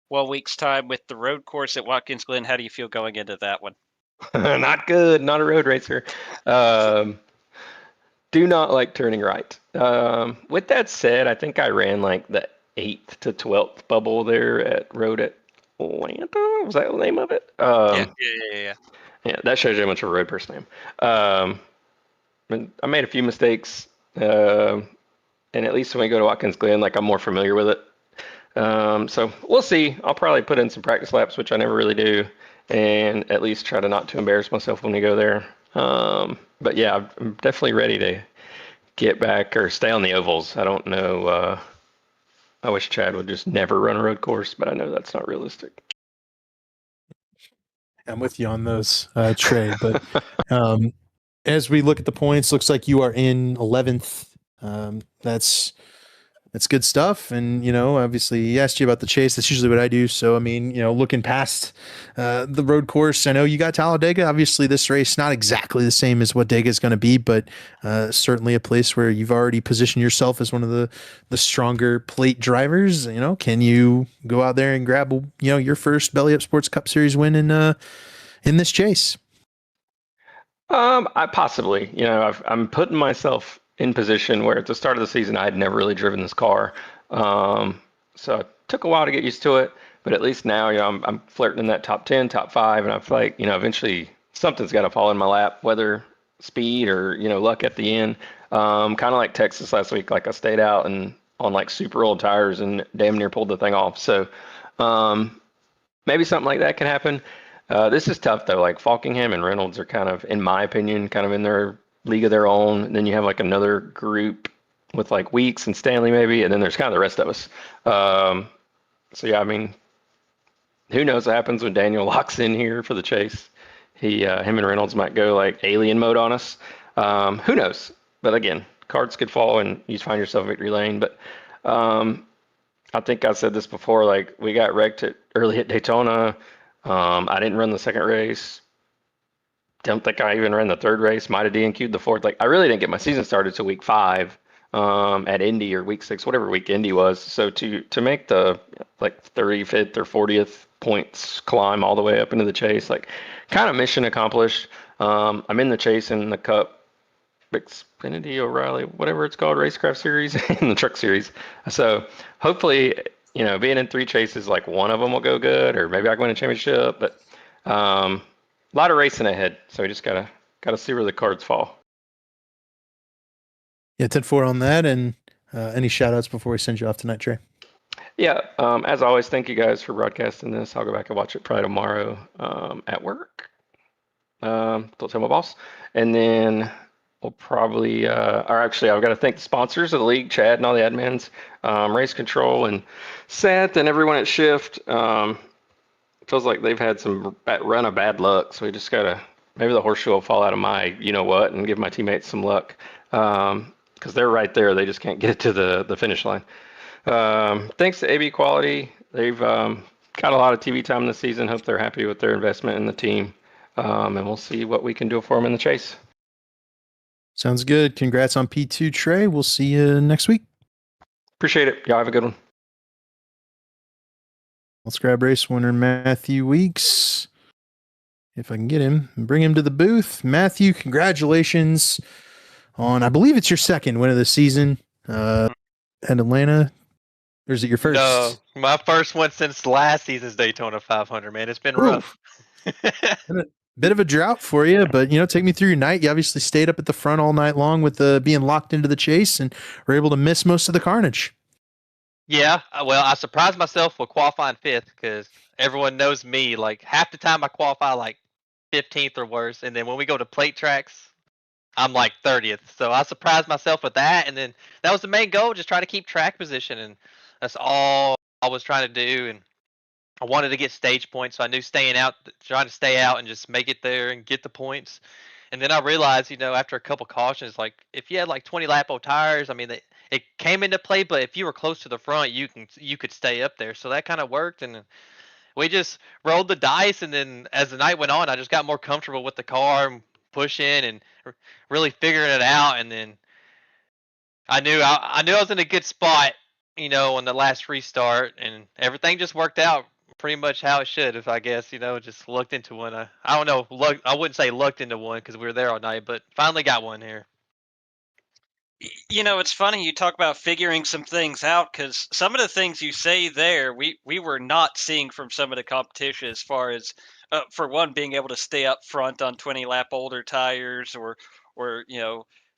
1 week's time with the road course at Watkins Glen. How do you feel going into that one? Not good. Not a road racer. Do not like turning right. With that said, I think I ran like the 8th to 12th bubble there at Road Atlanta. Was that the name of it? Yeah. Yeah, that shows you how much of a road person I am. I made a few mistakes, and at least when we go to Watkins Glen, like I'm more familiar with it. So we'll see. I'll probably put in some practice laps, which I never really do, and at least try to not to embarrass myself when we go there. But yeah, I'm definitely ready to get back or stay on the ovals. I don't know. I wish Chad would just never run a road course, but I know that's not realistic. I'm with you on those, Trey. But as we look at the points, looks like you are in 11th. That's good stuff. And, obviously he asked you about the chase. That's usually what I do. So, I mean, looking past the road course, I know you got Talladega. Obviously this race, not exactly the same as what Dega is going to be, but certainly a place where you've already positioned yourself as one of the stronger plate drivers. Can you go out there and grab, your first Belly Up Sports Cup Series win in this chase? I possibly, I'm putting myself in position where at the start of the season, I had never really driven this car. So it took a while to get used to it, but at least now, I'm flirting in that top 10, top 5, and I feel like, eventually something's got to fall in my lap, whether speed or, luck at the end. Kind of like Texas last week, like I stayed out and on like super old tires and damn near pulled the thing off. So maybe something like that can happen. This is tough though. Like Falkingham and Reynolds are kind of, in my opinion, kind of in their league of their own. And then you have like another group with like Weeks and Stanley maybe, and then there's kind of the rest of us. So yeah, I mean, who knows what happens when Daniel locks in here for the chase? Him and Reynolds might go like alien mode on us. Who knows? But again, cards could fall and you find yourself in victory lane. But I think I said this before. Like we got wrecked early at Daytona. I didn't run the second race. Don't think I even ran the third race. Might have DNQ'd the fourth. Like I really didn't get my season started till week 5 at Indy or week 6, whatever week Indy was. So to make the like 35th or 40th points climb all the way up into the chase, like kind of mission accomplished. I'm in the chase in the Cup, Xfinity O'Reilly, whatever it's called, Racecraft Series in the Truck Series. So hopefully, being in 3 chases, like one of them will go good, or maybe I can win a championship. But a lot of racing ahead, so we just gotta see where the cards fall. Yeah, 10-4 on that. And any shout outs before we send you off tonight, Trey? Yeah, as always, thank you guys for broadcasting this. I'll go back and watch it probably tomorrow at work. Don't tell my boss. And then we'll probably, or actually, I've got to thank the sponsors of the league, Chad and all the admins, Race Control and Seth and everyone at Shift. Feels like they've had some run of bad luck, so we just gotta, maybe the horseshoe will fall out of my what and give my teammates some luck, because they're right there. They just can't get it to the finish line. Thanks to AB Quality. They've got a lot of TV time this season. Hope they're happy with their investment in the team, and we'll see what we can do for them in the chase. Sounds good. Congrats on P2, Trey. We'll see you next week. Appreciate it. Y'all have a good one. Let's grab race winner Matthew Weeks, if I can get him, and bring him to the booth. Matthew, congratulations on, I believe it's your second win of the season at Atlanta. Or is it your first? No, my first one since last season's Daytona 500, man. It's been rough. Bit of a drought for you, but take me through your night. You obviously stayed up at the front all night long with being locked into the chase and were able to miss most of the carnage. Yeah, well, I surprised myself with qualifying 5th because everyone knows me. Like half the time I qualify like 15th or worse, and then when we go to plate tracks, I'm like 30th. So I surprised myself with that, and then that was the main goal, just try to keep track position, and that's all I was trying to do. And I wanted to get stage points, so I knew trying to stay out and just make it there and get the points. And then I realized, after a couple cautions, like if you had like 20 lap old tires, I mean, it came into play, but if you were close to the front, you could stay up there. So that kind of worked, and we just rolled the dice. And then as the night went on, I just got more comfortable with the car and pushing and really figuring it out. And then I knew I was in a good spot, on the last restart, and everything just worked out pretty much how it should have, I guess. Just looked into one. I don't know, I wouldn't say looked into one because we were there all night, but finally got one here. It's funny you talk about figuring some things out, because some of the things you say there, we were not seeing from some of the competition, as far as, for one, being able to stay up front on 20 lap older tires, or or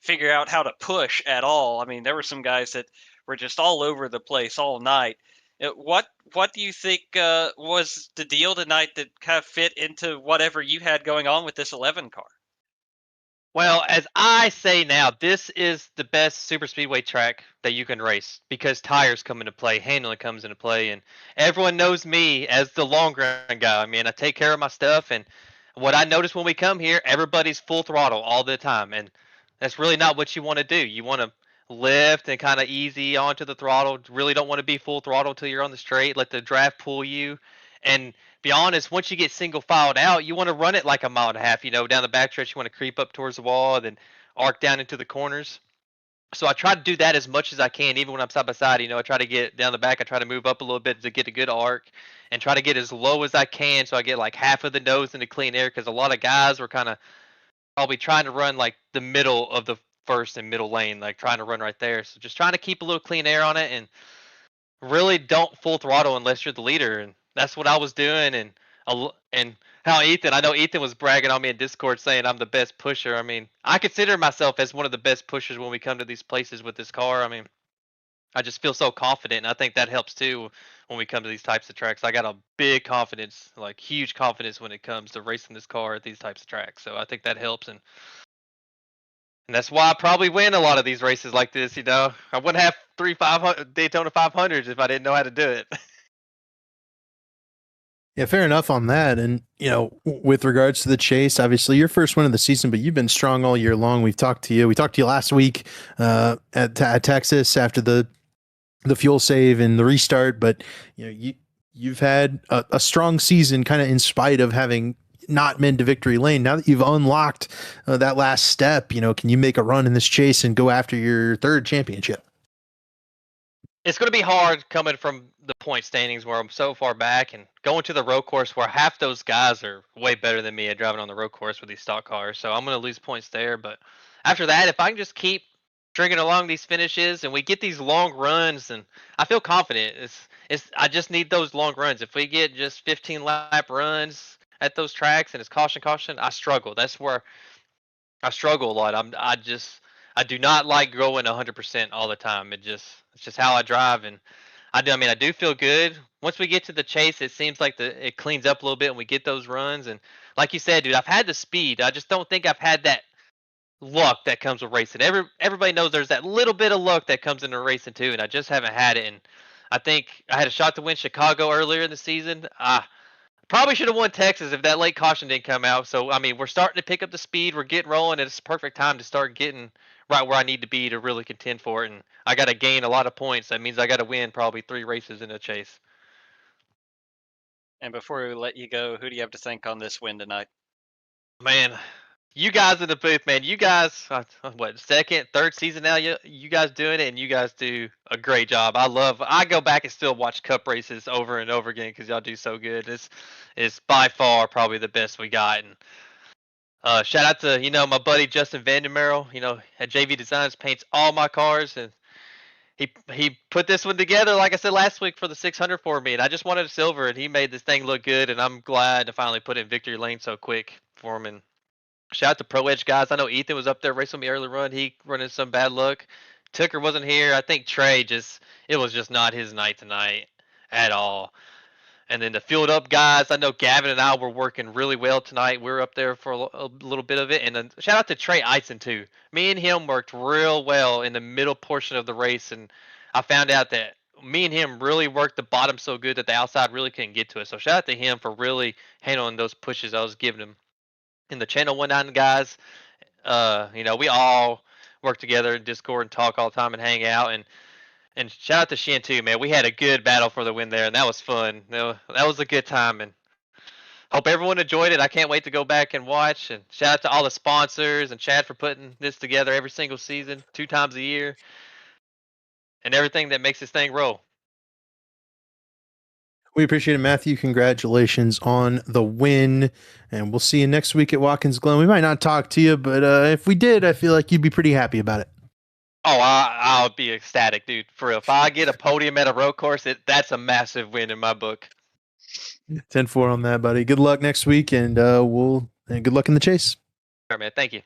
figure out how to push at all. I mean, there were some guys that were just all over the place all night. What do you think was the deal tonight that kind of fit into whatever you had going on with this 11 car? Well, as I say now, this is the best super speedway track that you can race because tires come into play, handling comes into play, and everyone knows me as the long run guy. I mean, I take care of my stuff, and what I notice when we come here, everybody's full throttle all the time, and that's really not what you want to do. You want to lift and kind of easy onto the throttle. Really don't want to be full throttle till you're on the straight. Let the draft pull you, and be honest, once you get single filed out, you want to run it like a mile and a half. Down the backstretch, you want to creep up towards the wall, then arc down into the corners. So I try to do that as much as I can, even when I'm side by side. I try to get down the back. I try to move up a little bit to get a good arc, and try to get as low as I can, so I get like half of the nose into clean air. Because a lot of guys were kind of probably trying to run like the middle of the first and middle lane, like trying to run right there. So just trying to keep a little clean air on it, and really don't full throttle unless you're the leader. And that's what I was doing. And how I know Ethan was bragging on me in Discord saying I'm the best pusher. I mean, I consider myself as one of the best pushers when we come to these places with this car. I mean, I just feel so confident, and I think that helps too when we come to these types of tracks. I got a big confidence, like huge confidence when it comes to racing this car at these types of tracks. So I think that helps, and that's why I probably win a lot of these races like this. I wouldn't have 500 Daytona 500s if I didn't know how to do it. Yeah, fair enough on that. And, with regards to the chase, obviously your first win of the season, but you've been strong all year long. We've talked to you. We talked to you last week at Texas after the fuel save and the restart. But, you've had a strong season kind of in spite of having not been to victory lane. Now that you've unlocked that last step, can you make a run in this chase and go after your third championship? It's going to be hard coming from the point standings where I'm so far back and going to the road course where half those guys are way better than me at driving on the road course with these stock cars. So I'm going to lose points there. But after that, if I can just keep stringing along these finishes and we get these long runs, and I feel confident. I just need those long runs. If we get just 15 lap runs at those tracks and it's caution, I struggle. That's where I struggle a lot. I do not like going 100% all the time. It's just how I drive, and I do feel good. Once we get to the chase, it seems like it cleans up a little bit and we get those runs. And like you said, dude, I've had the speed. I just don't think I've had that luck that comes with racing. Everybody knows there's that little bit of luck that comes into racing too, and I just haven't had it. And I think I had a shot to win Chicago earlier in the season. Probably should have won Texas if that late caution didn't come out. So, we're starting to pick up the speed. We're getting rolling, and it's the perfect time to start getting right where I need to be to really contend for it. And I got to gain a lot of points. That means I got to win probably 3 races in a chase. And before we let you go, who do you have to thank on this win tonight? Man, you guys in the booth, man. You guys, second, third season now? You guys doing it, and you guys do a great job. I go back and still watch Cup races over and over again because y'all do so good. It's by far probably the best we got. And shout out to my buddy Justin Vandermeer. At JV Designs, paints all my cars, and he put this one together, like I said last week, for the 600 for me, and I just wanted a silver, and he made this thing look good, and I'm glad to finally put it in victory lane so quick for him. And shout out to Pro Edge guys. I know Ethan was up there racing me early run. He running some bad luck. Tucker wasn't here. I think Trey it was just not his night tonight at all. And then the fueled up guys, I know Gavin and I were working really well tonight. We were up there for a little bit of it. And then shout out to Trey Eisen too. Me and him worked real well in the middle portion of the race. And I found out that me and him really worked the bottom so good that the outside really couldn't get to it. So shout out to him for really handling those pushes I was giving him. And the Channel 19 guys, we all work together in Discord and talk all the time and hang out. And shout out to Shin too, man. We had a good battle for the win there, and that was fun. That was a good time, and hope everyone enjoyed it. I can't wait to go back and watch. And shout out to all the sponsors and Chad for putting this together every single season, 2 times a year, and everything that makes this thing roll. We appreciate it, Matthew. Congratulations on the win, and we'll see you next week at Watkins Glen. We might not talk to you, but if we did, I feel like you'd be pretty happy about it. Oh, I'll be ecstatic, dude. For real. If I get a podium at a road course, that's a massive win in my book. 10-4 on that, buddy. Good luck next week, and good luck in the chase. All right, man. Thank you.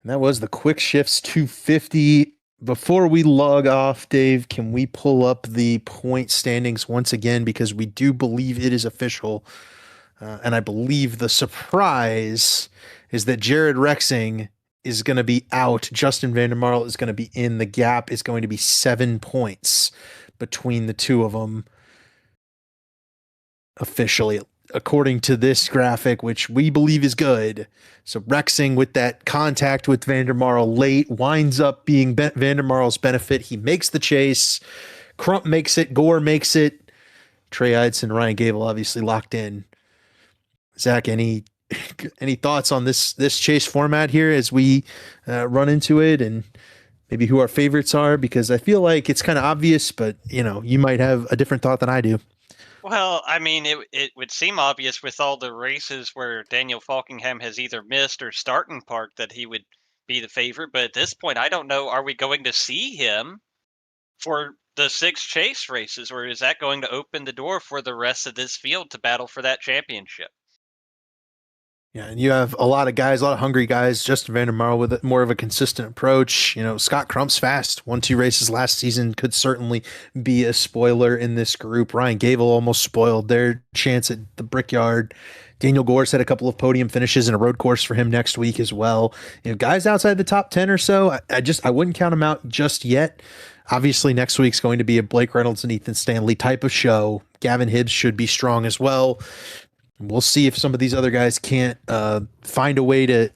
And that was the Quick Shifts 250. Before we log off, Dave, can we pull up the point standings once again? Because we do believe it is official. And I believe the surprise is that Jared Rexing is going to be out. Justin Vandermarl is going to be in. The gap is going to be 7 points between the two of them officially, according to this graphic, which we believe is good. So Rexing, with that contact with Vandermarl late, winds up being Vandermarl's benefit. He makes the chase. Crump makes it. Gore makes it. Trey Eidson, Ryan Gable obviously locked in. Zach, any thoughts on this chase format here as we run into it, and maybe who our favorites are? Because I feel like it's kind of obvious, but you might have a different thought than I do. Well, I mean, it would seem obvious with all the races where Daniel Falkingham has either missed or starting park that he would be the favorite. But at this point, I don't know. Are we going to see him for the 6 chase races, or is that going to open the door for the rest of this field to battle for that championship? Yeah, and you have a lot of guys, a lot of hungry guys. Justin Vandermarl with more of a consistent approach. Scott Crump's fast. 1-2 races last season could certainly be a spoiler in this group. Ryan Gable almost spoiled their chance at the Brickyard. Daniel Gore's had a couple of podium finishes in a road course for him next week as well. Guys outside the top 10 or so, I wouldn't count them out just yet. Obviously, next week's going to be a Blake Reynolds and Ethan Stanley type of show. Gavin Hibbs should be strong as well. We'll see if some of these other guys can't find a way to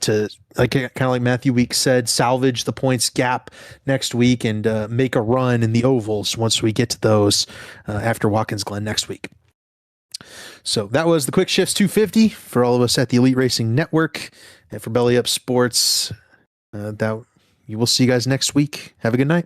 kind of like Matthew Weeks said, salvage the points gap next week and make a run in the ovals once we get to those after Watkins Glen next week. So that was the Quick Shifts 250 for all of us at the Elite Racing Network and for Belly Up Sports. That you will see you guys next week. Have a good night.